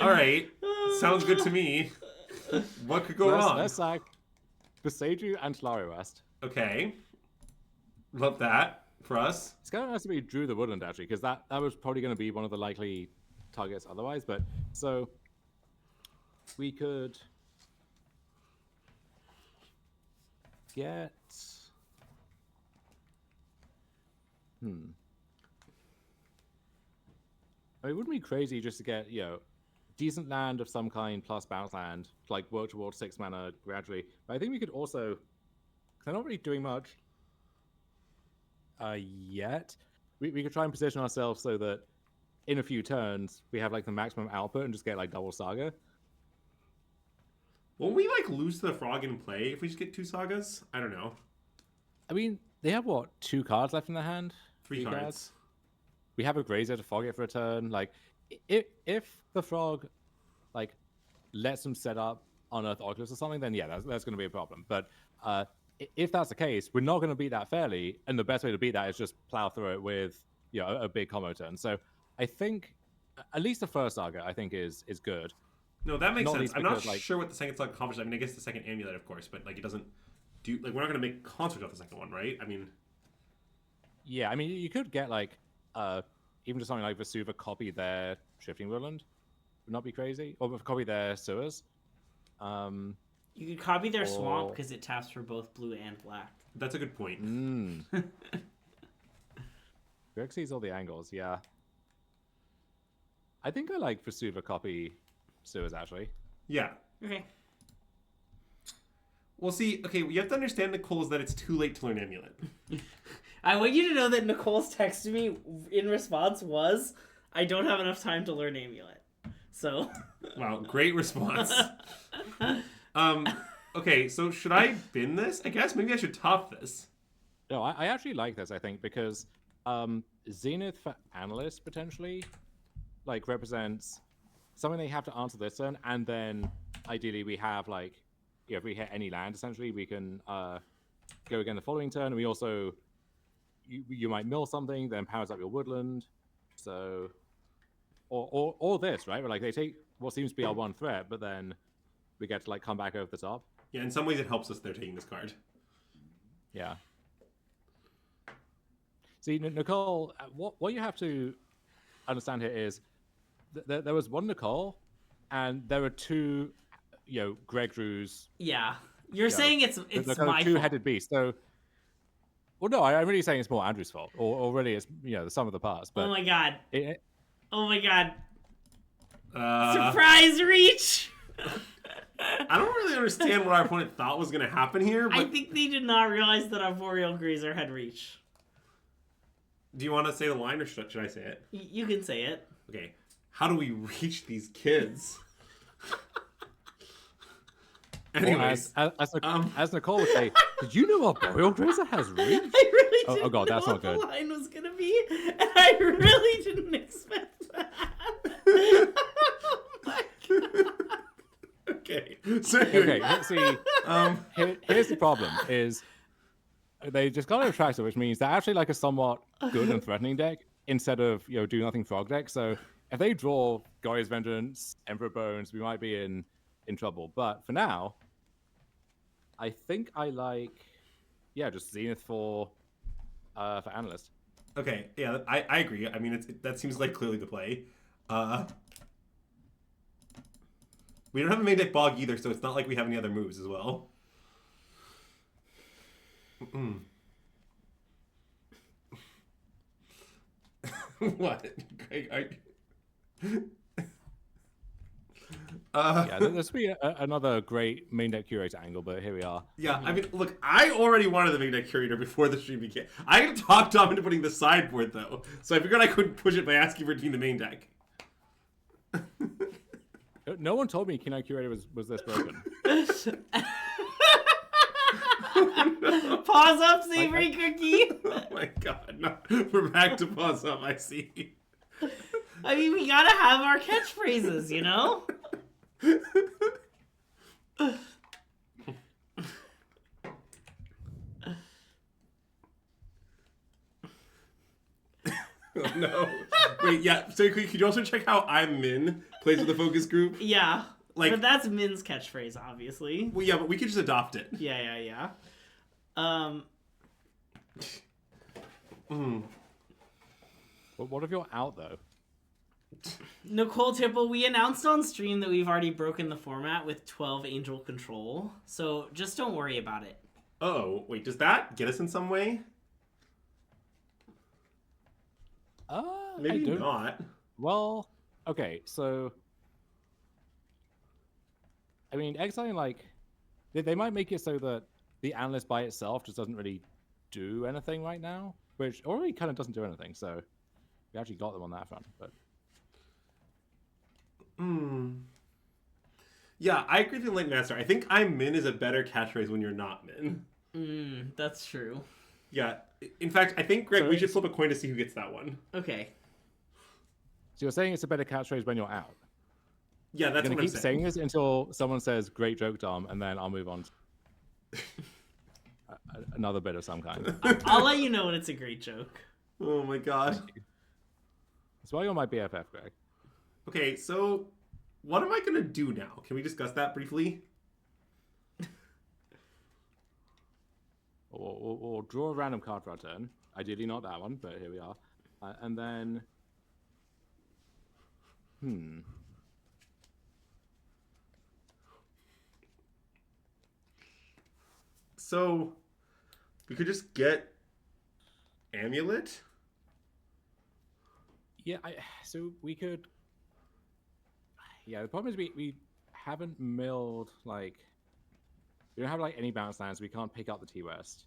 All right, sounds good to me. What could go wrong?
Let's sack Beseju and Solari West.
Okay. Love that for us.
It's kind of nice to be Drew the Woodland, actually, because that was probably going to be one of the likely targets otherwise. But so we could get. I mean, it wouldn't be crazy just to get, decent land of some kind plus bounce land, to, like, work towards 6 mana gradually. But I think we could also, because they're not really doing much yet, we could try and position ourselves so that in a few turns we have, like, the maximum output and just get, like, double Saga.
Won't we, like, lose to the frog in play if we just get 2 Sagas? I don't know.
I mean, they have, 2 cards left in their hand?
3 cards.
We have a Grazer to fog it for a turn. Like, if the frog, like, lets them set up Unearth Oculus or something, then yeah, that's going to be a problem. But if that's the case, we're not going to beat that fairly, and the best way to beat that is just plow through it with, a big combo turn. So I think at least the first Saga, I think, is good.
No, that makes sense. I'm not
because,
sure what the second Saga accomplishes. I mean, I guess the second Amulet, of course, but, like, it doesn't do... Like, we're not going to make Construct off the second one, right? I mean...
Yeah, I mean, you could get, like, even just something like Vesuva copy their Shifting Woodland. Would not be crazy. Or copy their Sewers.
You could copy their Swamp because it taps for both blue and black.
That's a good point.
Greg sees all the angles, yeah. I think I like Vesuva copy Sewers, actually.
Yeah.
Okay.
Well, see, okay, you have to understand, Nicole, is that it's too late to learn Amulet.
I want you to know that Nicole's text to me in response was, I don't have enough time to learn Amulet. So.
Wow, great response. Okay, so should I bin this? I guess maybe I should top this.
No, I actually like this, I think, because Zenith for Analyst, potentially, like, represents something they have to answer this turn, and then ideally we have like, if we hit any land, essentially we can go again the following turn. And we also, you might mill something, then powers up your woodland. So, or this, right? Where like they take what seems to be our one threat, but then we get to like come back over the top.
Yeah, in some ways it helps us they're taking this card.
Yeah. See, Nicole, what you have to understand here is there was one Nicole, and there were two, Greg Drews.
Yeah, you're saying it's my
two-headed beast. So, well, no, I'm really saying it's more Andrew's fault, or really it's the sum of the parts. But
oh my god! Oh my god!
Uh,
Surprise reach!
I don't really understand what our opponent thought was going to happen here. But
I think they did not realize that Arboreal Grazer had reach.
do you want to say the line, or should I say it?
You can say it.
Okay. How do we reach these kids? Anyways,
well, as Nicole would say, did you know Arboreal Grazer has reach?
I really didn't
Oh god, that's
know
not
what
good.
the line was gonna be, and I really didn't expect that. Oh my god.
okay. So anyway,
Okay, see, here's the problem: is they just got attractive, which means they're actually like a somewhat good and threatening deck instead of do nothing frog deck. So if they draw Goya's Vengeance, Emperor Bones, we might be in trouble. But for now, I think I like just Zenith for Analyst.
Okay, yeah, I agree. I mean, that seems like clearly the play. We don't have a main deck Bog either, so it's not like we have any other moves as well. What?
This would be another great main deck Curator angle, but here we are.
Yeah, I mean, look, I already wanted the main deck Curator before the stream began. I talked Dom into putting the sideboard, though, so I figured I couldn't push it by asking for it to be the main deck.
No one told me Kino Curator was this broken.
No.
Pause up, Savory Cookie.
Oh my god, no. We're back to pause up, I see.
I mean, we gotta have our catchphrases, you know?
Oh, no. Wait, yeah, so could you also check how I'm Min plays with the focus group?
Yeah.
Like,
but that's Min's catchphrase, obviously.
Well, yeah, but we could just adopt it.
Yeah.
But what if you're out, though?
Nicole Tipple, we announced on stream that we've already broken the format with 12 Angel Control, so just don't worry about it.
Oh, wait, does that get us in some way? Maybe not.
Well, okay, so I mean, exiling, like, they might make it so that the Analyst by itself just doesn't really do anything right now, which already kind of doesn't do anything, so we actually got them on that front, but...
Yeah, I agree with the Late Master. I think I'm Min is a better catchphrase when you're not Min.
That's true.
Yeah, in fact, I think, Greg, we should flip a coin to see who gets that one.
Okay.
So you're saying it's a better catchphrase when you're out?
Yeah, that's what I'm saying.
Keep saying this until someone says "great joke, Dom," and then I'll move on to another bit of some kind.
I'll let you know when it's a great joke.
Oh my god.
That's why you're my BFF, Greg.
Okay, so what am I gonna do now? Can we discuss that briefly?
We'll draw a random card for our turn. Ideally not that one, but here we are. And then...
So, we could just get Amulet?
Yeah, so we could... Yeah, the problem is we haven't milled, like... We don't have, like, any bounce lands. We can't pick up the T-West.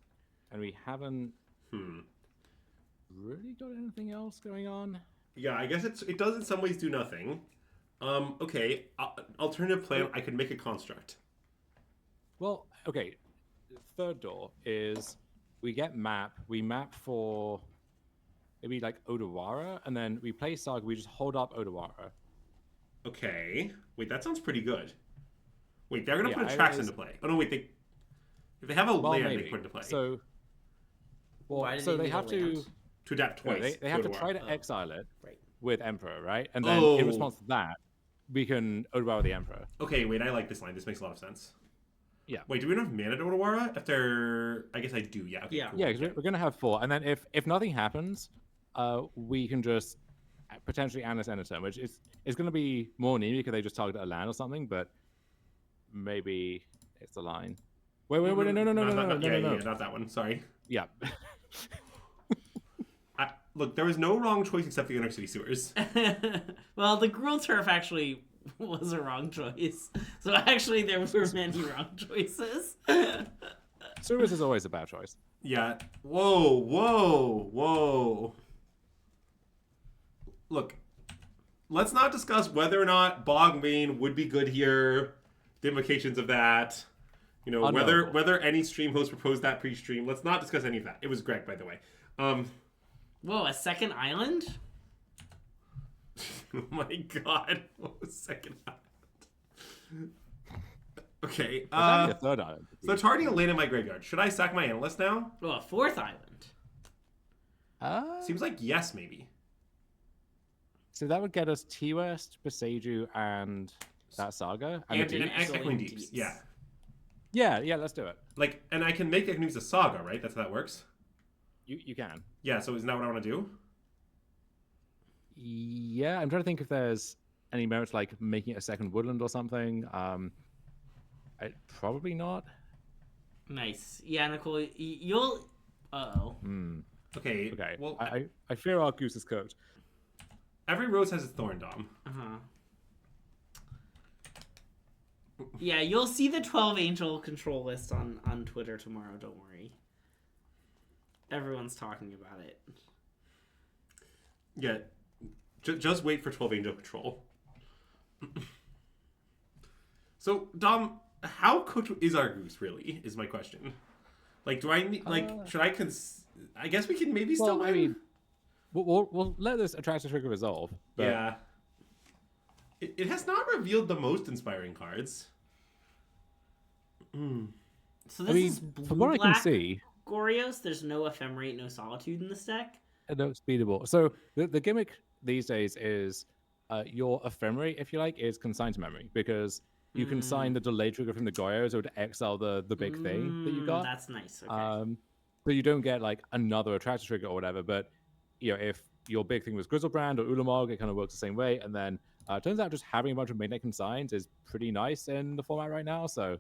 And we haven't... really got anything else going on?
Yeah, I guess it does in some ways do nothing. Okay, alternative plan, I could make a construct.
Well, okay. Third door is we get map. We map for maybe like Odawara, and then we play Saga. We just hold up Odawara.
Okay. Wait, that sounds pretty good. Wait, they're gonna
Yeah,
put attracts into play. Oh no, wait, if they have a land, they
maybe.
put into play.
So,
Why did
so
they
they
need
have
a
to.
land?
To adapt
No,
twice.
they have to
war.
try to exile it
Right.
with Emperor, right? And then in response to that, we can Odawara the Emperor.
Okay, wait, I like this line. This makes a lot of sense.
Yeah.
Wait, do we not have mana to Odawara? If they're... I guess I do, yeah. Okay,
Yeah.
cool.
Yeah, because we're going to have 4. And then if nothing happens, we can just potentially end this end of turn, which is going to be more needy because they just target a land or something, but maybe it's the line. Wait, no.
Yeah, not that one. Sorry.
Yeah.
Look, there was no wrong choice except the inner city sewers.
Well, the Gruul Turf actually was a wrong choice. So actually, there were many wrong choices.
Service is always a bad choice.
Yeah. Whoa. Look, let's not discuss whether or not Bogmane would be good here. The implications of that. You know, whether any stream host proposed that pre-stream. Let's not discuss any of that. It was Greg, by the way.
Whoa, a second island?
Oh my god. What was second island? Okay.
A third island.
So it's already a land in my graveyard. Should I sack my analyst now?
Oh, a fourth island.
Seems like yes, maybe.
So that would get us T-West, Beseiju, and that Saga. And
Echoing Deeps. Yeah.
Yeah, let's do it.
Like, and I can make Echoing Deeps a Saga, right? That's how that works?
You can.
Yeah, so isn't that what I want to do?
Yeah, I'm trying to think if there's any merit to like making it a second woodland or something. Probably not.
Nice. Yeah, Nicole, you'll... Uh-oh.
Okay.
Well,
Well,
I fear our goose is cooked.
every rose has its thorn, Dom.
Uh-huh. Yeah, you'll see the 12 Angel control list on Twitter tomorrow, don't worry. Everyone's talking about it.
Yeah. Just wait for 12 Angel Control. So, Dom, how cooked is our goose, really, is my question. Like, do I need, should I I guess we can maybe still win?
I mean, we'll let this attractive trigger resolve. But...
Yeah. It has not revealed the most inspiring cards.
So this is blue,
from what I can
black
see...
Gorios. There's no Ephemerate, no Solitude in this deck.
No, it's beatable. So the gimmick these days is your Ephemerate, if you like, is consigned to memory because you can sign the delay trigger from the Goyos or to exile the big thing that you got.
That's nice. Okay.
So you don't get like another attractor trigger or whatever. But you know, if your big thing was Grizzlebrand or Ulamog, it kind of works the same way. And then turns out just having a bunch of midnight consigns is pretty nice in the format right now. So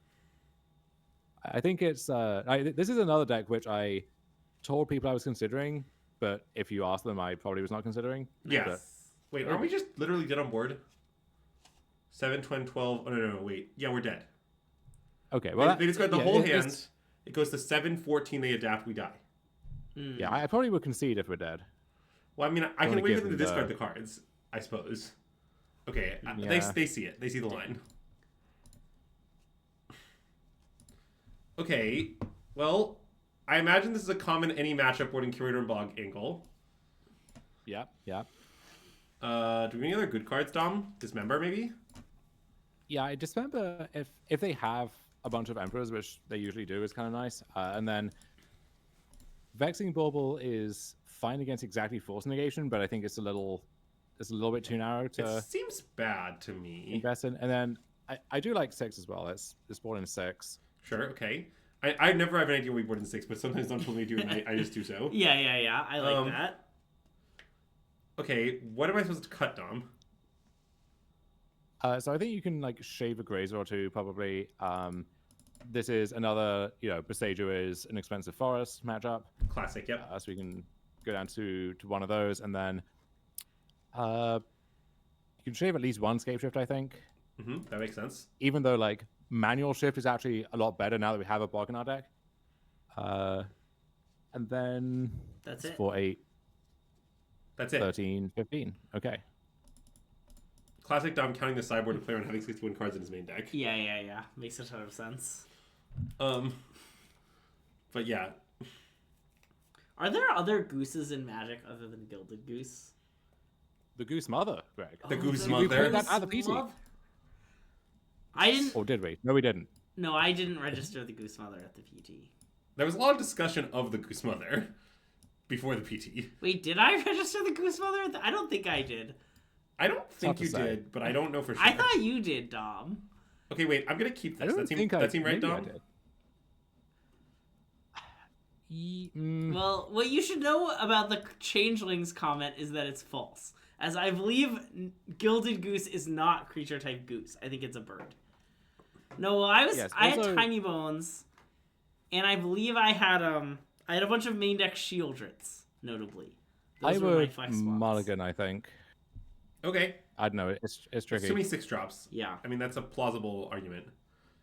I think it's this is another deck which I told people I was considering, but if you ask them, I probably was not considering.
Yes.
But,
wait, aren't we just literally dead on board? 7, 10, 12. Oh, no, wait. Yeah, we're dead.
Okay, well...
They discard the whole hand. It goes to 7, 14, they adapt, we die.
Yeah, I probably would concede if we're dead.
Well, I mean, I can wait for them to discard the cards, I suppose. Okay,
Yeah.
they see it. They see the line. Okay, well, I imagine this is a common any matchup boarding Curator and Bog angle.
Yeah.
Do we have any other good cards, Dom? Dismember, maybe?
Yeah, I Dismember, if they have a bunch of Emperors, which they usually do, is kind of nice. And then Vexing Bauble is fine against exactly Force Negation, but I think it's a little bit too narrow to...
It seems bad to me.
Invest in. And then I do like 6 as well. It's board in 6.
Sure, okay. I never have an idea we board in 6, but sometimes Dom told me to do it, and I just do so.
Yeah. I like that.
Okay, what am I supposed to cut, Dom?
So I think you can like shave a Grazer or two, probably. This is another, Beseiju is an expensive forest matchup.
Classic, yep.
So we can go down to one of those, and then you can shave at least one Scape Shift, I think.
That makes sense.
Even though like manual shift is actually a lot better now that we have a bog in our deck. And then
That's it.
4, 8.
That's it.
13, 15. Okay.
Classic Dom counting the sideboard to player and having 61 cards in his main deck.
Yeah. Makes a ton of sense.
But yeah.
Are there other gooses in Magic other than Gilded Goose?
The Goose Mother, Greg.
The Goose
the
Mother.
That at the PC.
I didn't.
Or did we? No, we didn't.
No, I didn't register the Goose Mother at the PT.
There was a lot of discussion of the Goose Mother before the PT.
Wait, did I register the Goose Mother? I don't think I did.
I don't think
to
you
say.
did, but I don't know for sure.
I thought you did, Dom.
Okay, wait. I'm gonna keep
I
this.
don't
That seem right,
maybe I
Dom?
did.
Well, what you should know about the Changelings comment is that it's false, as I believe Gilded Goose is not creature type goose. I think it's a bird. No, well, I
Yes,
had
also-
Tiny Bones, and I believe I had a bunch of main deck Shieldrits, notably.
I
Those were my
would
flex spots.
mulligan, I think.
Okay.
I don't know. It's
It's
tricky.
too many 6-drops.
Yeah.
I mean, that's a plausible argument.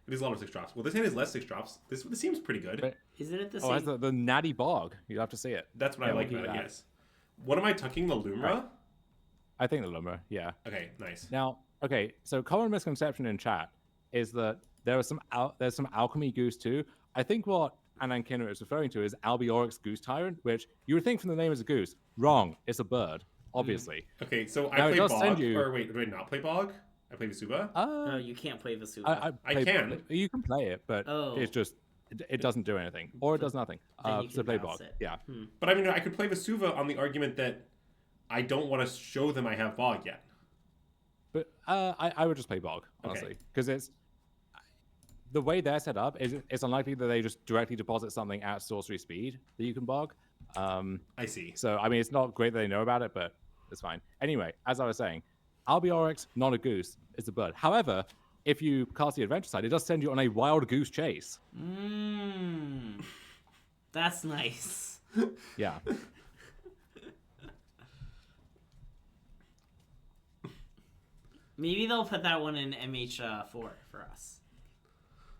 It is a lot of 6-drops. Well, this hand is less 6-drops. This seems pretty good.
But-
Isn't it the
Oh, it has
same?
the natty bog. You have to see it.
That's what
Yeah,
I like
we'll
about
keep
it,
that.
yes. What am I tucking? The Lumra?
I think the Lumra, yeah.
Okay, nice.
Now, okay, so common misconception in chat is that there's some alchemy goose too. I think what Anankina is referring to is Albiorix Goose Tyrant, which you would think from the name is a goose. Wrong, it's a bird, obviously.
Okay, so I
Now, it
play
does send
Bog.
you-
Or wait, do I not play Bog? I play Visuba?
No, you can't play Vasuva.
I
play-
can.
You can play it, but
Oh.
it's just it doesn't do anything, or it does nothing.
Then you
So
can
play
bounce
bog.
it.
Yeah.
But I mean, I could play Vasuva on the argument that I don't want to show them I have Bog yet.
But I would just play bog, honestly, because it's the way they're set up. It's unlikely that they just directly deposit something at sorcery speed that you can bog.
I see.
So I mean, it's not great that they know about it, but it's fine. Anyway, as I was saying, Albiorix, not a goose, it's a bird. However, if you cast the Adventure Side, it does send you on a wild goose chase.
That's nice.
Yeah.
Maybe they'll put that one in MH4 for us.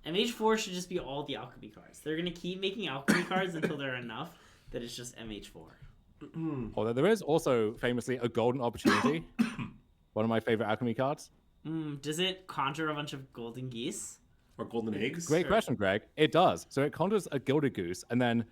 MH4 should just be all the alchemy cards. They're gonna keep making alchemy cards until they're enough that it's just MH4.
Although there is also famously a golden opportunity, one of my favorite alchemy cards.
Does it conjure a bunch of golden geese?
Or Golden Eggs?
Great
Sure.
question, Greg. It does. So it conjures a gilded goose, and then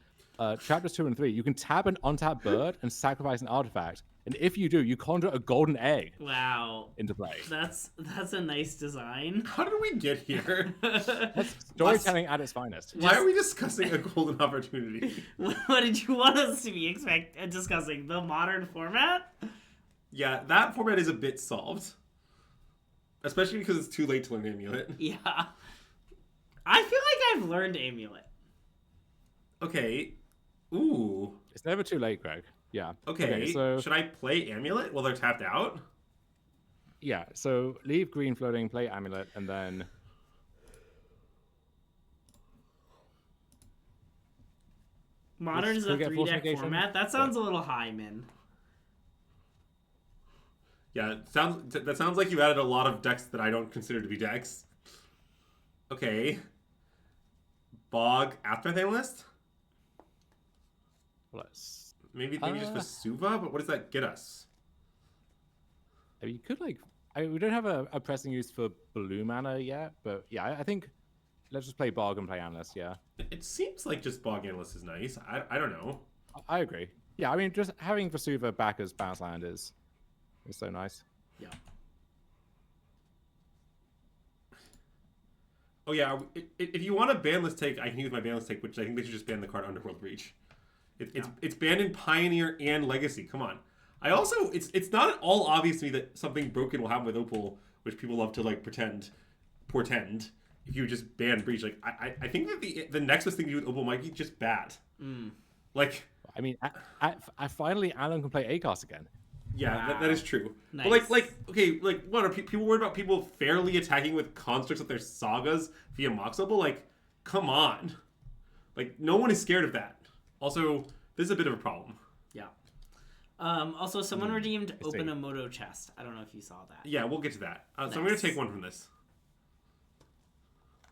chapters 2 and 3, you can tap an untapped bird and sacrifice an artifact. And if you do, you conjure a golden egg
Wow.
into play.
That's a nice design.
How did we get here?
That's storytelling at its finest.
Why are we discussing a golden opportunity?
What did you want us to be discussing? The modern format?
Yeah, that format is a bit solved. Especially because it's too late to learn Amulet.
Yeah. I feel like I've learned Amulet.
Okay. Ooh.
It's never too late, Greg. Yeah.
Okay,
so
should I play Amulet while they're tapped out?
yeah, so leave green floating, play Amulet, and then
Modern is
Could
a
we get
3-deck
fortification?
format. That sounds a little high, Min.
Yeah, that sounds like you added a lot of decks that I don't consider to be decks. Okay. Bog Aftermath Analyst?
let's.
Maybe just Vasuva, but what does that get us?
I mean, you could we don't have a pressing use for blue mana yet, but yeah, I think let's just play Bog and play Analyst. Yeah,
It seems like just Bog Analyst is nice. I don't know.
I agree. Yeah, I mean, just having Vasuva back as bounce land is so nice.
Yeah.
Oh yeah, if you want a banless take, I can use my banless take, which I think they should just ban the card Underworld Reach. It's banned in Pioneer and Legacy. Come on. I also it's not at all obvious to me that something broken will happen with Opal, which people love to like portend. If you just ban Breach, like I think that the nexus thing to do with Opal might be just bad. Like
I mean, I finally Alan can play Acast again.
yeah,
Wow.
that is true.
Nice.
But like okay, like what are people worried about? People fairly attacking with constructs of their sagas via Mox Opal? Like, come on. Like no one is scared of that. Also, this is a bit of a problem.
Yeah. Also, someone redeemed
I see.
Open a Moto chest. I don't know if you saw that.
Yeah, we'll get to that. So I'm going
Nice.
to take one from this.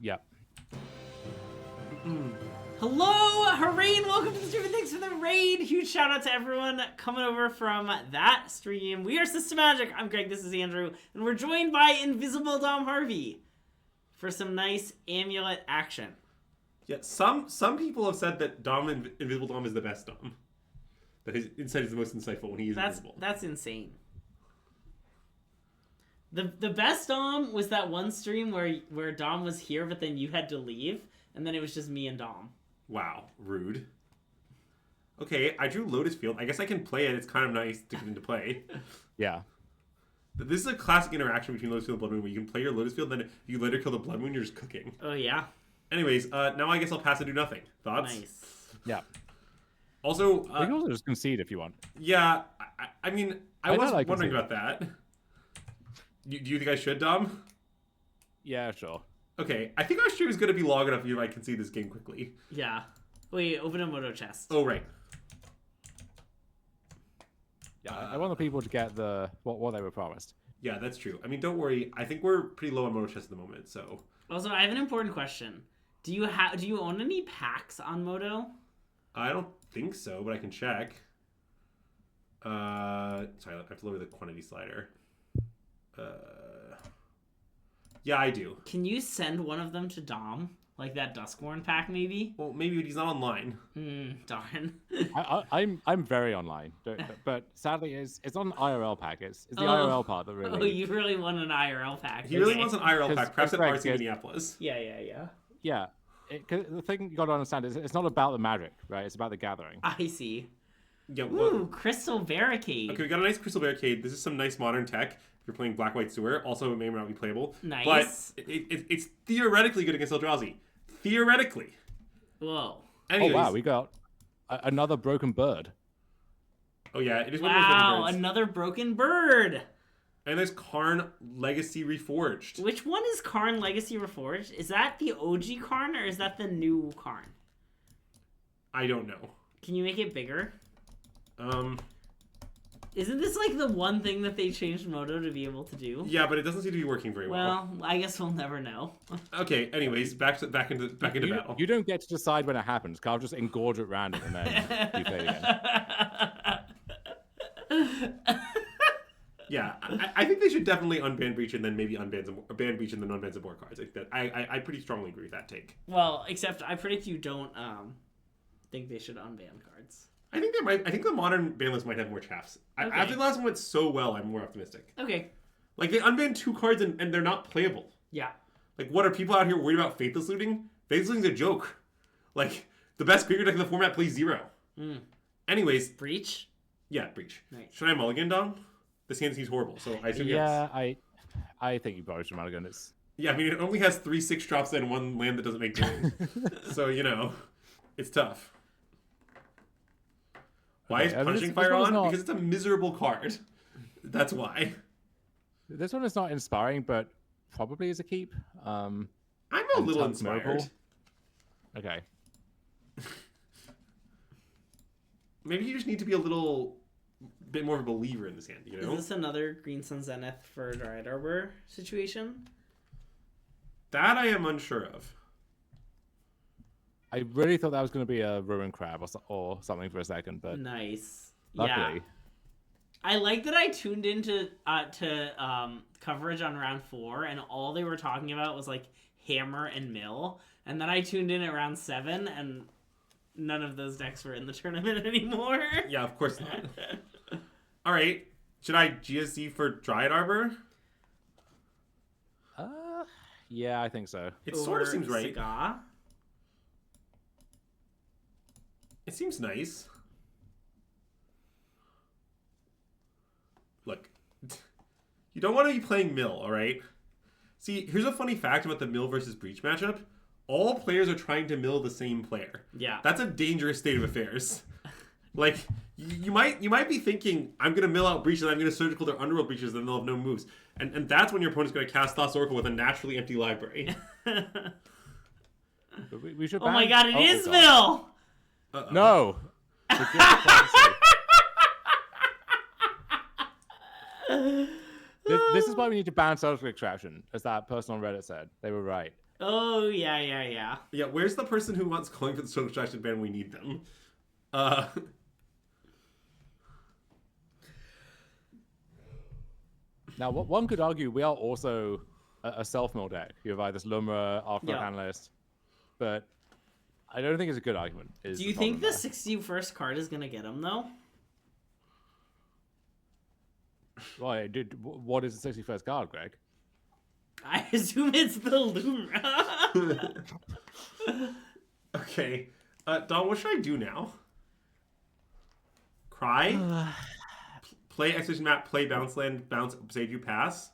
Yeah.
Hello, Harrain! Welcome to the stream, and thanks for the raid! Huge shout out to everyone coming over from that stream. We are SystemMagic. I'm Greg, this is Andrew, and we're joined by Invisible Dom Harvey for some nice Amulet action.
Yeah, some people have said that Invisible Dom is the best Dom. That his insight is the most insightful when he is invisible.
That's insane. The best Dom was that one stream where Dom was here, but then you had to leave, and then it was just me and Dom.
Wow, rude. Okay, I drew Lotus Field. I guess I can play it. It's kind of nice to get into play.
Yeah.
This is a classic interaction between Lotus Field and Blood Moon, where you can play your Lotus Field, then if you later kill the Blood Moon, you're just cooking.
Oh, yeah.
Anyways, now I guess I'll pass and do nothing. Thoughts?
Nice.
Yeah.
Also,
You can also just concede if you want.
yeah, I mean, I was
like
wondering
concede.
about that. Do you think I should, Dom?
Yeah, sure.
Okay, I think our stream is going to be long enough if I can see this game quickly.
Yeah. Wait, open a Moto chest.
Oh, right.
Yeah, I want the people to get what they were promised.
Yeah, that's true. I mean, don't worry. I think we're pretty low on Moto Chess at the moment, so...
Also, I have an important question. Do you own any packs on Moto?
I don't think so, but I can check. Sorry, I have to lower the quantity slider. Yeah, I do.
Can you send one of them to Dom? Like that Duskborn pack, maybe?
Well, maybe, but he's not online.
Darn.
I'm very online, but sadly it's not an IRL pack. It's the IRL part that really.
Oh, you really want an IRL pack?
He really wants an IRL pack, perhaps at
Greg,
RC Minneapolis.
Yeah.
Yeah. 'Cause the thing you got to understand is it's not about the magic, right? It's about the gathering.
I see.
Yeah,
Ooh, Crystal Barricade.
Okay, we got a nice Crystal Barricade. This is some nice modern tech. If you're playing Black White Sewer, also it may or may not be playable.
Nice.
But it's theoretically good against Eldrazi. Theoretically.
Whoa.
Anyways,
Oh wow, we got another broken bird.
Oh yeah, it is one
Wow,
of those birds.
another broken bird.
And there's Karn Legacy Reforged.
Which one is Karn Legacy Reforged? Is that the OG Karn or is that the new Karn?
I don't know.
Can you make it bigger? Isn't this like the one thing that they changed Moto to be able to do?
Yeah, but it doesn't seem to be working very well.
Well, I guess we'll never know.
Okay, anyways, back into battle.
You don't get to decide when it happens. Carl just engorge at random and then you play again.
Yeah, I think they should definitely unban Breach and then maybe ban Breach and then unban some more cards. Like that, I pretty strongly agree with that take.
Well, except I predict you don't think they should unban cards.
I think they might. I think the modern ban list might have more chaffs.
Okay.
After the last one went so well, I'm more optimistic.
Okay.
Like they unbanned 2 cards and they're not playable.
Yeah.
Like what are people out here worried about Faithless Looting? Faithless Looting's a joke. Like the best Graveyard deck in the format plays 0. Anyways,
Breach?
yeah, Breach.
Nice.
Should I mulligan, Dom? This hand seems horrible, so I assume
Yeah,
yes.
I think you probably should mulligan.
Yeah, I mean it only has 3 6-drops and 1 land that doesn't make damage. So it's tough. Why is Punishing Fire on? Because it's a miserable card. That's why.
This one is not inspiring, but probably is a keep.
I'm a little inspired.
Okay.
Maybe you just need to be a little bit more of a believer in this hand,
Is this another Green Sun Zenith for Dryad Arbor situation?
That I am unsure of.
I really thought that was going to be a Ruin Crab or something for a second, but
Nice.
luckily.
Yeah. I like that I tuned into coverage on round 4, and all they were talking about was like Hammer and Mill, and then I tuned in at round 7, and none of those decks were in the tournament anymore.
Yeah, of course not. All right, should I GSC for Dryad Arbor?
Yeah, I think so.
It sort of seems right.
Saga?
It seems nice. Look, you don't want to be playing Mill, all right? See, here's a funny fact about the Mill versus Breach matchup. All players are trying to mill the same player.
Yeah.
That's a dangerous state of affairs. Like, you might be thinking, I'm going to mill out Breach and I'm going to surgical their Underworld Breaches, then they'll have no moves. And that's when your opponent's going to cast Thoughts Oracle with a naturally empty library.
We should
Oh my god, it is
God.
Mill!
Uh-oh.
No. This is why we need to ban social extraction, as that person on Reddit said. They were right.
Oh, yeah.
Yeah, where's the person who wants calling for the social extraction ban? We need them.
Now, what one could argue, we are also a self-mill deck. You have either Lumra, Arctic Analyst, but I don't think it's a good argument.
Do you think the 61st card is going to get him, though?
Why? What is the 61st card, Greg?
I assume it's the Lumra.
Okay. Dom, what should I do now? Cry? Play Expedition Map, play Bounce Land, bounce, save you, pass?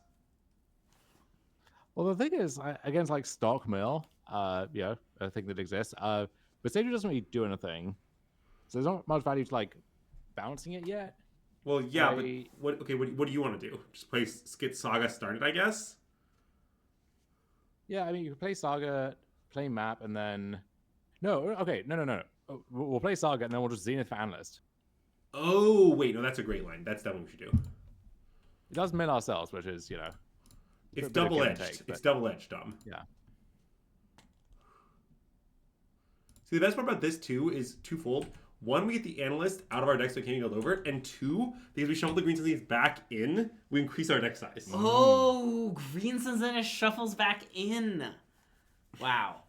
Well, the thing is, against like stock mill, yeah, a thing that exists, but Sage doesn't really do anything. So there's not much value to like bouncing it yet.
Well, yeah, but what do you want to do? Just play Skit Saga started, I guess?
Yeah, I mean, you can play Saga, play map, and then... No, okay, no. We'll play Saga, and then we'll just Zenith for Analyst.
Oh, wait, no, that's a great line. That's definitely what we should do.
It does mill ourselves, which is, you know...
It's double-edged. It's double-edged, Dom.
Yeah.
See, the best part about this, too, is twofold. One, we get the Analyst out of our deck so it can't go over. And two, because we shuffle the Green Zenith back in, we increase our deck size.
Oh, Green Zenith shuffles back in. Wow.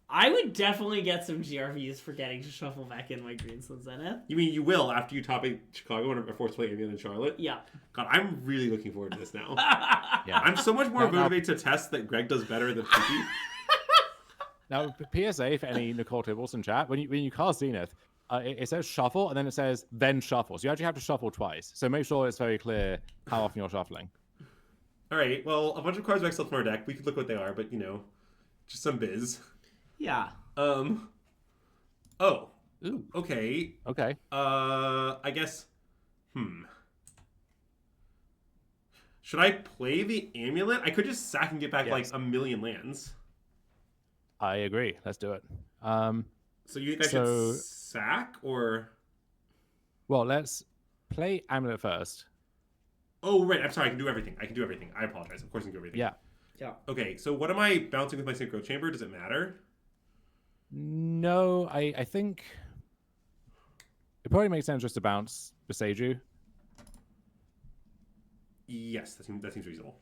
I would definitely get some GRVs for getting to shuffle back in my Green Zenith.
You mean you will after you top 8 Chicago and are forced to play Amulet in Charlotte?
Yeah.
God, I'm really looking forward to this now.
Yeah.
I'm so much more motivated to test that Greg does better than Pookie.
Now, PSA for any Nicole Tibbles in chat, when you cast Zenith, it says shuffle, and then it says then shuffle. So you actually have to shuffle twice. So make sure it's very clear how often you're shuffling.
All right, well, a bunch of cards are exiled from our deck. We could look what they are, but, you know, just some biz.
Yeah.
Oh.
Ooh.
Okay.
Okay.
I guess... Should I play the Amulet? I could just sack and get back, like, a million lands.
I agree. Let's do it.
So you think I should sack, or...
Well, let's play Amulet first.
Oh, right. I'm sorry. I can do everything. I apologize. Of course I can do everything.
Yeah.
Yeah.
Okay, so what am I bouncing with my Synchro Chamber? Does it matter?
No, I think it probably makes sense just to bounce Beseiju.
Yes, that seems reasonable.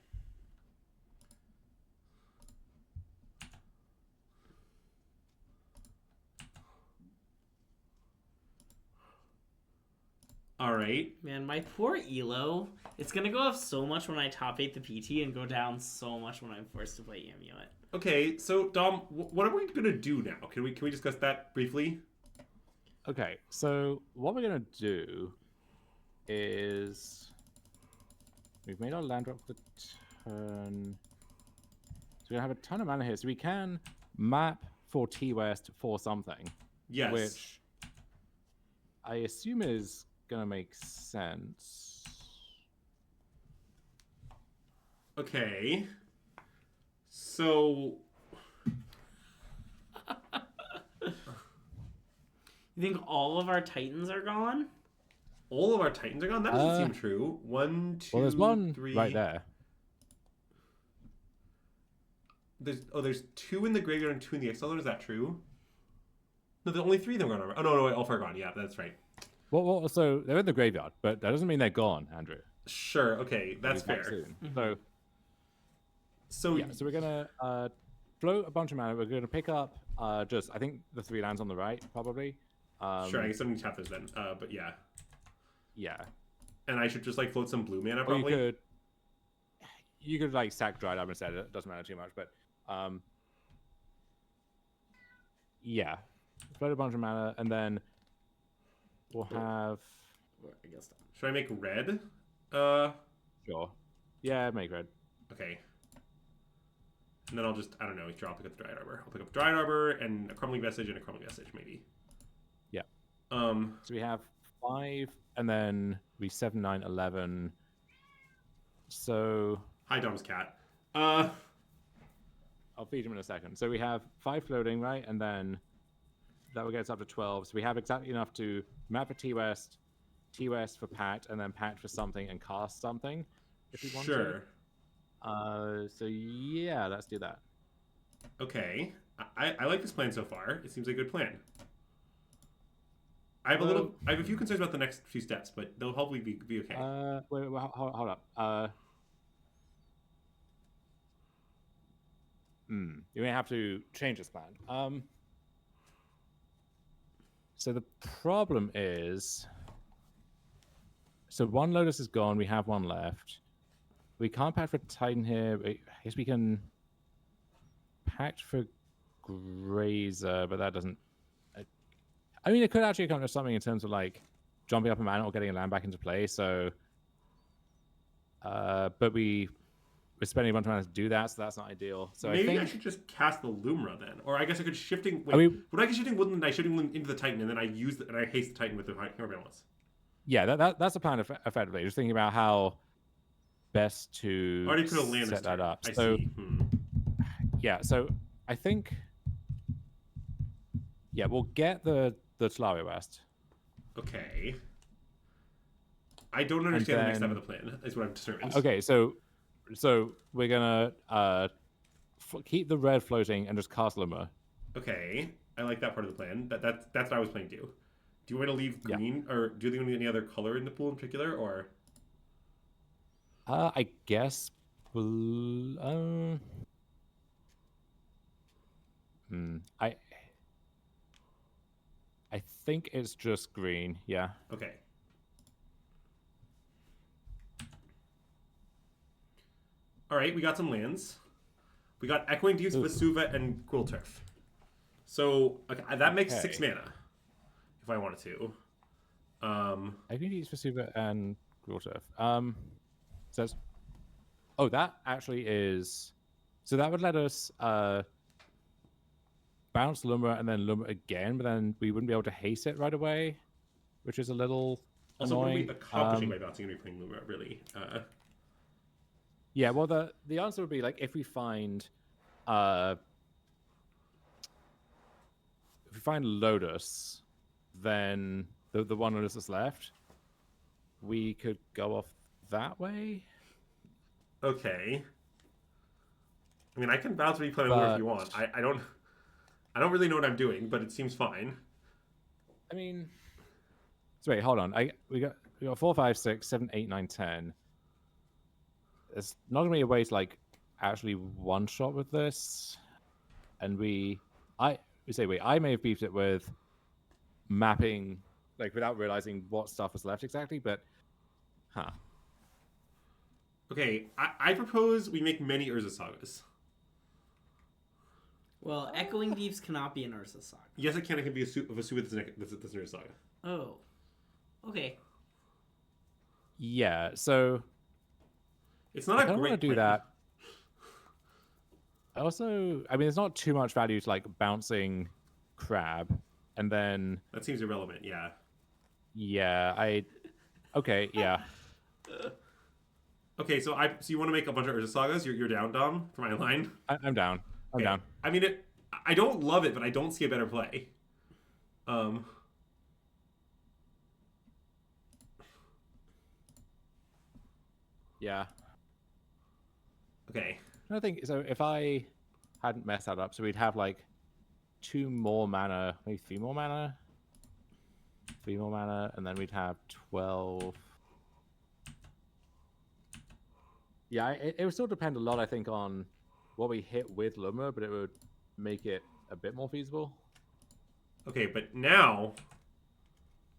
All right.
Man, my poor Elo. It's going to go up so much when I top 8 the PT and go down so much when I'm forced to play Amulet.
Okay, so Dom, what are we gonna do now? Can we discuss that briefly?
Okay, so what we're gonna do is we've made our land drop for the turn. So we're gonna have a ton of mana here, so we can map for T West for something.
Yes.
Which I assume is gonna make sense.
Okay. So,
You think all of our Titans are gone?
all of our Titans are gone? That doesn't seem true. 1, 2,
Well, there's one
3.
right there.
There's 2 in the graveyard and 2 in the exile. Is that true? No, there's only 3 of them are gone. Oh, no, wait, all 4 are gone. Yeah, that's right.
Well, so they're in the graveyard, but that doesn't mean they're gone, Andrew.
Sure, okay, that's
They'll be back
fair.
soon. So we're gonna float a bunch of mana. We're gonna pick up I think the 3 lands on the right, probably.
Sure, I guess I'm gonna tap those then. But yeah.
Yeah.
And I should just like float some blue mana
Or
probably.
you could like sack Dried Up instead. It doesn't matter too much, but yeah, float a bunch of mana, and then we'll have.
I guess not.
Should I make red?
Sure. Yeah, make red.
Okay. And then I'll just, I don't know, I'll pick up the Dried Arbor. I'll pick up Dried Arbor and a Crumbling Vestige and a Crumbling Vestige, maybe.
Yeah.
So
we have 5, and then we 7, 9, 11. So
hi, Dom's cat.
I'll feed him in a second. So we have 5 floating, right? And then that will get us up to 12. So we have exactly enough to map a T-West for Pact, and then Pact for something and cast something if we want to.
Sure.
So yeah, let's do that.
Okay. I like this plan so far. It seems like a good plan. I have a few concerns about the next few steps, but they'll hopefully be okay.
Wait, hold up. You may have to change this plan. So the problem is, So one Lotus is gone. We have one left. We can't pact for Titan here. I guess we can pact for Grazer, but that doesn't. I mean, it could actually come to something in terms of like jumping up a mana or getting a land back into play. So, but we're spending a bunch of mana to do that, so that's not ideal. So
maybe
I
I should just cast the Lumra then, or I guess I could shifting. Wait,
I mean,
when I get shifting Woodland, I shift Woodland into the Titan, and then I use and I haste the Titan with the hero balance.
yeah, that's the plan effectively. Just thinking about how best to
Already could have landed
set that up.
I
So
see.
yeah, so I think we'll get the Talaria West.
Okay. I don't understand the next step of the plan. Is what I've determined.
Okay, so we're gonna keep the red floating and just cast Lumra.
Okay, I like that part of the plan. That's what I was planning to do. Do you want to leave green, or do you want any other color in the pool in particular, or?
I guess. I think it's just green. Yeah.
Okay. All right, we got some lands. We got Echoing Deeps, Vesuva, and Quill Turf. So that makes 6 mana, if I wanted to.
I can use Vesuva and Quill Turf. Says, that actually is. So that would let us bounce Lumra and then Lumra again, but then we wouldn't be able to haste it right away, which is a little
also,
annoying.
what are we accomplishing by bouncing and replaying Lumra, really?
Yeah, well, the answer would be like if we find Lotus, then the one Lotus that's left, we could go off that way.
Okay. I mean, I can bounce replay Lumra if you want. I don't really know what I'm doing, but it seems fine.
I mean, so wait, hold on. We got 4, 5, 6, 7, 8, 9, 10. There's not gonna be a way to like actually one shot with this, and I may have beefed it with mapping like without realizing what stuff was left exactly, but
Okay, I propose we make many Urza Sagas.
Well, Echoing Deeps cannot be an Urza Saga.
Yes, it can. It can be a Vesuva that's an Urza Saga.
Oh. Okay.
yeah. So
it's not
I
a
don't
great
want to do that. Also, I mean, there's not too much value to like bouncing Crab, and then
that seems irrelevant. Yeah.
Yeah. Okay. Yeah.
Okay, so you want to make a bunch of Urza Sagas? You're down, Dom, for my line?
I'm down. I'm down.
I mean, I don't love it, but I don't see a better play.
Yeah.
Okay.
I think so. If I hadn't messed that up, so we'd have like 2 more mana, maybe 3 more mana, and then we'd have 12. Yeah, it would still depend a lot, I think, on what we hit with Lumra, but it would make it a bit more feasible.
Okay, but now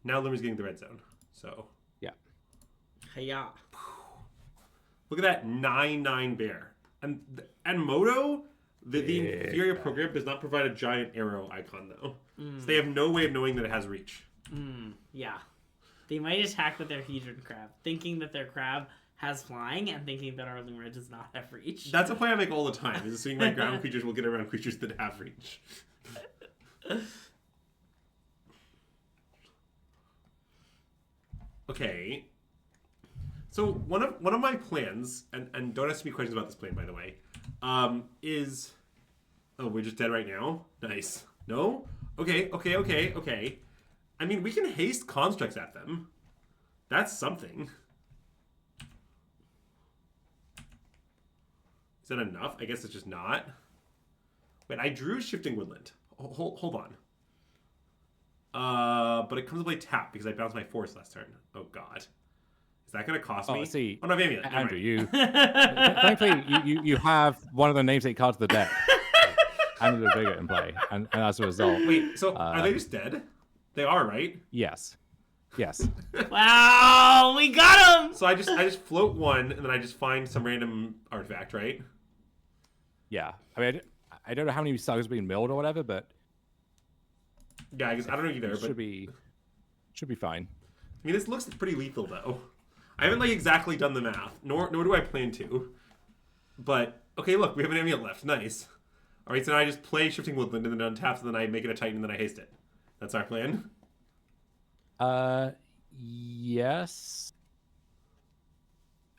Lumra's getting the red zone. So
yeah.
Hiya.
Look at that 9/9 bear. And Moto, the inferior program does not provide a giant arrow icon though. So they have no way of knowing that it has reach.
Yeah. They might attack with their Hedron Crab, thinking that their crab has flying and thinking that our Lumra does not have reach.
That's a play I make all the time, is assuming my ground creatures will get around creatures that have reach. Okay. So one of my plans, and don't ask me questions about this plan, by the way, is... Oh, we're just dead right now? Nice. No? Okay. I mean, we can haste constructs at them. That's something. Is that enough? I guess it's just not. Wait, I drew Shifting Woodland. Hold on. But it comes to play tap because I bounced my forest last turn. Oh, God. Is that going to cost me?
See,
oh, no, Amulet.
Andrew, you... thankfully, you have one of the namesake cards of the deck. Amulet Vigor in play, and as a result...
Wait, so are they just dead? They are, right?
Yes. Yes.
Wow, we got him!
So I just float one, and then I just find some random artifact, right?
Yeah. I mean, I don't know how many sagas being milled or whatever, but
Yeah, I guess I don't know either.
it
But
should be fine.
I mean, this looks pretty lethal, though. I haven't like exactly done the math, nor do I plan to. But okay, look, we have an amulet left. Nice. All right, so now I just play Shifting Woodland and then untap, and then I make it a Titan, and then I haste it. That's our plan.
Yes.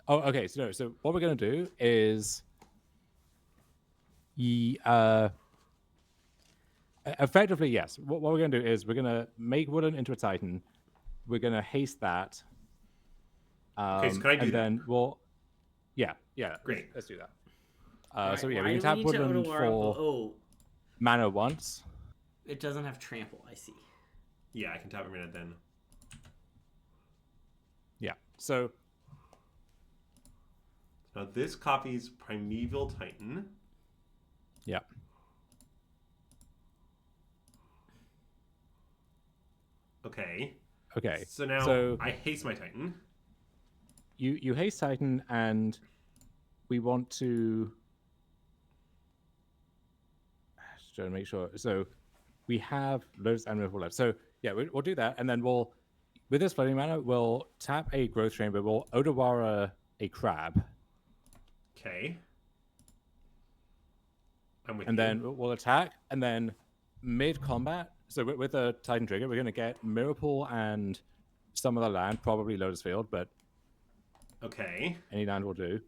Oh, okay. So what we're gonna do is, effectively, yes. What we're gonna do is we're gonna make Woodland into a Titan. We're gonna haste that.
Okay, so can I do
and
that?
then we'll, yeah.
Great.
Let's do that.
Alright,
So yeah,
why
we
do
can tap
need to
Woodland
Odawara?
for
Oh,
mana once.
it doesn't have trample, I see.
Yeah, I can tap a minute then.
Yeah. So
Now this copies Primeval Titan.
yeah.
Okay.
Okay.
So now
So
I haste my Titan.
you haste Titan, and we want to just trying to make sure. So we have Lotus and River left. So yeah, we'll do that, and then we'll, with this floating mana, we'll tap a Growth Chamber. We'll Odawara a crab,
Okay. I'm with
and
you.
then we'll attack, and then mid combat. So with the Titan trigger, we're gonna get Miracle and some other land, probably Lotus Field, but
Okay.
any land will do.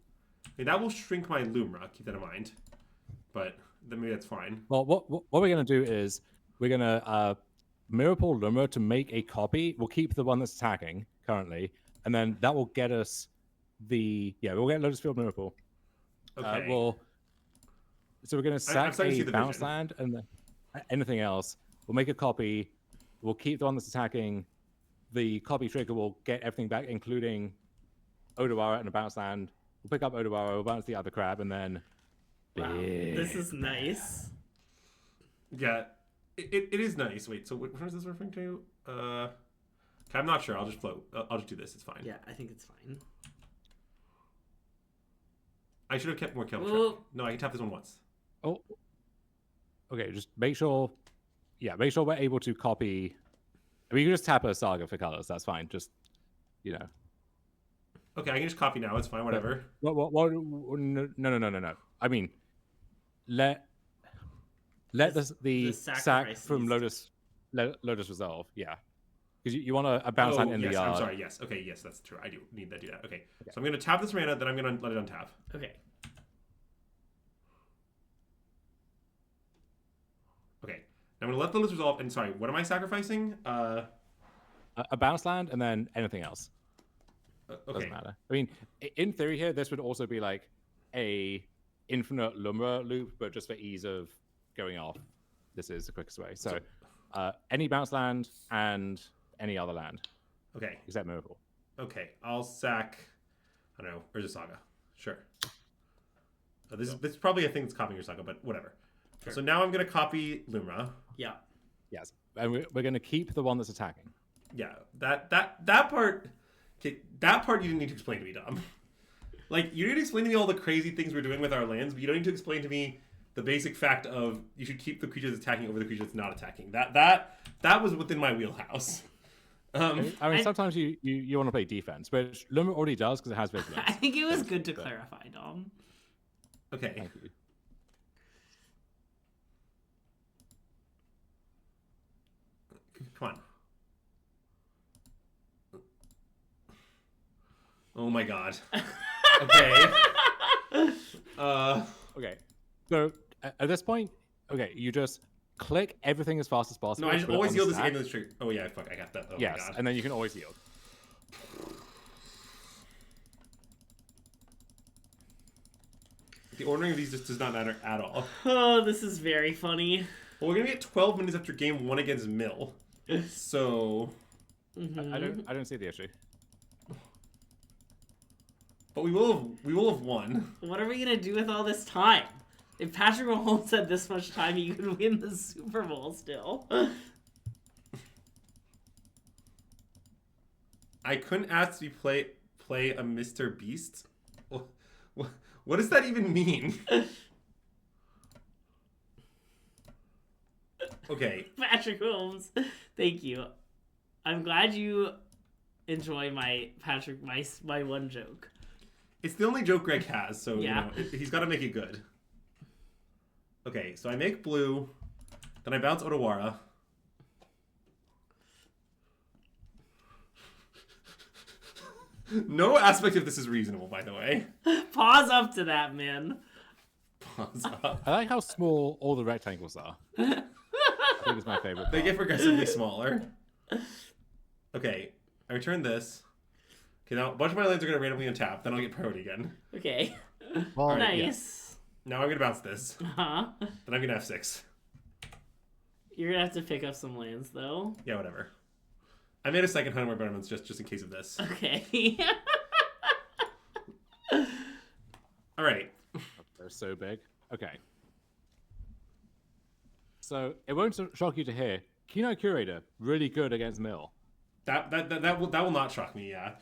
I mean, that will shrink my Lumra. Keep that in mind. But then maybe that's fine.
Well, what we're gonna do is we're gonna Miracle Lumra to make a copy. We'll keep the one that's attacking currently, and then that will get us we'll get Lotus Field Miracle.
Okay.
So we're gonna sack
starting to see
a
the
bounce
vision.
land, and then anything else. We'll make a copy. We'll keep the one that's attacking. The copy trigger will get everything back, including Odawara and a bounce land. We'll pick up Odawara, we'll bounce the other crab, and then
Wow, this is nice.
Yeah, it is nice. Wait, so what is this referring to? Okay, I'm not sure. I'll just float. I'll just do this. It's fine.
Yeah, I think it's fine.
I should have kept more Kelp.
Well-
No, I can tap this one once.
Oh, okay. Just make sure. Yeah, make sure we're able to copy. I mean, you can just tap a saga for colors. That's fine. Just, you know.
Okay, I can just copy now. It's fine. Whatever.
What? No. I mean, let the sack
sacrifice
from
needs
Lotus Resolve. Yeah, because you want a bounce land in
yes,
the yard.
I'm sorry. Yes. Okay. Yes, that's true. I do need to do that. Okay. So I'm gonna tap this mana. Then I'm gonna let it untap.
Okay.
Okay. Now I'm gonna let the list resolve. And sorry, what am I sacrificing?
A bounce land and then anything else.
Okay.
Doesn't matter. I mean, in theory here, this would also be like a infinite Lumra loop, but just for ease of going off, this is the quickest way. So any bounce land and any other land,
Okay.
except Miracle.
Okay. I'll sack. I don't know. Urza Saga. Sure. This is probably a thing that's copying your saga, but whatever.
Sure.
So now I'm gonna copy Lumra.
Yeah.
Yes, and we're going to keep the one that's attacking.
Yeah. That part. Okay, that part you didn't need to explain to me, Dom. Like, you didn't explain to me all the crazy things we're doing with our lands, but you don't need to explain to me the basic fact of you should keep the creature that's attacking over the creature that's not attacking. That was within my wheelhouse.
I mean, sometimes you want to play defense, which Lumra already does because it has
I
vigilance.
think it was good to clarify, Dom.
Okay.
Thank you.
Come on. Oh my god. Okay.
Okay. So at this point, okay, you just click everything as fast as possible.
No, I just
put it
always
on
yield
the
this
stack.
game to this trigger. Oh yeah, fuck, I got that. Oh
Yes,
my god.
and then you can always yield.
The ordering of these just does not matter at all.
Oh, this is very funny.
Well, we're gonna get 12 minutes after game 1 against Mill. So,
I don't see the issue.
but we will have won.
What are we gonna do with all this time? If Patrick Mahomes had this much time, he could win the Super Bowl still.
I couldn't ask to play a Mr. Beast. What does that even mean? Okay.
Patrick Holmes, thank you. I'm glad you enjoy my one joke.
It's the only joke Greg has, so
Yeah.
he's got to make it good. Okay, so I make blue, then I bounce Otawara. No aspect of this is reasonable, by the way.
Pause up to that, man.
Pause up.
I like how small all the rectangles are. I think it's my favorite.
They get progressively smaller. Okay, I return this. Okay, now a bunch of my lands are going to randomly untap, then I'll get priority again.
Okay.
Well,
Nice.
Now I'm going to bounce this.
Uh-huh.
Then I'm going to F6.
You're gonna have to pick up some lands, though.
Yeah, whatever. I made a second 100 more betterments just in case of this.
Okay.
All right.
They're so big. Okay. So it won't shock you to hear Curator really good against Mill.
That will not shock me. Yeah.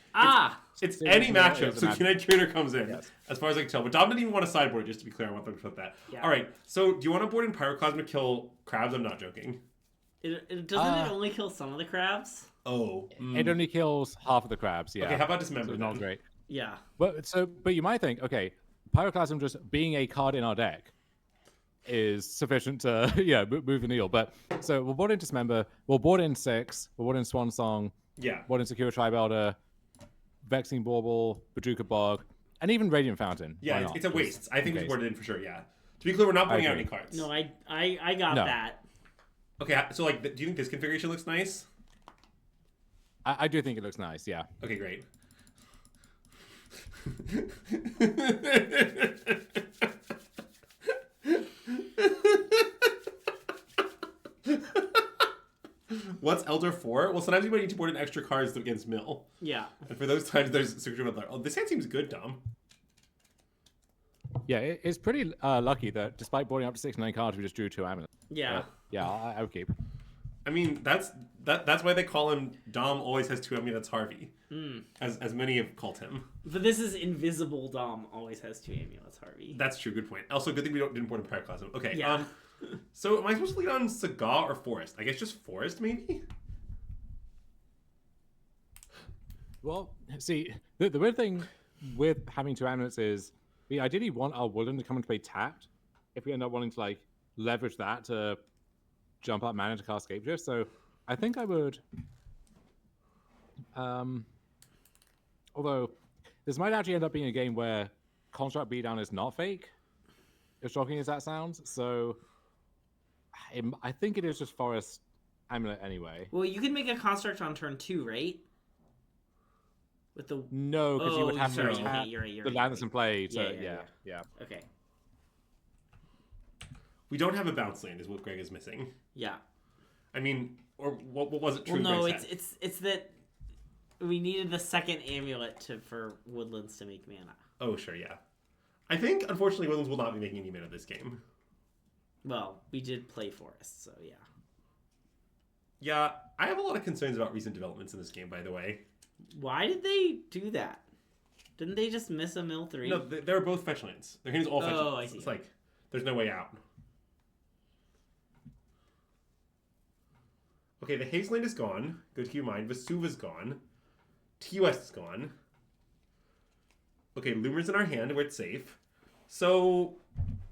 It's
Yeah,
any
yeah,
matchup.
it's
So
a
Curator comes in,
Yes.
as far as I can tell. But Dom didn't even want to sideboard. Just to be clear, I want them to put that.
Yeah.
All right. So do you want to board in Pyroclasm to kill crabs? I'm not joking.
It doesn't it only kill some of the crabs?
Oh.
It only kills half of the crabs. Yeah.
Okay. How about Dismember?
So not
then?
great.
Yeah.
But you might think, okay, Pyroclasm just being a card in our deck is sufficient to move the needle. But so we'll board in Dismember, we'll board in 6, we'll board in Swan Song,
Yeah.
board in Secure Tribe Elder, Vexing Bauble, Bajuka Bog, and even Radiant Fountain.
Yeah.
Why
It's,
not?
it's a waste. I think we
case.
boarded in for sure. Yeah. To be clear, we're not putting out
agree.
any cards.
No, I got
No.
that.
Okay. So like, do you think this configuration looks nice?
I do think it looks nice, yeah.
Okay. Great. What's Elder for? Well, sometimes you might need to board in extra cards against Mill.
Yeah.
And for those times, there's Secret Elder. Oh, this hand seems good, Dom.
Yeah, it's pretty lucky that despite boarding up to 6 9 cards, we just drew 2 amulets.
Yeah.
Yeah, I would keep.
I mean, that's why they call him Dom always has 2 amulets Harvey. As many have called him.
But this is invisible Dom always has 2 amulets, Harvey.
That's true, good point. Also, good thing we didn't board in Pyroclasm. Okay,
Yeah.
So am I supposed to lead on Saga or Forest? I guess just Forest, maybe?
Well, see, the weird thing with having 2 amulets is we ideally want our Woodland to come into play tapped if we end up wanting to, like, leverage that to jump up mana to cast Scapeshift. So I think I would... although, this might actually end up being a game where Construct Beatdown is not fake, as shocking as that sounds. So I think it is just Forest Amulet anyway.
Well, you can make a construct on turn 2, right? With the
No, because you would have
sorry,
to
okay,
tap
you're
the land that's in play. To,
Yeah.
yeah.
Okay.
We don't have a bounce land, is what Greg is missing.
Yeah.
I mean, or what was it true?
Well, no,
Greg said?
it's that we needed the second amulet for Woodlands to make mana.
Oh, sure, yeah. I think, unfortunately, Woodlands will not be making any mana this game.
Well, we did play Forest, so yeah.
Yeah, I have a lot of concerns about recent developments in this game, by the way.
Why did they do that? Didn't they just miss a mill 3?
No, they're both fetch lands. Their hands all fetch
Oh,
lands.
I see.
It's like, there's no way out. Okay, the Haze land is gone. Good to keep in mind. Vesuva's gone. TUS is gone. Okay, Lumras in our hand where it's safe. So,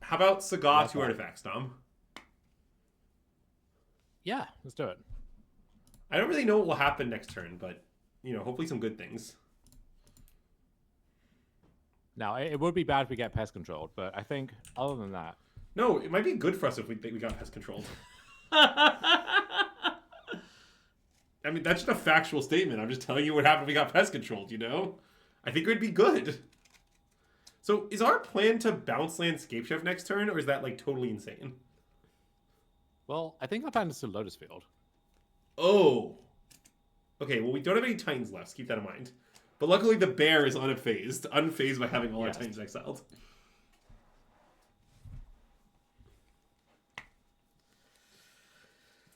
how about Saga 2 artifacts, Dom?
Yeah, let's do it.
I don't really know what will happen next turn, but, hopefully some good things.
Now, it would be bad if we get pest controlled, but I think other than that...
No, it might be good for us if we got pest controlled. I mean, that's just a factual statement. I'm just telling you what happened if we got pest controlled, I think it would be good. So, is our plan to bounce land Scapeshift next turn, or is that, totally insane?
Well, I think our plan is to Lotus Field.
Oh. Okay, well, we don't have any Titans left, so keep that in mind. But luckily, the bear is unfazed by having all our Titans exiled.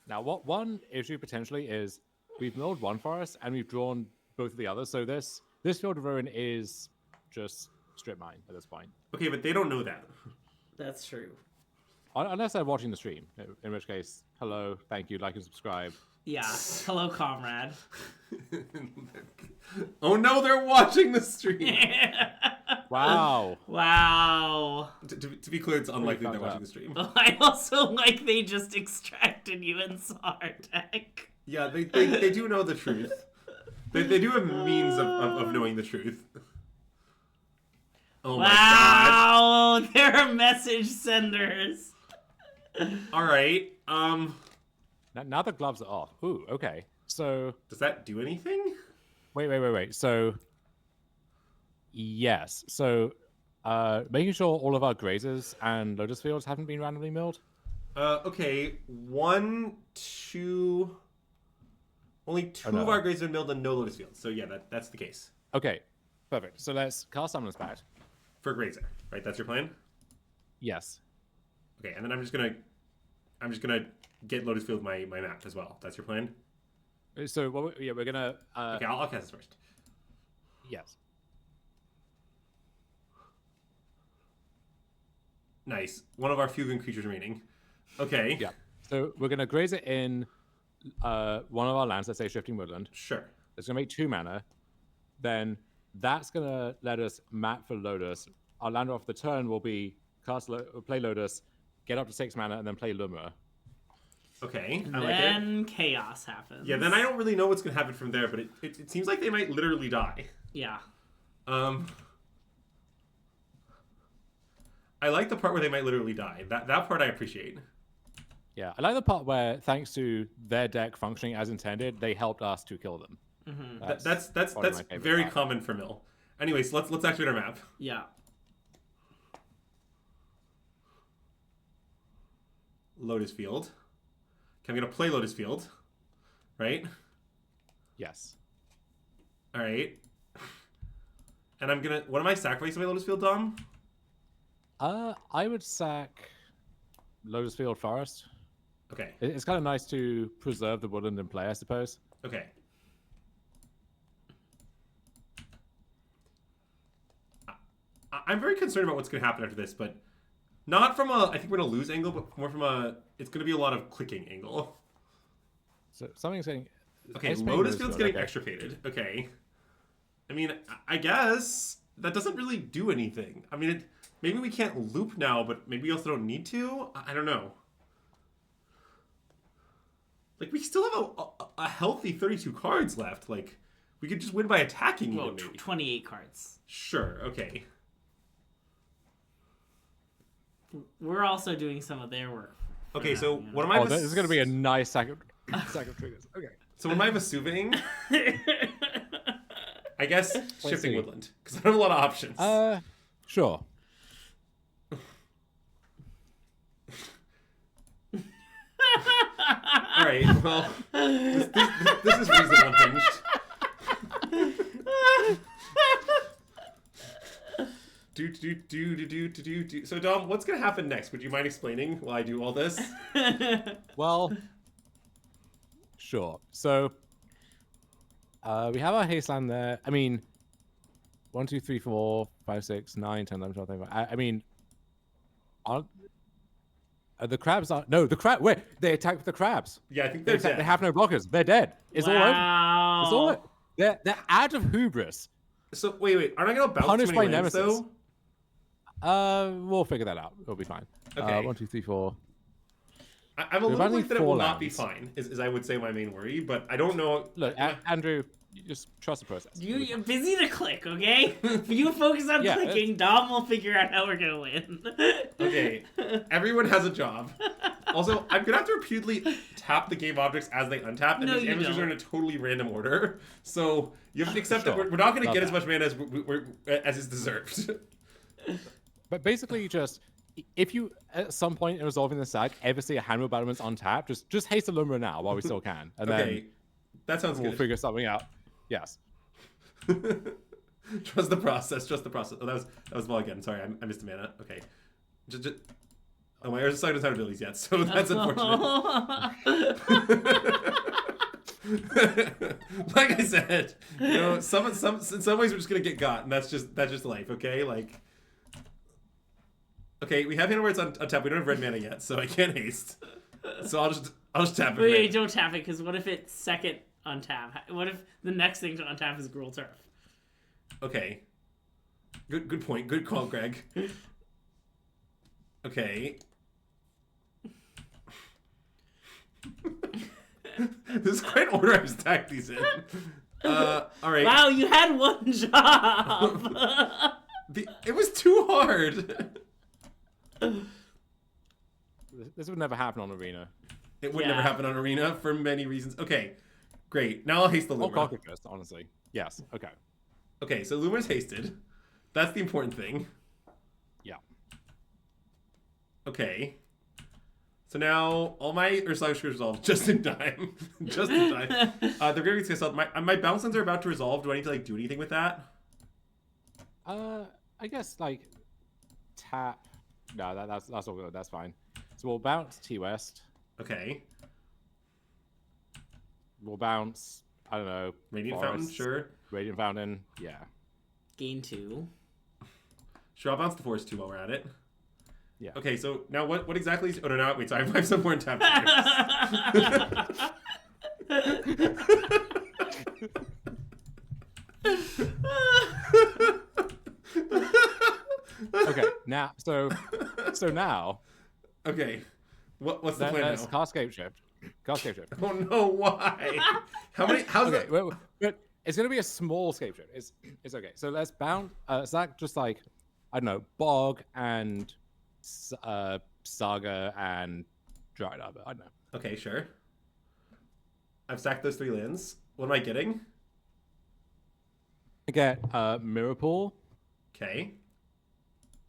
Now,
what one issue potentially is we've milled one forest and we've drawn both of the others. So this Field of Ruin is just strip mine at this point.
Okay, but they don't know that.
That's true.
Unless they're watching the stream, in which case, hello, thank you, like and subscribe.
Yeah. Hello, comrade.
Oh no, they're watching the stream.
Wow.
Wow.
To be clear, it's unlikely they're
fucked
watching
up.
the stream.
I also like they just extracted you and saw our deck.
Yeah, they do know the truth. They do have means of knowing the truth. Oh my god.
Wow, they're message senders.
All right.
Now the gloves are off. Ooh, okay. So
Does that do anything?
wait. So yes. So making sure all of our grazers and lotus fields haven't been randomly milled.
Okay. 1, 2. Only two
no.
of our grazers are milled and no lotus fields. So yeah, that's the case.
Okay, perfect. So let's cast Summoners Pact.
For grazer, right? That's your plan?
Yes.
Okay, and then I'm just gonna get lotus field my map as well. That's your plan?
So we're gonna.
Okay, I'll cast this first.
Yes.
Nice. One of our few green creatures remaining. Okay.
Yeah. So we're gonna graze it in one of our lands. Let's say Shifting Woodland.
Sure.
It's gonna make 2 mana. Then that's gonna let us map for Lotus. Our land off the turn will be play Lotus, get up to 6 mana, and then play Lumra.
Okay.
And
I like it.
then chaos happens.
Yeah, then I don't really know what's gonna happen from there, but it seems like they might literally die.
Yeah.
I like the part where they might literally die. That part I appreciate.
Yeah, I like the part where, thanks to their deck functioning as intended, they helped us to kill them.
Mm-hmm.
That's very common for Mill. Anyways, let's activate our map.
Yeah.
Lotus Field. Okay, I'm gonna play Lotus Field, right?
Yes.
All right. And I'm gonna. What am I sacrificing my Lotus Field, Dom?
I would sack Lotus Field Forest.
Okay.
It's kind of nice to preserve the woodland in play, I suppose.
Okay. I'm very concerned about what's going to happen after this, but not from a I think we're going to lose angle, but more from a it's going to be a lot of clicking angle.
So something's getting.
Okay, Lotus Field's getting extirpated. Okay. I mean, I guess that doesn't really do anything. I mean, maybe we can't loop now, but maybe we also don't need to. I don't know. Like, we still have a healthy 32 cards left. Like, we could just win by attacking
Well,
even, maybe.
28 cards.
Sure, okay.
We're also doing some of their work.
Okay,
now,
so
you know.
what am I...
This is going to be a nice sack of triggers. Okay.
So what am I assuming? I guess Shifting
see.
Woodland, because I don't have a lot of options.
Sure.
All right, well, this is reason unhinged. Do. So, Dom, what's gonna happen next? Would you mind explaining while I do all this?
Well, sure. So, we have our haste land there. I mean, 1, 2, 3, 4, 5, 6, 9, 10, 11, 12, 13. I mean, the crabs are no. The crab. Wait, they attack with the crabs.
Yeah, I think they're dead.
They have no blockers. They're dead. It's all over.
Wow.
It's all over. They're out of hubris.
So wait, aren't I gonna bounce
Punished
too many
by
lands,
Nemesis.
though?
We'll figure that out. It'll be fine.
Okay.
1, 2, 3, 4.
I'm a little
running
worried that it will not be
lands.
fine. Is I would say my main worry, but I don't know.
Look, Andrew, you just trust the process.
You're busy to click, okay? If you focus on
Yeah,
clicking, Dom will figure out how we're gonna win.
Okay, everyone has a job. Also, I'm gonna have to repeatedly tap the game objects as they untap, and
No,
these
you
amateurs are in a totally random order. So you have to accept that
Sure.
we're not gonna
Love
get as
that.
much mana as is deserved.
But basically, just if you at some point in resolving the sack ever see a hand of battlements untapped, just haste the Lumra now while we still can, and
Okay, that sounds
then we'll
good.
figure something out. Yes.
Trust the process. Trust the process. Oh, that was well again. Sorry, I missed a mana. Okay. Oh, my Urza doesn't have abilities yet, so that's unfortunate. Like I said, you know, in some ways we're just gonna get got, and that's just life, okay? Like, okay, we have hand where it's on tap. We don't have red mana yet, so I can't haste. So I'll just tap it.
Wait, don't tap it, because what if it's second untap? What if the next thing to untap is Gruul Turf?
Okay. Good point. Good call, Greg. Okay. This is quite order I've stacked these in. All right.
Wow, you had one job.
It was too hard.
This would never happen on Arena.
It would never happen on Arena for many reasons. Okay, great. Now I'll haste the
Or
Lumra.
Cockatrice, honestly. Yes, okay.
Okay, so Lumra's hasted. That's the important thing.
Yeah.
Okay. So now all my Urslag's resolved just in time. Just in time. The Gravy Castle. My bounce lands are about to resolve. Do I need to like do anything with that?
I guess like tap. No, that's all good. That's fine. So we'll bounce T West.
Okay.
We'll bounce. I don't know.
Radiant
Forest,
Fountain, sure.
Radiant Fountain. Yeah.
Gain 2.
Sure, I'll bounce the Forest too while we're at it.
Yeah.
Okay, so now what exactly is... Oh, no, wait, sorry. I have some more in tap.
Okay. Now, so now.
Okay. What's the plan
That's
now?
Carscape Shift. Carscape Shift.
Oh, no, why? How's
Okay,
that?
but it's going to be a small scape shift. It's okay. So let's bound. Is that just like, I don't know, Bog and Saga and Dried Arbor? I don't know.
Okay, sure. I've stacked those 3 lands. What am I getting?
I get Mirror Pool,
Okay.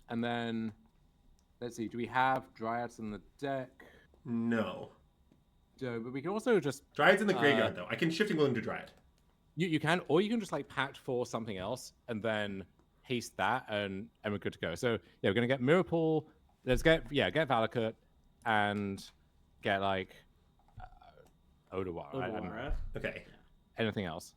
and then let's see. Do we have Dryads in the deck?
No.
No, but we can also just
Dryad's in the graveyard, though. I can Shifting Willow into Dryad.
you can, or you can just like pact for something else and then haste that, and we're good to go. So yeah, we're gonna get Mirror Pool. Let's get Valakut and get like Odawara.
Odawara.
Okay.
Anything else?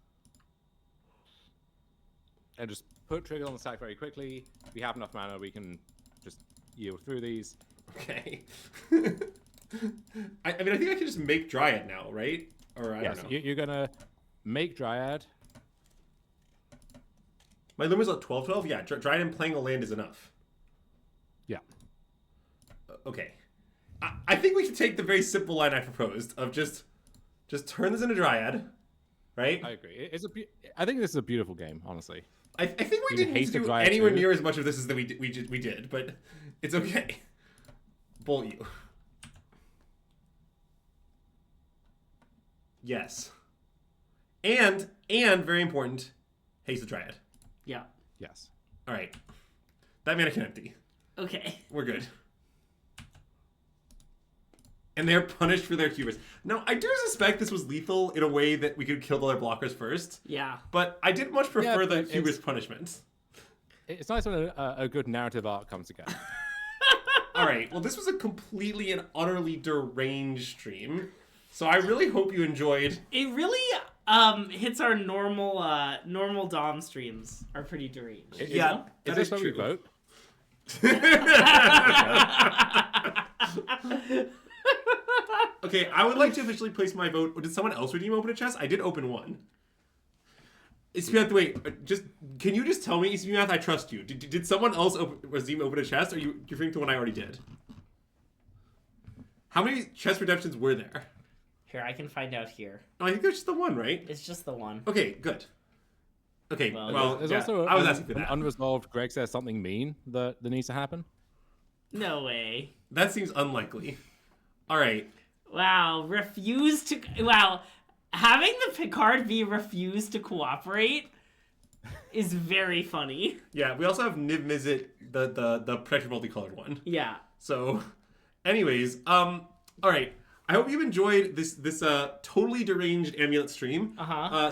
And just put Trigger on the stack very quickly. If we have enough mana, we can just yield through these.
Okay. I mean, I think I can just make Dryad now, right? Or I don't know.
You're gonna make Dryad.
My Lumra's at 12/12? Yeah, Dryad and playing a land is enough.
Yeah.
Okay. I think we should take the very simple line I proposed of just turn this into Dryad, right?
I agree. I think this is a beautiful game, honestly.
I think we didn't
haste the
do
Dryad
anywhere
too.
near as much of this as that we did, but it's okay. Bolt you. Yes. And very important, haste the Dryad.
Yeah.
Yes.
All right. That mana can empty.
Okay.
We're good. And they're punished for their hubris. Now, I do suspect this was lethal in a way that we could kill the other blockers first.
Yeah.
But I did much prefer the
but
hubris punishment.
It's nice when a good narrative arc comes together.
All right. Well, this was a completely and utterly deranged stream. So I really hope you enjoyed.
It really hits our normal Dom streams are pretty deranged.
Yeah,
Is
that
this
is
where we
true.
vote?
Okay, I would like to officially place my vote. Did someone else redeem open a chest? I did open one. Wait, can you just tell me, Math? I trust you. Did someone else redeem open a chest, or you referring to one I already did? How many chest redemptions were there?
Here, I can find out here.
Oh, I think there's just the one, right?
It's just the one.
Okay, good. Okay, well,
There's
yeah,
also
I was asking for
an
that.
unresolved Greg says something mean that needs to happen.
No way.
That seems unlikely. All right.
Wow, Wow, having the Picard be refused to cooperate is very funny.
Yeah, we also have Niv Mizzet, the protected multicolored one.
Yeah.
So, anyways, all right. I hope you enjoyed this totally deranged Amulet stream.
Uh-huh.
Are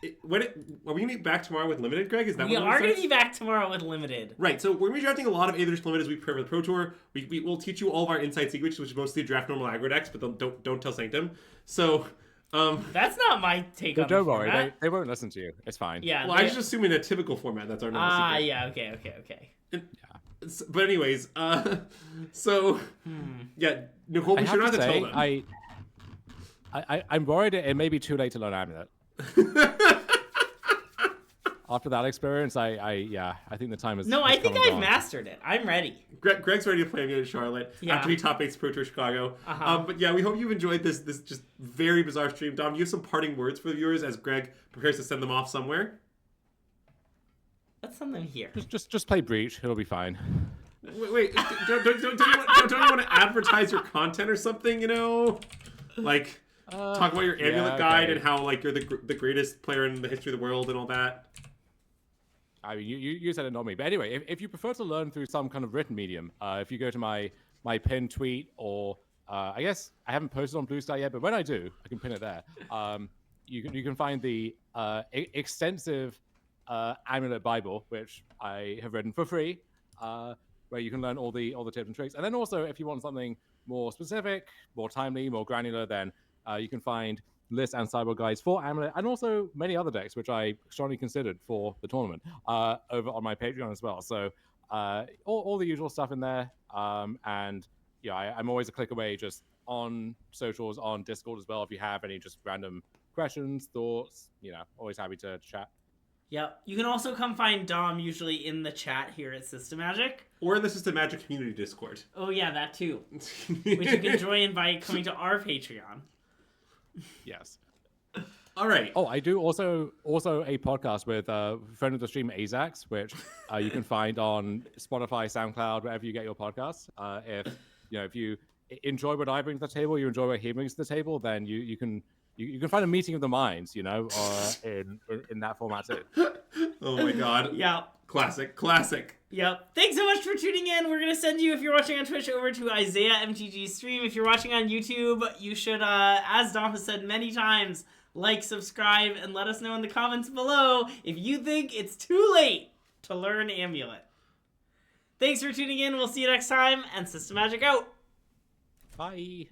we gonna be back tomorrow with Limited, Greg? Is that
We
what
are
going
to be back tomorrow with Limited.
Right, so we're going to be drafting a lot of Aether's Limited as we prepare for the Pro Tour. We'll teach you all of our inside secrets, which is mostly draft normal aggro decks, but don't tell Sanctum. So,
That's not my take on
Don't
the
worry,
format.
they won't listen to you. It's fine.
Yeah.
Well, I was just assuming a typical format. That's our normal secret.
Yeah. Okay.
But anyways, so yeah, Nicole,
I
we should
have
not
to
have to
say,
tell them.
I'm worried it may be too late to learn Amulet. After that experience, I think the time is.
No, I think
come and
I've
gone.
mastered it. I'm ready.
Greg's ready to play Amulet Charlotte
Yeah.
after he top 8's Pro Tour Chicago.
Uh-huh.
But yeah, we hope you've enjoyed this just very bizarre stream. Dom, you have some parting words for the viewers as Greg prepares to send them off somewhere?
What's something here?
Just play Breach. It'll be fine.
Wait, don't you want to advertise your content or something, you know? Like, talk about your Amulet guide and how, like, you're the greatest player in the history of the world and all that?
I mean, you said it, not me. But anyway, if you prefer to learn through some kind of written medium, if you go to my pinned tweet, or I guess I haven't posted on Blue Sky yet, but when I do, I can pin it there. You can find the extensive Amulet Bible, which I have written for free, where you can learn all the tips and tricks. And then also, if you want something more specific, more timely, more granular, then you can find lists and sideboard guides for Amulet, and also many other decks, which I strongly considered for the tournament, over on my Patreon as well. So all the usual stuff in there. And yeah, I'm always a click away, just on socials, on Discord as well. If you have any just random questions, thoughts, always happy to chat.
Yep. You can also come find Dom usually in the chat here at SystemMagic.
Or in the SystemMagic community Discord.
Oh yeah, that too. Which you can join by coming to our Patreon.
Yes.
All right.
Oh, I do also a podcast with a friend of the stream, Azax, which you can find on Spotify, SoundCloud, wherever you get your podcasts. If you enjoy what I bring to the table, you enjoy what he brings to the table, then you can find a meeting of the minds, in that format too.
Oh my god.
Yeah.
Classic.
Yep. Thanks so much for tuning in. We're going to send you, if you're watching on Twitch, over to Isaiah MTG's stream. If you're watching on YouTube, you should, as Dom has said many times, like, subscribe, and let us know in the comments below if you think it's too late to learn Amulet. Thanks for tuning in. We'll see you next time, and SystemMagic out.
Bye.